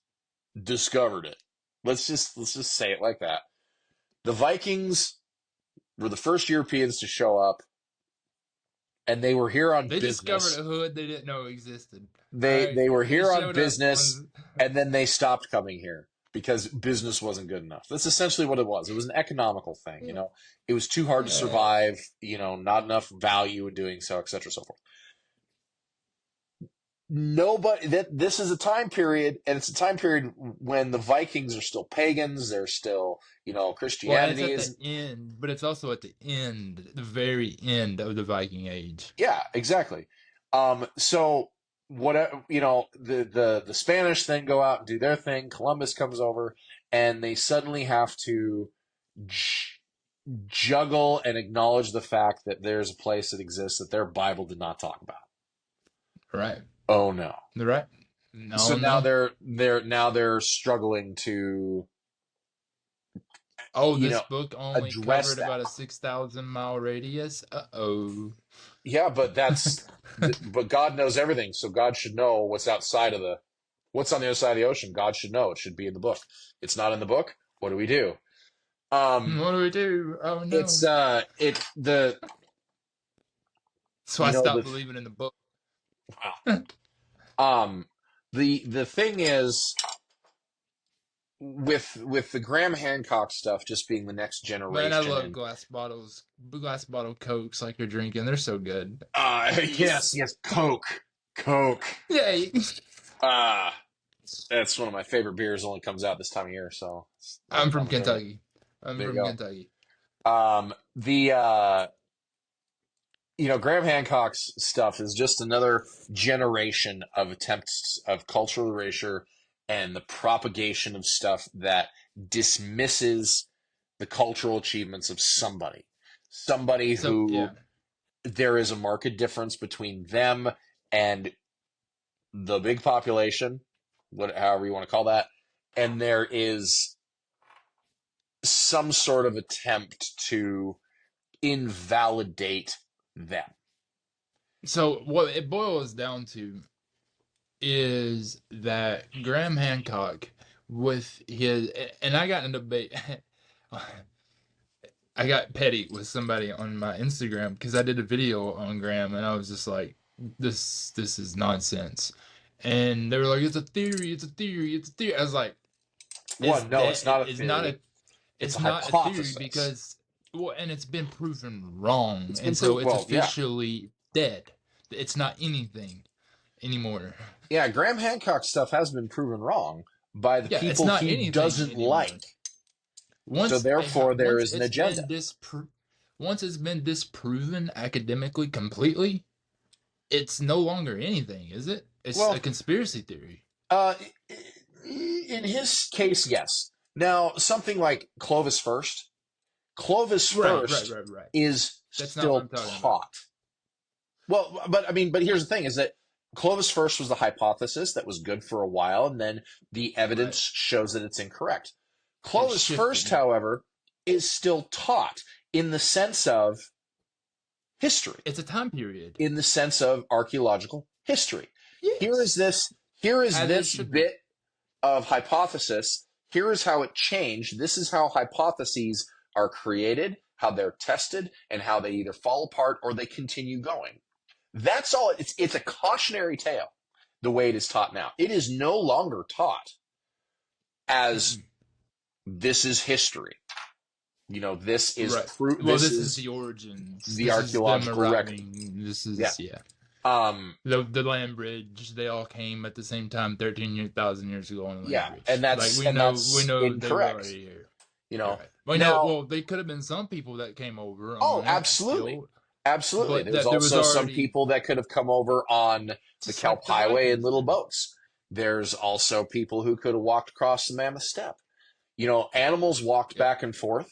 discovered it. Let's just say it like that. The Vikings were the first Europeans to show up, and they were here on They discovered business. a hood they didn't know existed. All They right. they were They here on showed up business, on and then they stopped coming here because business wasn't good enough. That's essentially what it was. It was an economical thing. yeah. It was too hard to Yeah. survive. Not enough value in doing so, et cetera, so forth. Nobody that this is a time period, and it's a time period when the Vikings are still pagans. They're still, Well, and it's Christianity at the is. end, but it's also at the end, the very end of the Viking Age. Yeah, exactly. So what the Spanish then go out and do their thing. Columbus comes over, and they suddenly have to j- juggle and acknowledge the fact that there's a place that exists that their Bible did not talk about. Right. Oh no! Right. So No, now no. they're struggling to Oh, you this know book only address covered that. about a 6,000-mile radius. Uh-oh. Yeah, but God knows everything, so God should know what's on the other side of the ocean. God should know. It should be in the book. It's not in the book. What do we do? Um, What do we do? Oh, it's no. it the So I you know stopped the believing in the book. um the thing is with the Graham Hancock stuff just being the next Man, I generation love and glass bottle Cokes like you're drinking. They're so good. yes, Coke. Yay. Ah, that's one of my favorite beers. Only comes out this time of year, so I'm I'm from doing it. Kentucky. I'm There you from go. Kentucky. The Graham Hancock's stuff is just another generation of attempts of cultural erasure and the propagation of stuff that dismisses the cultural achievements of somebody So, who yeah. there is a marked difference between them and the big population, however you want to call that, and there is some sort of attempt to invalidate them. So what it boils down to is that Graham Hancock with his and I got in a debate I got petty with somebody on my Instagram because I did a video on Graham and I was just like, this is nonsense. And they were like, it's a theory, it's a theory, it's a theory. I was like, it's One, no, that it's not a it's not theory. a It's it's a not a theory hypothesis. because well, and it's been proven wrong, It's been and so proved. it's Well, yeah, officially dead. It's not anything anymore. yeah. Graham Hancock stuff has been proven wrong by the Yeah, it's people not he anything doesn't anymore. like. So therefore, there Once is an agenda. once it's been disproven academically completely, it's no longer anything, is it? It's a Well, conspiracy theory. uh, in his case, yes. Now, something like Clovis First. Clovis First Right. is That's not what still I'm talking about. taught. Well, but here's the thing: is that Clovis First was the hypothesis that was good for a while, and then the evidence Right. shows that it's incorrect. It Clovis shifted First, now. however, is still taught in the sense of history, It's a time period. in the sense of archaeological history. Here is Yes. this, here is As it this should be. bit of hypothesis. Here is how it changed. This is how hypotheses are created, how they're tested, and how they either fall apart or they continue going. That's all. It's a cautionary tale, the way it is taught now. It is no longer taught as Mm-mm. this is history. This is Right. proof. Well, This this is is the origins. the This is them archaeological record. arriving. This Yeah. is, yeah. Um, The land bridge. They all came at the same time, 13,000 years ago on the land yeah, bridge. and Like that's we and know that's they were incorrect. already here. Right. Now, Well, they could have been some people that came over oh, on it absolutely. still, Absolutely. but There's that there was also some already people that could have come over on the just Kelp like the Highway in Vikings little did. boats. There's also people who could have walked across the Mammoth Steppe. Animals walked Yep. back and forth.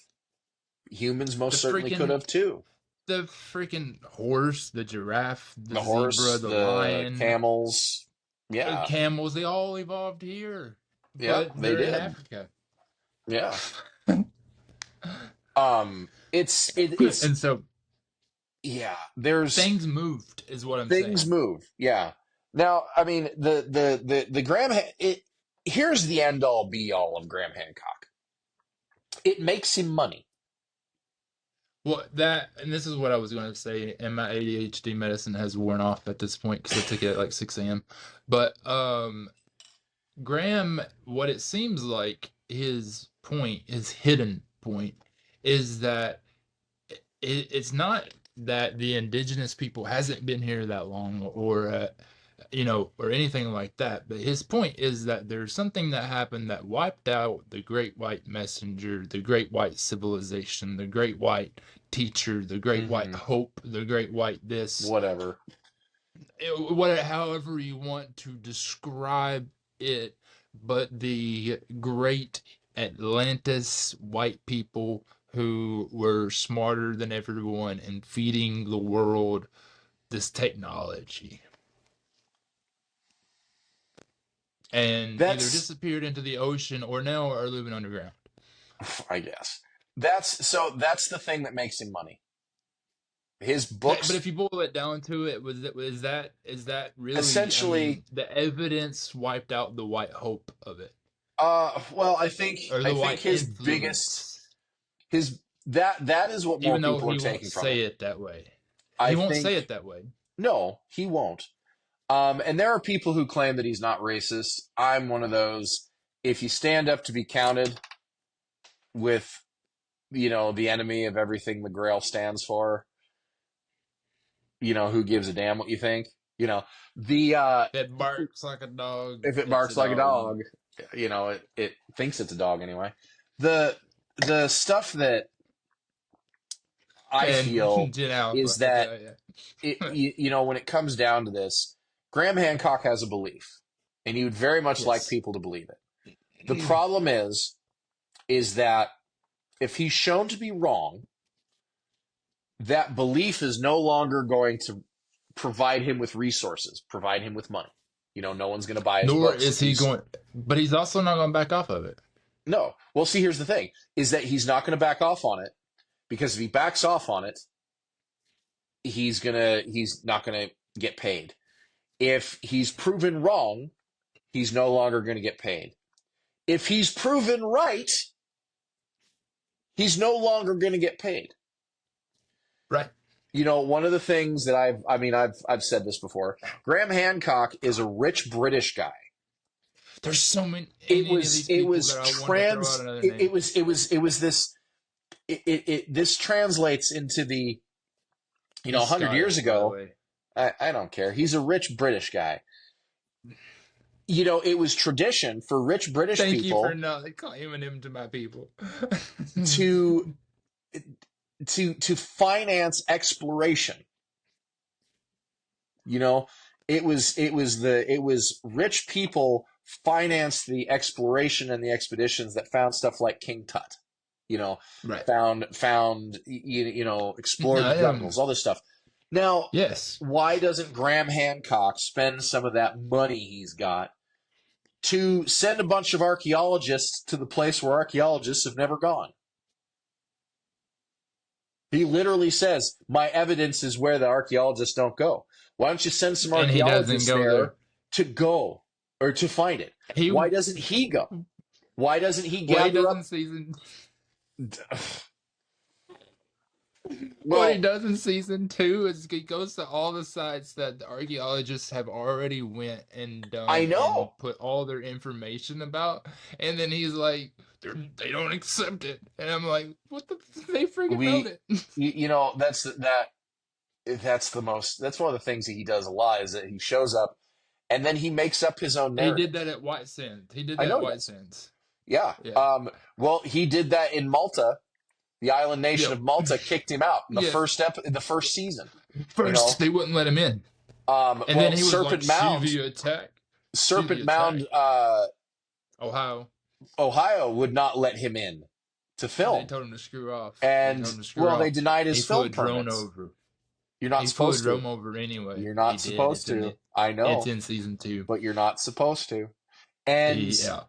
Humans The most certainly could freaking have too. the freaking horse, the giraffe, the The zebra, horse, the the lion, camels. Yeah, camels, they all evolved here, yeah, but they they're in did. Africa. Yeah. It's And so yeah. There's things moved, is what I'm things saying. move. Yeah. Now, I mean, the Graham. Here's the end all be all of Graham Hancock. It makes him money. Well, and this is what I was going to say, and my ADHD medicine has worn off at this point because I took it at like 6 a.m. But Graham, what it seems like his point, his hidden point, is that it's not that the indigenous people hasn't been here that long, or or anything like that. But his point is that there's something that happened that wiped out the Great White Messenger, the Great White Civilization, the Great White Teacher, the Great White Hmm. Hope, the Great White this, Whatever. however you want to describe it. But the great Atlantis white people who were smarter than everyone and feeding the world this technology, and either That's, disappeared into the ocean or now are living underground. I guess. That's the thing that makes him money. His But books if you boil it down to it, is that really? I essentially. mean, the evidence wiped out the white hope of it, Well, I think or I the think white his biggest influence. his that is what more Even though people are he won't taking from it. say it that way. I He won't think say it that way. no, he won't. And there are people who claim that he's not racist. I'm one of those. If you stand up to be counted with, the enemy of everything the Grail stands for, who gives a damn what you think? The If it barks like a dog, if it it's a barks like a dog. dog, it thinks it's a dog anyway. The the stuff that I feel And Gen Alpha, is I that tell you. when it comes down to this, Graham Hancock has a belief, and he would very much like Yes. people to believe it. The problem is that if he's shown to be wrong, that belief is no longer going to provide him with resources, provide him with money. No one's going to buy his Nor books is if he he's going, but he's also not going to back off of it. no. Well, see, here's the thing: is that he's not going to back off on it because if he backs off on it, he's not gonna get paid. If he's proven wrong, he's no longer going to get paid. If he's proven right, he's no longer going to get paid. Right. One of the things that I've said this before. Graham Hancock is a rich British guy. There's so many It any of was these it people was that I want to throw out another name. this translates into the He's 100 years Scottish, by the ago. way. I don't care. He's a rich British guy. It was tradition for rich British Thank you for people not claiming him to my people. to finance exploration. It was rich people financed the exploration and the expeditions that found stuff like King Tut. You know, Right. explored I the am. jungles, all this stuff. Now, Yes. why doesn't Graham Hancock spend some of that money he's got to send a bunch of archaeologists to the place where archaeologists have never gone? He literally says, my evidence is where the archaeologists don't go. Why don't you send some And he doesn't archaeologists go there. there to go or to find it? He Why doesn't he go? Why doesn't he what he gather does up? in season what he Well, does in season 2 is he goes to all the sites that the archaeologists have already went and I done and know. put all their information about, and then he's like, they don't accept it, and I'm like, what the? They freaking wrote We, it. that's the most, that's one of the things that he does a lot is that he shows up and then he makes up his own He did narrative. that at White Sands. He did I that know at he White does. Sands. Yeah. Yeah. Well, he did that in Malta. The island nation Yep. of Malta kicked him out in Yes. the first season. First, they wouldn't let him in, and Well, then he was like, Suvia attack. Serpent Suvia attack. Mound, Ohio. Ohio would not let him in to They film. told him to screw off. They And, told him to screw well, they off. denied He his flew a film drone permits. over. You're not He flew a supposed to. drone over anyway. You're not He did. supposed to. I It's know, in season 2. but you're not supposed to. And, Yeah,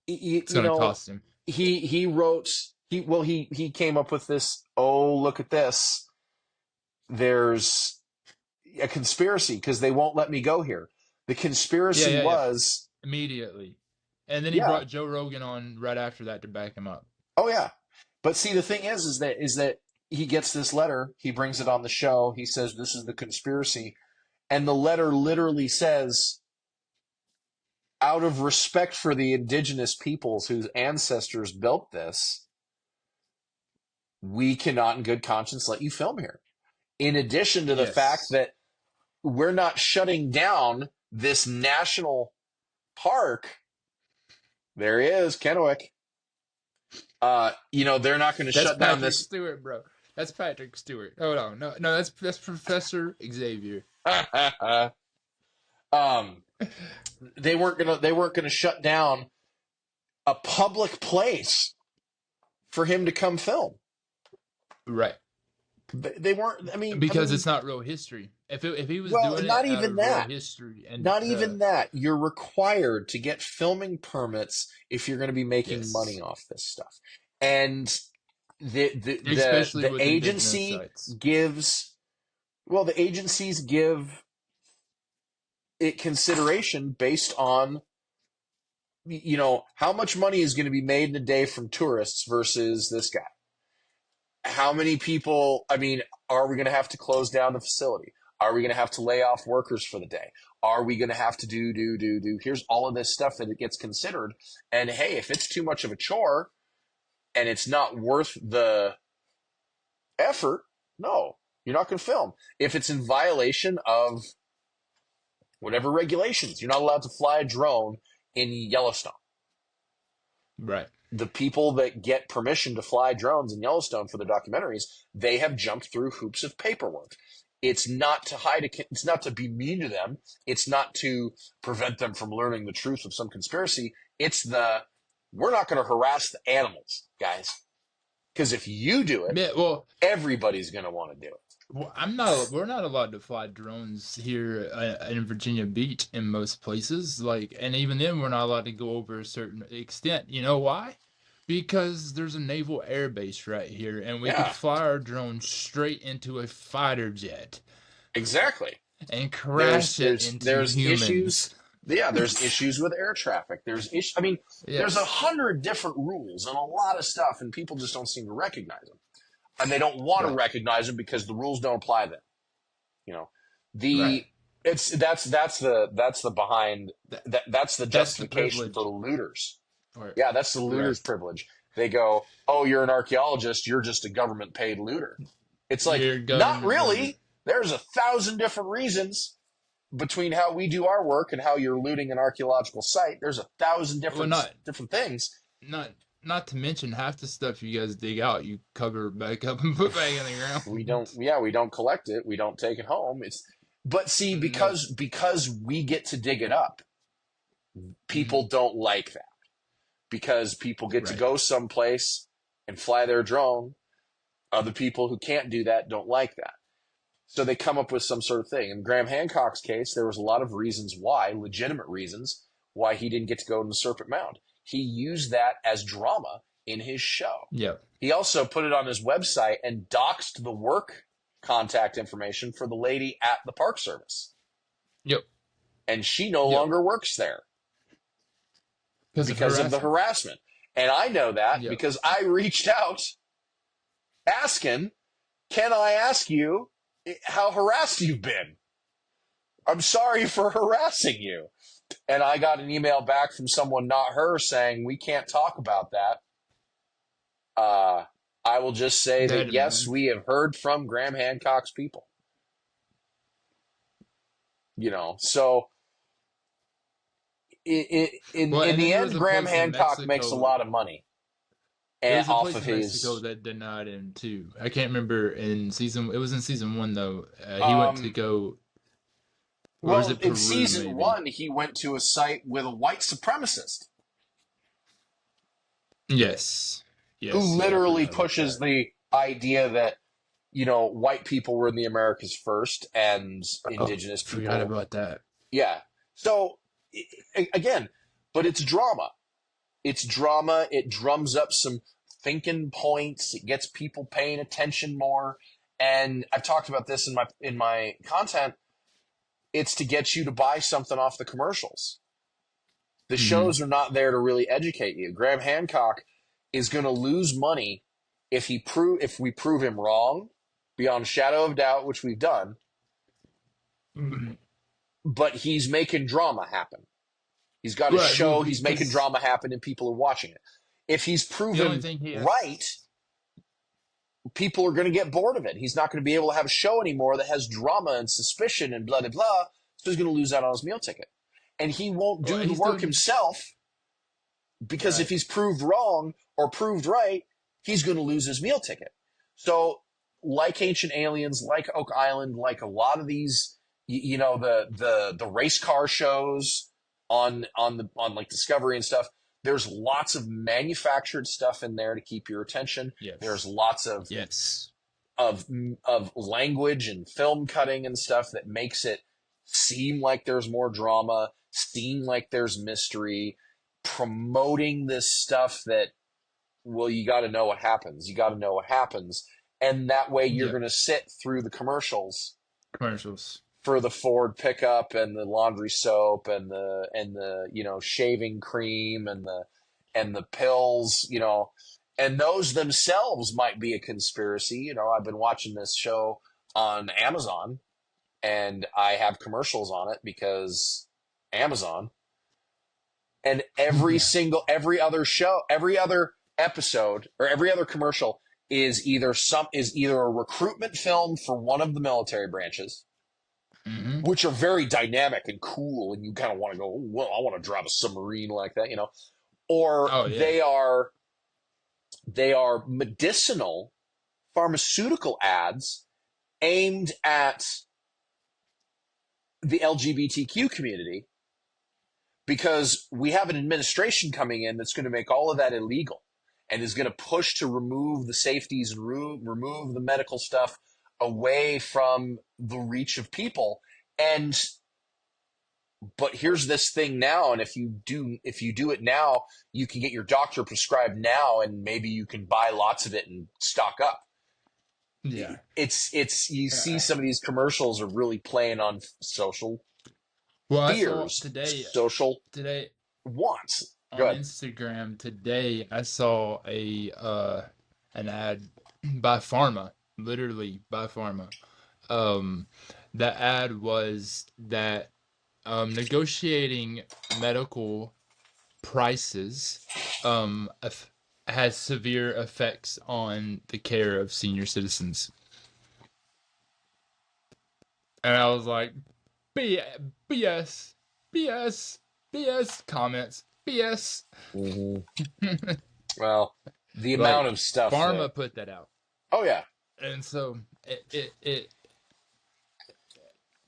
it's you gonna know, cost him. he wrote, he came up with this, oh, look at this. There's a conspiracy because they won't let me go here. The conspiracy Yeah. was, Immediately, and then he yeah, brought Joe Rogan on right after that to back him up. oh yeah. But see, the thing is that he gets this letter, he brings it on the show, he says this is the conspiracy, and the letter literally says, out of respect for the indigenous peoples whose ancestors built this, we cannot in good conscience let you film here. In addition to the fact Yes. that we're not shutting down this national park. There he is, Kennewick. They're not going to That's shut down Patrick this. Stewart, bro. That's Patrick Stewart. Hold on. No, that's Professor Xavier. um, they weren't gonna shut down a public place for him to come film. Right. They weren't. Because it's not real history. If he was Well, doing it not out even of real that. history and Not even that. You're required to get filming permits if you're going to be making money yes, off this stuff. And especially the with indigenous agency sites. gives, well, the agencies give it consideration based on, how much money is going to be made in a day from tourists versus this guy. How many people, are we going to have to close down the facility? Are we going to have to lay off workers for the day? Are we going to have to do? Here's all of this stuff that it gets considered. And hey, if it's too much of a chore and it's not worth the effort, no, you're not going to film. If it's in violation of whatever regulations, you're not allowed to fly a drone in Yellowstone. Right. The people that get permission to fly drones in Yellowstone for the documentaries, they have jumped through hoops of paperwork. It's not to it's not to be mean to them. It's not to prevent them from learning the truth of some conspiracy. We're not going to harass the animals, guys. Because if you do it, Yeah, well, everybody's going to want to do it. well, we're not allowed to fly drones here in Virginia Beach in most places. And even then, we're not allowed to go over a certain extent. You know why? Because there's a naval air base right here, and we could Yeah, fly our drone straight into a fighter jet exactly. and There's crash it there's into there's humans. issues. Yeah, there's issues with air traffic. There's Yes. 100 different rules and a lot of stuff, and people just don't seem to recognize them, and they don't want to Right. recognize them because the rules don't apply to them. You know, Right. the it's that's the behind That, that's the that's the justification for the privilege. looters. Or, Yeah, that's the looter's right. privilege. They go, "Oh, you're an archaeologist. You're just a government paid looter." It's like, You're not government looter. really. There's 1,000 different reasons between how we do our work and how you're looting an archaeological site. There's 1,000 Well, different things. not not to mention half the stuff you guys dig out, you cover back up and put back in the We ground. don't, yeah, we don't collect it. We don't take it home. But see, No. because we get to dig it up, Hmm. people don't like that because people get to Right. go someplace. and fly their drone. Other people who can't do that don't like that. So they come up with some sort of thing. In Graham Hancock's case, there was a lot of reasons why, legitimate reasons, why he didn't get to go to the Serpent Mound. He used that as drama in his show. Yep. He also put it on his website and doxed the work contact information for the lady at the Park Service. Yep. And she no longer works there because of the harassment. And I know that because I reached out asking, can I ask you how harassed you've been? I'm sorry for harassing you. And I got an email back from someone, not her, saying, we can't talk about that. I will just say that, yes, we have heard from Graham Hancock's people. You know, so in the end, Graham Hancock makes a lot of money. There's a place in Mexico that denied him too. I can't remember it was in season 1 though. He went to go. Well, in season 1, he went to a site with a white supremacist. Yes. Who literally pushes the idea that, you know, white people were in the Americas first and indigenous people. Forgot about that. Yeah. So, again, but it's drama. It's drama. It drums up some thinking points. It gets people paying attention more. And I've talked about this in my content. It's to get you to buy something off the commercials. The shows are not there to really educate you. Graham Hancock is going to lose money if we prove him wrong, beyond a shadow of doubt, which we've done. But he's making drama happen. He's got a show. He's making drama happen, and people are watching it. If he's proven right, people are going to get bored of it. He's not going to be able to have a show anymore that has drama and suspicion and blah, blah, blah. So he's going to lose out on his meal ticket. And he won't do the work himself because if he's proved wrong or proved right, he's going to lose his meal ticket. So like Ancient Aliens, like Oak Island, like a lot of these, you know, the race car shows on like Discovery and stuff, there's lots of manufactured stuff in there to keep your attention. Yes. There's lots of of language and film cutting and stuff that makes it seem like there's more drama, seem like there's mystery, promoting this stuff that, well, you got to know what happens. You got to know what happens. And that way you're going to sit through the commercials for the Ford pickup and the laundry soap and the you know, shaving cream and the pills, you know, and those themselves might be a conspiracy. You know, I've been watching this show on Amazon and I have commercials on it because Amazon, and every other episode or every other commercial is either a recruitment film for one of the military branches, which are very dynamic and cool, and you kind of want to go, well, I want to drive a submarine like that, you know, or they are medicinal pharmaceutical ads aimed at the LGBTQ community, because we have an administration coming in that's going to make all of that illegal and is going to push to remove the safeties and remove the medical stuff away from the reach of people. But here's this thing now, and if you do it now, you can get your doctor prescribed now, and maybe you can buy lots of it and stock up. Yeah, it's you see some of these commercials are really playing on social fears, social wants. On Instagram today, I saw an ad by Pharma, literally by Pharma. The ad was that negotiating medical prices has severe effects on the care of senior citizens. And I was like, BS, comments, BS. Well, the amount of stuff. Pharma put that out. Oh yeah. And so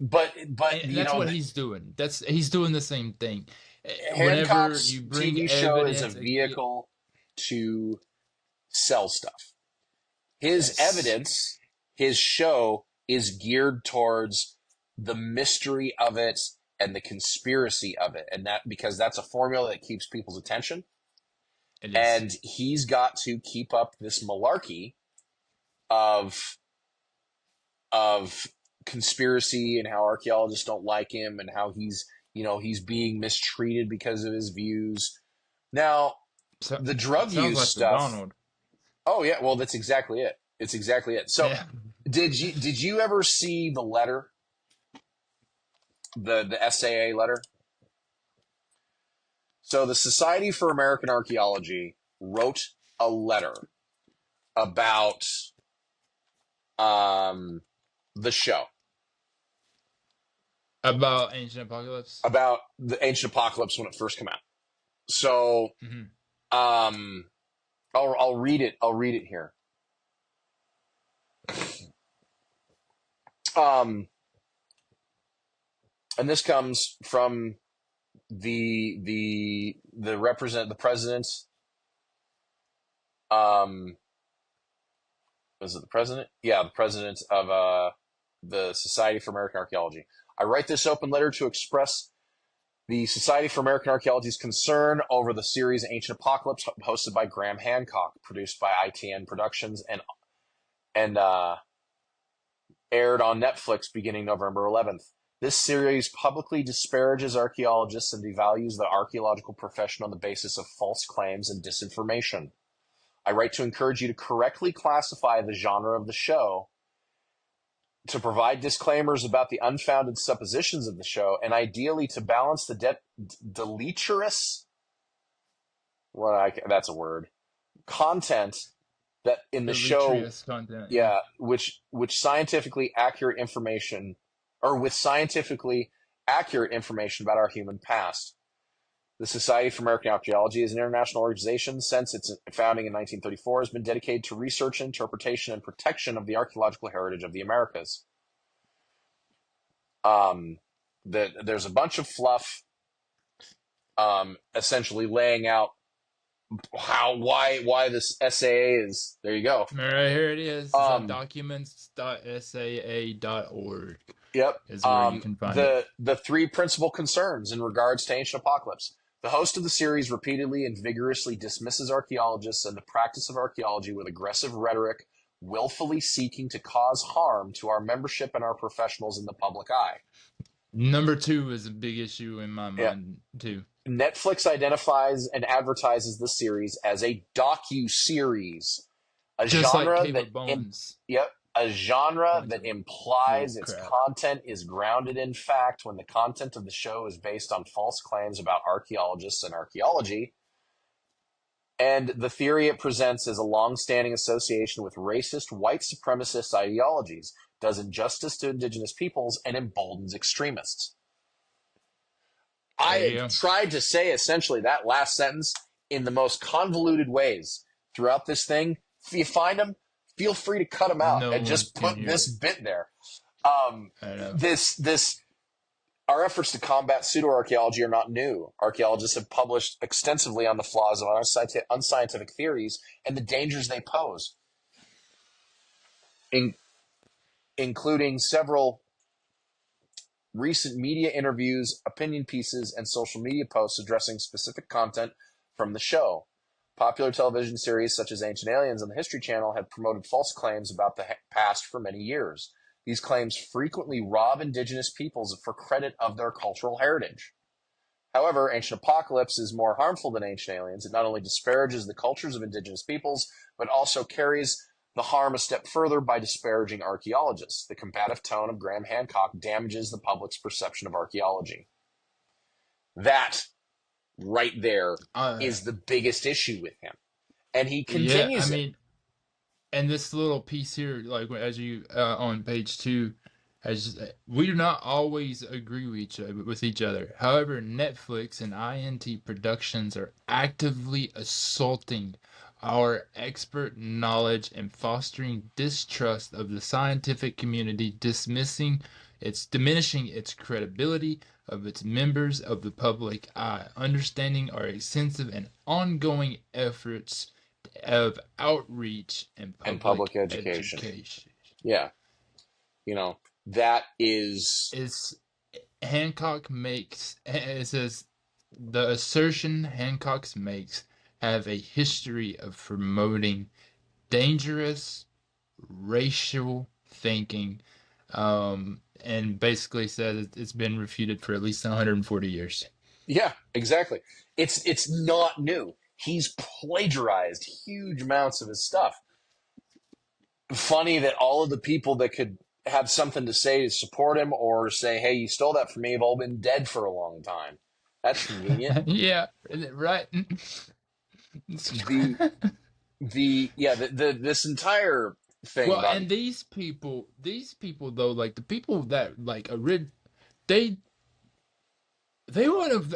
But that's what he's doing. He's doing the same thing. Hancock's TV show is a vehicle to sell stuff. His Yes. evidence, his show is geared towards the mystery of it and the conspiracy of it. And that because that's a formula that keeps people's attention. It is. And he's got to keep up this malarkey of conspiracy and how archaeologists don't like him and how he's being mistreated because of his views. Now, So, the drug sounds use like the stuff. Donald. Oh yeah, well that's exactly it. It's exactly it. So Yeah. did you ever see the letter, the SAA letter? So the Society for American Archaeology wrote a letter about the show, About Ancient Apocalypse. about the Ancient Apocalypse when it first came out. So Hmm. um, I'll read it. I'll read it here. Um, and this comes from the president. Um, was it the president? Yeah, the president of the Society for American Archaeology. I write this open letter to express the Society for American Archaeology's concern over the series Ancient Apocalypse, hosted by Graham Hancock, produced by ITN Productions, and aired on Netflix beginning November 11th. This series publicly disparages archaeologists and devalues the archaeological profession on the basis of false claims and disinformation. I write to encourage you to correctly classify the genre of the show, to provide disclaimers about the unfounded suppositions of the show, and ideally to balance the deleterious, that's a word, content that in the show, Deleterious content. Yeah. yeah, which scientifically accurate information, or with scientifically accurate information about our human past. The Society for American Archaeology is an international organization since its founding in 1934 has been dedicated to research, interpretation, and protection of the archaeological heritage of the Americas. There's a bunch of fluff, essentially laying out why this SAA is. There you go. Right here it is. Um, Documents.saa.org Yep. is where you can find it. The three principal concerns in regards to Ancient Apocalypse. The host of the series repeatedly and vigorously dismisses archaeologists and the practice of archaeology with aggressive rhetoric, willfully seeking to cause harm to our membership and our professionals in the public eye. Number 2 is a big issue in my Yeah. mind, too. Netflix identifies and advertises the series as a docu-series, a Just like genre Cave that of Bones. a genre Bunch that of implies bull its crap. content is grounded in fact when the content of the show is based on false claims about archaeologists and archaeology. And the theory it presents is a long-standing association with racist, white supremacist ideologies, does injustice to indigenous peoples, and emboldens extremists. There I you have go. tried to say essentially that last sentence in the most convoluted ways throughout this thing. If you find them, feel free to cut them out No and one just can put hear this it. bit there. I know. Our efforts to combat pseudo-archaeology are not new. Archaeologists have published extensively on the flaws of unscientific theories and the dangers they pose, including several recent media interviews, opinion pieces, and social media posts addressing specific content from the show. Popular television series such as Ancient Aliens on the History Channel have promoted false claims about the past for many years. These claims frequently rob indigenous peoples for credit of their cultural heritage. However, Ancient Apocalypse is more harmful than Ancient Aliens. It not only disparages the cultures of indigenous peoples, but also carries the harm a step further by disparaging archaeologists. The combative tone of Graham Hancock damages the public's perception of archaeology. That right there is the biggest issue with him. And he Yeah, I continues it. mean, and this little piece here, like as you on page 2, as we do not always agree with each other. However, Netflix and INT Productions are actively assaulting our expert knowledge and fostering distrust of the scientific community, diminishing its credibility of its members of the public eye. Understanding our extensive and ongoing efforts of outreach and and public public education. education. Yeah, you know, that is, It's Hancock makes it says the assertion Hancock makes have a history of promoting dangerous racial thinking, and basically says it's been refuted for at least 140 years. yeah, exactly. It's not new. He's plagiarized huge amounts of his stuff. Funny that all of the people that could have something to say to support him or say, "Hey, you stole that from me," have all been dead for a long time. That's convenient. Yeah, right. The this entire thing Well, about, and these people though, like the people that like they they would have.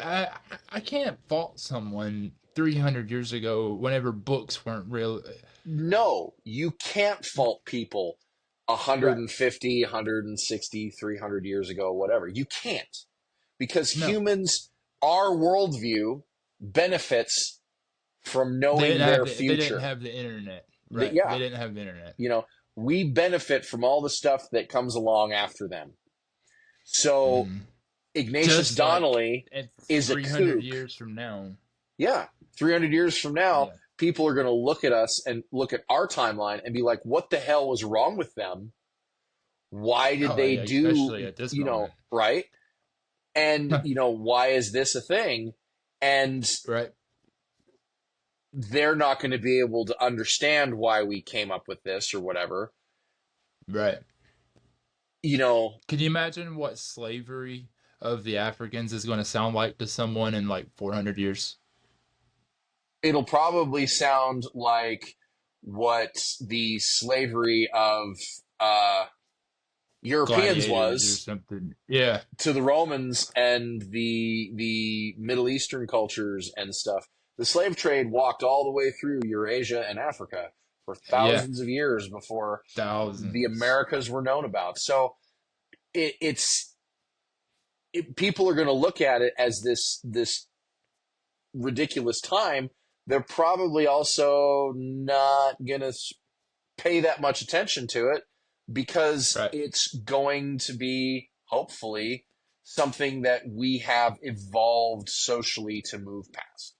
I can't fault someone 300 years ago whenever books weren't real. no, you can't fault people Right. 150, 160, 300 years ago, whatever. You can't, because No, humans, our worldview benefits from knowing their they didn't future. have the internet. That, Right. yeah, They didn't have the internet. you know, we benefit from all the stuff that comes along after them. So Mm. Ignatius Just like Donnelly at is a 300 kook. years from now. Yeah, 300 years from now, Yeah. people are going to look at us and look at our timeline and be like, what the hell was wrong with them? Why did Oh they yeah, do, especially at this moment. right? And, why is this a thing? And Right. they're not going to be able to understand why we came up with this or whatever. Right. You know, Can you imagine what slavery of the Africans is going to sound like to someone in like 400 years? it'll probably sound like what the slavery of Europeans Gladiators or was something. Yeah. to the Romans and the Middle Eastern cultures and stuff. The slave trade walked all the way through Eurasia and Africa for Yeah. thousands of years before the Thousands. Americas were known about. So it's people are going to look at it as this ridiculous time. They're probably also not going to pay that much attention to it because Right. it's going to be, hopefully, something that we have evolved socially to move past.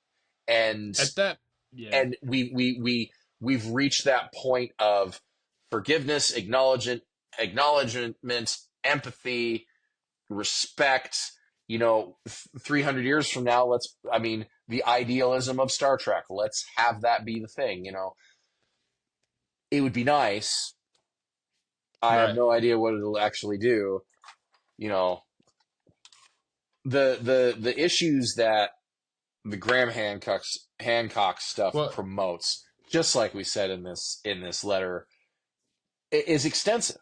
And At that, yeah. and we've reached that point of forgiveness, acknowledgement, empathy, respect. 300 years from now, the idealism of Star Trek, let's have that be the thing. It would be nice. I have Right. no idea what it'll actually do. You know, the issues that the Graham Hancock stuff Well, promotes, just like we said in this letter, is extensive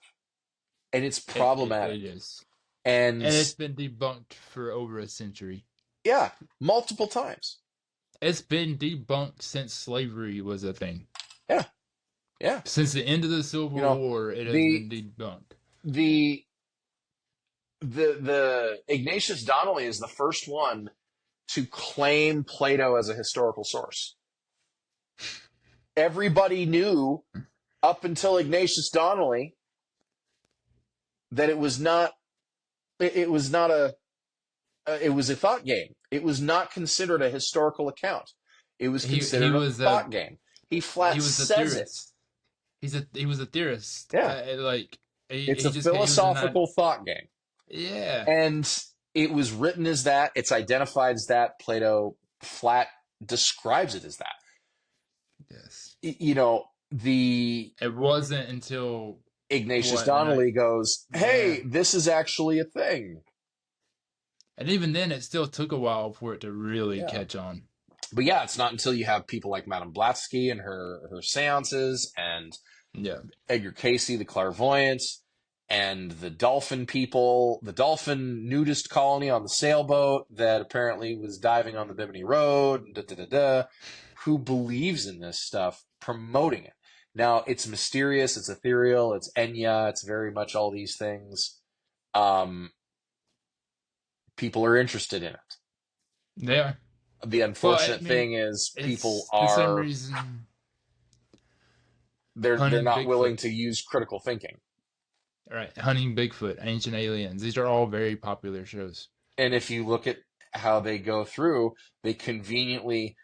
and it's it problematic. is. And And it's been debunked for over a century. yeah, multiple times. It's been debunked since slavery was a thing. Yeah, yeah. Since the end of the You Civil know, War, it has the been debunked. the the Ignatius Donnelly is the first one to claim Plato as a historical source. Everybody knew up until Ignatius Donnelly that it was not it was a thought game. It was not considered a historical account. It was He considered a was thought game. He flat he was a says it. theorist. He was a theorist. Yeah. Like It's he a just he was philosophical thought game. yeah. And it was written as that. It's identified as that. Plato flat describes it as that. Yes. The It wasn't until Ignatius what the night. Donnelly goes, Yeah. hey, this is actually a thing. And even then, it still took a while for it to really Yeah. catch on. But yeah, it's not until you have people like Madame Blavatsky and her seances, and Yeah. Edgar Casey, the clairvoyant, and the dolphin people, the dolphin nudist colony on the sailboat that apparently was diving on the Bimini Road, who believes in this stuff, promoting it. Now, it's mysterious, it's ethereal, it's Enya, it's very much all these things. People are interested in it. They are. The Well, I unfortunate mean, thing is people it's the same are reason. they're Hunting not willing Bigfoot. to use critical thinking. All right, Hunting Bigfoot, Ancient Aliens. These are all very popular shows. And if you look at how they go through, they conveniently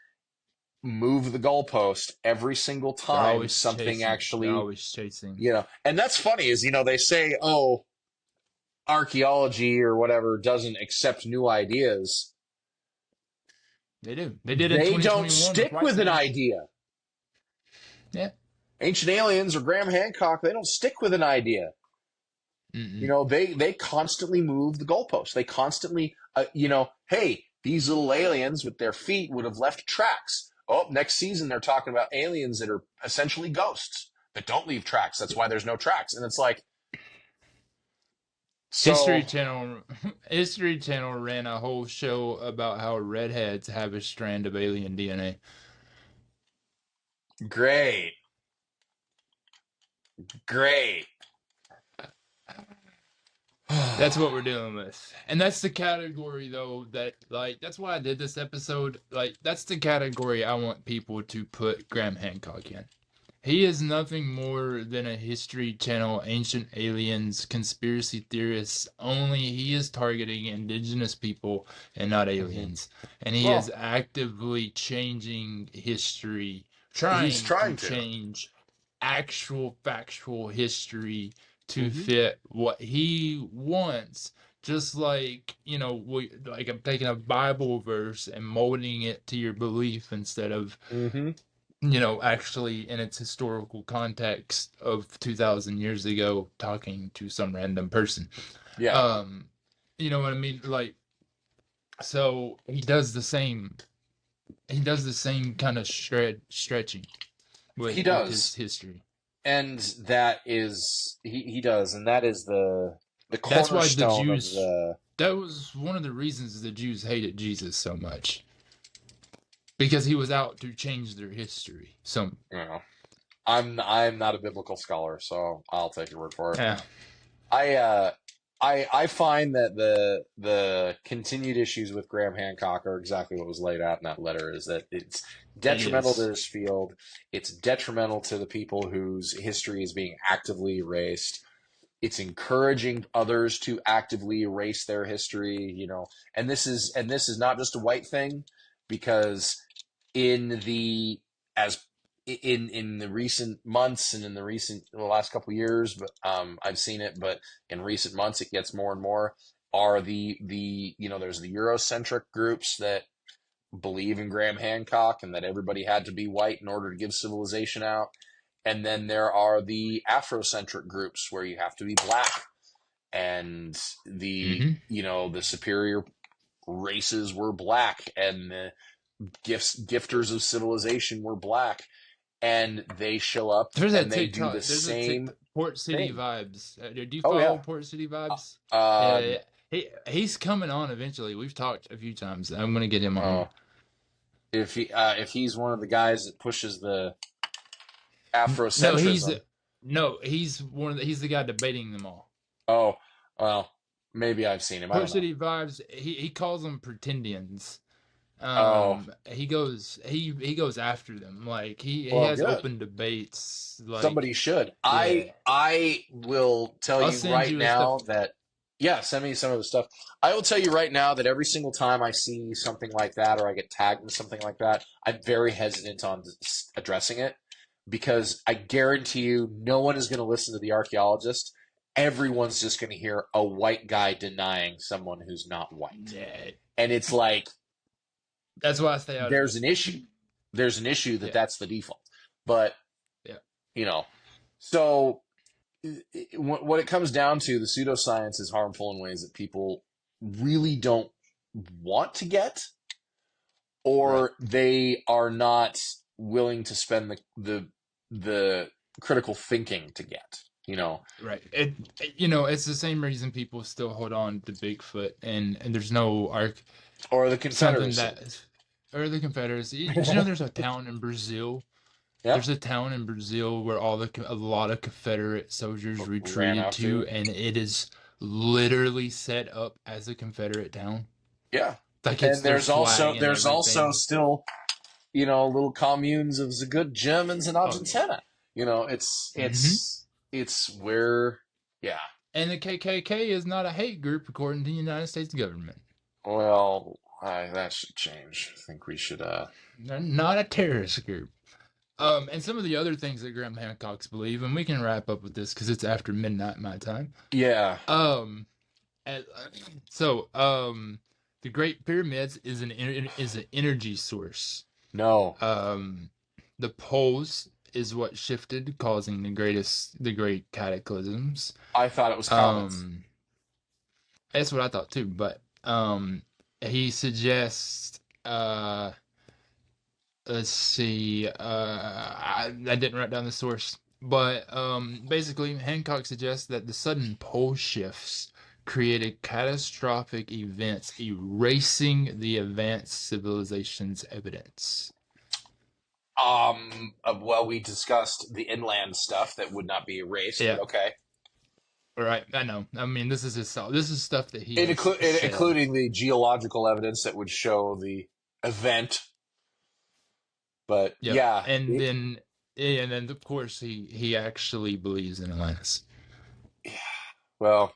move the goalpost every single They're time always something chasing. They're actually, always chasing. and that's funny is, they say, oh, archaeology or whatever doesn't accept new ideas. They do. They did in They don't 2021 with stick White with an Sand. idea. Yeah. Ancient Aliens or Graham Hancock, they don't stick with an idea. Mm-mm. They constantly move the goalposts. They constantly, hey, these little aliens with their feet would have left tracks. Oh, next season they're talking about aliens that are essentially ghosts that don't leave tracks. That's why there's no tracks. And it's like, History so Channel History Channel ran a whole show about how redheads have a strand of alien DNA. great, great. That's what we're dealing with. And that's the category though that that's why I did this episode. That's the category I want people to put Graham Hancock in. He is nothing more than a History Channel ancient aliens conspiracy theorist, only he is targeting indigenous people and not aliens. And he is Well, actively changing history, he's trying to trying to. change actual factual history to Hmm. fit what he wants. Just like, like I'm taking a Bible verse and molding it to your belief instead of Hmm. actually in its historical context of 2,000 years ago, talking to some random person. Yeah, Um, you know what I mean? So he does the same. He does the same kind of stretching he with his does. history. And that is, he does. And that is the That's why the cornerstone of Jews. the, That was one of the reasons the Jews hated Jesus so much, because he was out to change their history. So you know, I'm not a biblical scholar, so I'll take your word for it. yeah, I I find that the continued issues with Graham Hancock are exactly what was laid out in that letter. Is that it's it detrimental to is. this field. It's detrimental to the people whose history is being actively erased. It's encouraging others to actively erase their history. And this is not just a white thing, because in the as in the recent months and in the last couple of years, but I've seen it. But in recent months, it gets more and more. Are there's the Eurocentric groups that believe in Graham Hancock and that everybody had to be white in order to give civilization out, and then there are the Afrocentric groups where you have to be black, and Hmm. the superior races were black, and the gifters of civilization were black, and they show up There's a and they do the TikTok. There's a same TikTok. Port City thing. Vibes. Do you Oh follow yeah. Port City Vibes? Uh, Yeah, he's coming on eventually. We've talked a few times. I'm gonna get him on. uh, if he's one of the guys that pushes the No, Afrocentrism, he's one of he's the guy debating them all. oh well, maybe I've seen him. I Port don't know. City Vibes. He calls them pretendians. Oh He goes after them. Like he well, has good. open debates. Somebody Like should. yeah, I will tell I'll you send right you his stuff. now that, yeah, send me some of the stuff. I will tell you right now that every single time I see something like that or I get tagged in something like that, I'm very hesitant on addressing it, because I guarantee you no one is going to listen to the archaeologist. Everyone's just going to hear a white guy denying someone who's not white. Yeah, And it's like that's why I stay out of there's it. an issue. There's an issue that Yeah, that's the default. But, yeah. you know, so what it comes down to, the pseudoscience is harmful in ways that people really don't want to get, Right. or they are not willing to spend the critical thinking to get. Right. It's the same reason people still hold on to Bigfoot, and there's no arc Or the something Confederacy. that or the Confederacy. Did you know there's a town in Brazil? Yeah, There's a town in Brazil where a lot of Confederate soldiers ran retreated out to. to, and it is literally set up as a Confederate town. Yeah, Like it's and their flag there's and also everything. still little communes of the good Germans in Oh yeah. Argentina. Hmm. It's where, yeah. And the KKK is not a hate group according to the United States government. Well, that should change. I think we should. They're not a terrorist group. And some of the other things that Graham Hancock's believe, and we can wrap up with this because it's after midnight my time. Yeah. Um, and, the Great Pyramids is an energy source. No, Um, the poles is what shifted, causing the great cataclysms. I thought it was comets. Um, that's what I thought too. But he suggests let's see. I didn't write down the source, but basically, Hancock suggests that the sudden pole shifts created catastrophic events, erasing the advanced civilization's evidence. Well, we discussed the inland stuff that would not be erased, but Yeah, okay. right. I know. I mean, this is stuff that he has said. Including the geological evidence that would show the event. But Yep. yeah, And then of course he actually believes in Atlantis. well,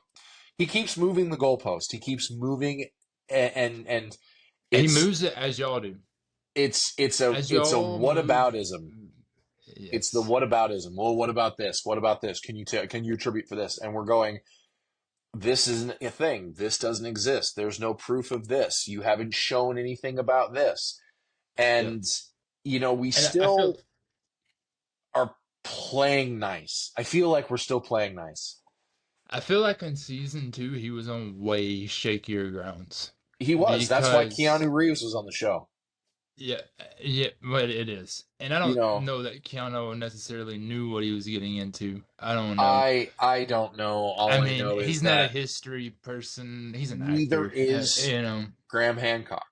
he keeps moving the goalpost. He keeps moving, and And he it's moves it as y'all do. As it's a y'all move. whataboutism. It's the Yes. whataboutism. Well, what about this? What about this? Can you attribute for this? And we're going, this isn't a thing. This doesn't exist. There's no proof of this. You haven't shown anything about this. Yep. And we And I feel still are playing nice. I feel like we're still playing nice. I feel like in season 2 he was on way shakier grounds He was. That's why because Keanu Reeves was on the show. yeah, yeah, but it is, and I You don't know, know that Keanu necessarily knew what he was getting into. I don't know. I don't know. All I I mean, know is he's not a that history person. He's an neither actor. is You know, Graham Hancock.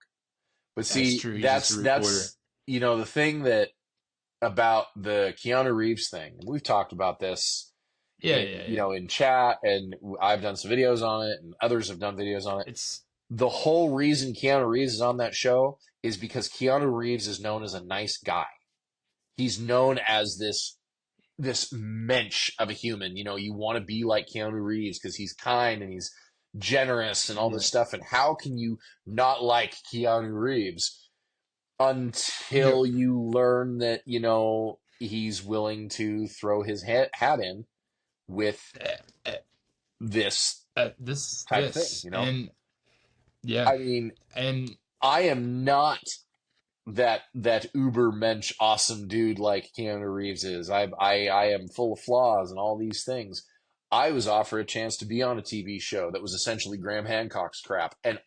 But that's see, true. He's just a reporter. that's the thing that about the Keanu Reeves thing. And we've talked about this Yeah, yeah, yeah. in chat, and I've done some videos on it, and others have done videos on it. It's The whole reason Keanu Reeves is on that show is because Keanu Reeves is known as a nice guy. He's known as this mensch of a human. You want to be like Keanu Reeves because he's kind and he's generous and all this yeah, stuff. And how can you not like Keanu Reeves yep. until you learn that, he's willing to throw his hat in with Uh, this type of thing, and yeah, I mean, and I am not that uber mensch awesome dude like Keanu Reeves is. I am full of flaws and all these things. I was offered a chance to be on a TV show that was essentially Graham Hancock's crap, and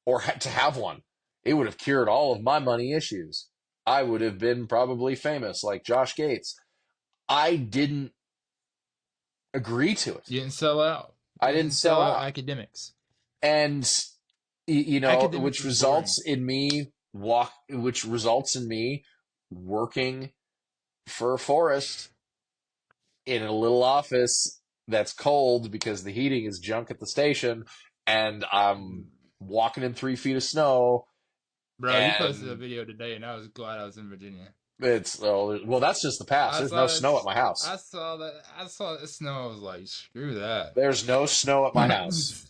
or had to have one. It would have cured all of my money issues. I would have been probably famous like Josh Gates. I didn't agree to it. you didn't sell out. I You didn't didn't sell sell out out. academics. And Academics which is boring. which results in me working for a forest in a little office that's cold because the heating is junk at the station, and I'm walking in 3 feet of snow, Bro, you posted a and video today, and I was glad I was in Virginia. it's well, that's just the past. I There's no saw snow at that. my house. I saw that snow. I was like, screw that. There's no snow at my house.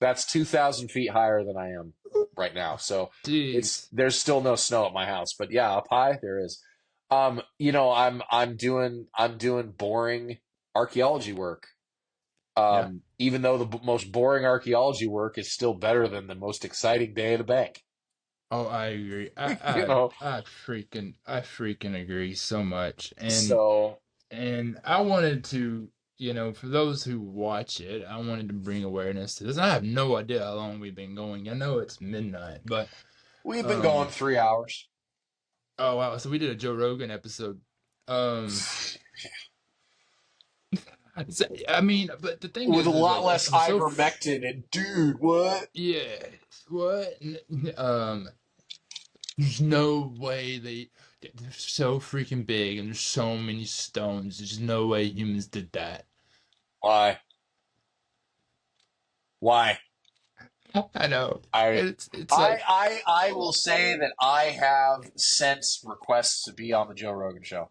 That's 2,000 feet higher than I am right now. So Jeez. there's still no snow at my house, but yeah, up high there is. I'm doing boring archaeology work. Yeah. Even though the most boring archaeology work is still better than the most exciting day at a bank. Oh, I agree. You know, I freaking agree so much. so And I wanted to, for those who watch it, I wanted to bring awareness to this. I have no idea how long we've been going. I know it's midnight, but we've been going um, 3 hours oh wow, so we did a Joe Rogan episode. Um, I mean, but the thing with a is lot like less ivermectin. And dude, what? yeah, what? There's no way they're so freaking big and there's so many stones. There's no way humans did that. Why? Why? I know. I It's like I will say that I have sent requests to be on the Joe Rogan show.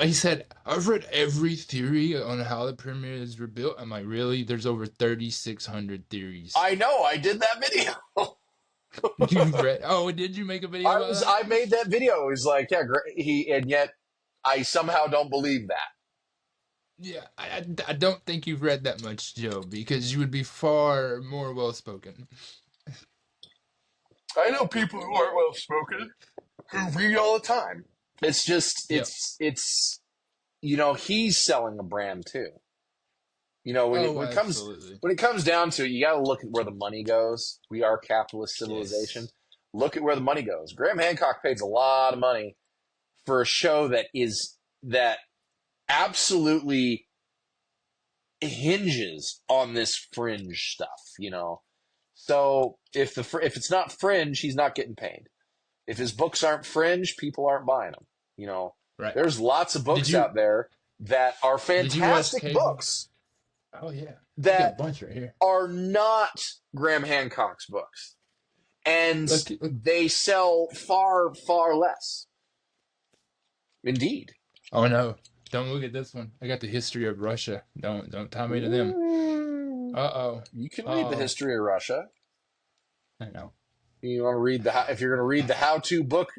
He said, I've read every theory on how the pyramids were built. I'm like, really? There's over 3,600 theories. I know. I did that video. You read? Oh, did you make a video about that? I made that video. He's like, yeah, and yet I somehow don't believe that. Yeah, I don't think you've read that much, Joe, because you would be far more well spoken. I know people who aren't well spoken who read all the time. It's just, Yep. he's selling a brand too. Oh, absolutely. When it comes down to it, you got to look at where the money goes. We are a capitalist civilization. Yes. Look at where the money goes. Graham Hancock pays a lot of money for a show that absolutely hinges on this fringe stuff. So if it's not fringe, he's not getting paid. If his books aren't fringe, people aren't buying them. Right. There's lots of Did books you out there that are did you watch fantastic Cable? books Oh yeah. You got a that bunch right here. are not Graham Hancock's books, and Look. they sell far, far less. Indeed. Oh no. Don't look at this one. I got the history of Russia. Don't tie me to them. Uh-oh. You can read the Uh-oh. history of Russia. I know. You want to read if you're going to read the how-to book,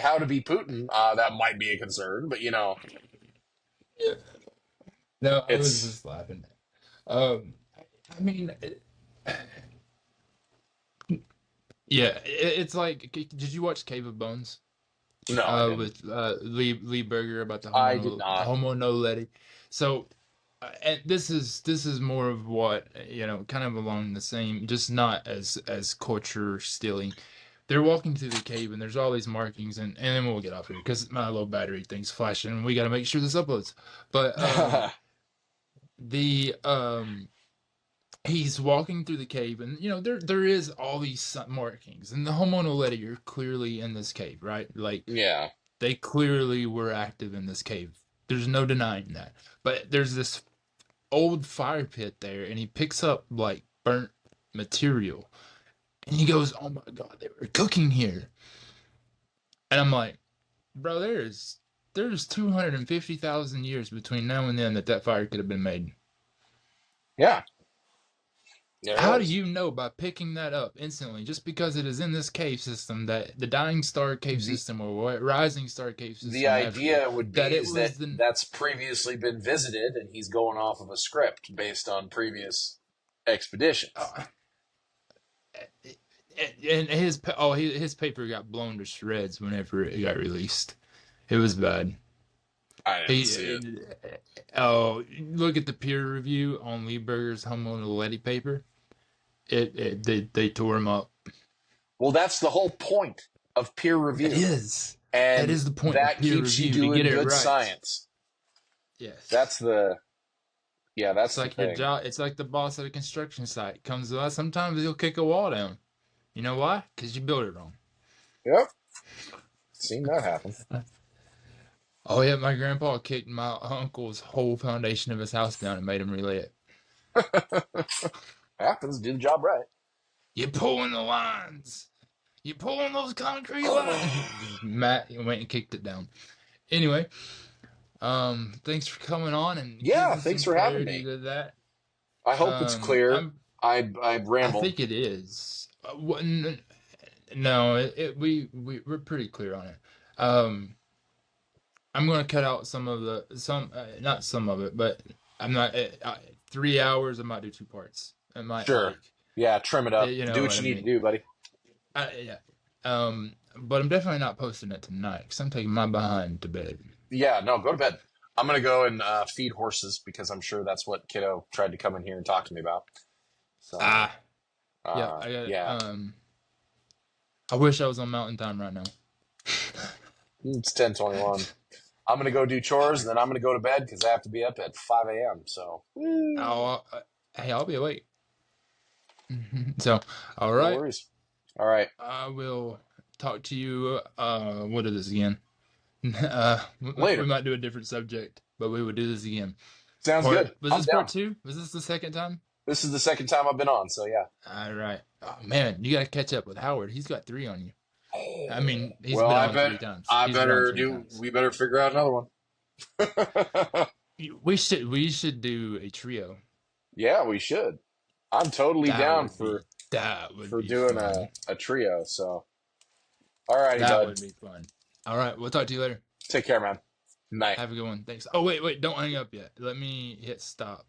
How to Be Putin, that might be a concern, but Yeah. No, I was it's just laughing. Um, I mean, yeah, it's like, did you watch Cave of Bones? no, I didn't. With Lee Berger about the I did not. Homo naledi. So, and this is more of what kind of along the same, just not as culture stealing. They're walking through the cave and there's all these markings, and then we'll get off here because my low battery thing's flashing and we got to make sure this uploads. But the he's walking through the cave, and there is all these markings, and the Homo naledi are clearly in this cave, right? Like Yeah. they clearly were active in this cave. There's no denying that. But there's this old fire pit there, and he picks up like burnt material, and he goes, "Oh my God, they were cooking here." And I'm like, "Bro, there's 250,000 years between now and then that fire could have been made." Yeah. There How it do is. you know by picking that up instantly, just because it is in this cave system, that the dying star cave The system or rising star cave the system, naturally, idea would be that it is that was the that's previously been visited, and he's going off of a script based on previous expeditions. uh, and his paper got blown to shreds whenever it got released. It was bad. I didn't see He it. oh, look at the peer review on Lee Berger's Homo naledi paper. They tore him up. Well, that's the whole point of peer It review, is. That and is the point of that peer keeps you review, to doing get it good right. science. Yes. That's the It's that's the like your thing. job. It's like the boss at a construction site comes by. Sometimes he'll kick a wall down. You know why? Because you built it wrong. Yep, seen that happen. Oh yeah, my grandpa kicked my uncle's whole foundation of his house down and made him relay it. Happens. Do the job right. You're pulling the lines. You're pulling those concrete lines. Matt went and kicked it down. Anyway, thanks for coming on and Yeah, giving some thanks for having clarity me. to that. I hope it's clear. I'm I I rambled. think it is. No, we're pretty clear on it. Um, I'm gonna cut out not some of it, but I'm not 3 hours. I might do two parts. I might Sure. Yeah, trim it up. you Do know what what I you need to mean. do, buddy. Yeah. But I'm definitely not posting it tonight because I'm taking my behind to bed. Yeah, no, go to bed. I'm gonna go and feed horses because I'm sure that's what Kiddo tried to come in here and talk to me about. So, Ah, yeah. I got it. yeah, I wish I was on Mountain Time right now. it's 10:21. I'm gonna go do chores and then I'm gonna go to bed because I have to be up at 5 a.m. So, Hey, I'll be awake. So, all no right. worries. All right, I will talk to you. What is this again? We later. might do a different subject, but we would do this again. Sounds Part good. was I'm this part down. two? Was this the second time? This is the second time I've been on, so yeah. All right. Oh man, you gotta catch up with Howard. He's got three on you. I mean, he's Well, been on three times. I He's been on better three times. we better figure out another one. We should do a trio. Yeah, we should. I'm totally That down would be that would for be doing fun. a trio. So, alrighty, That bud. would be fun. All right, we'll talk to you later. Take care, man. Night. Have a good one. Thanks. Oh, wait, don't hang up yet. Let me hit stop.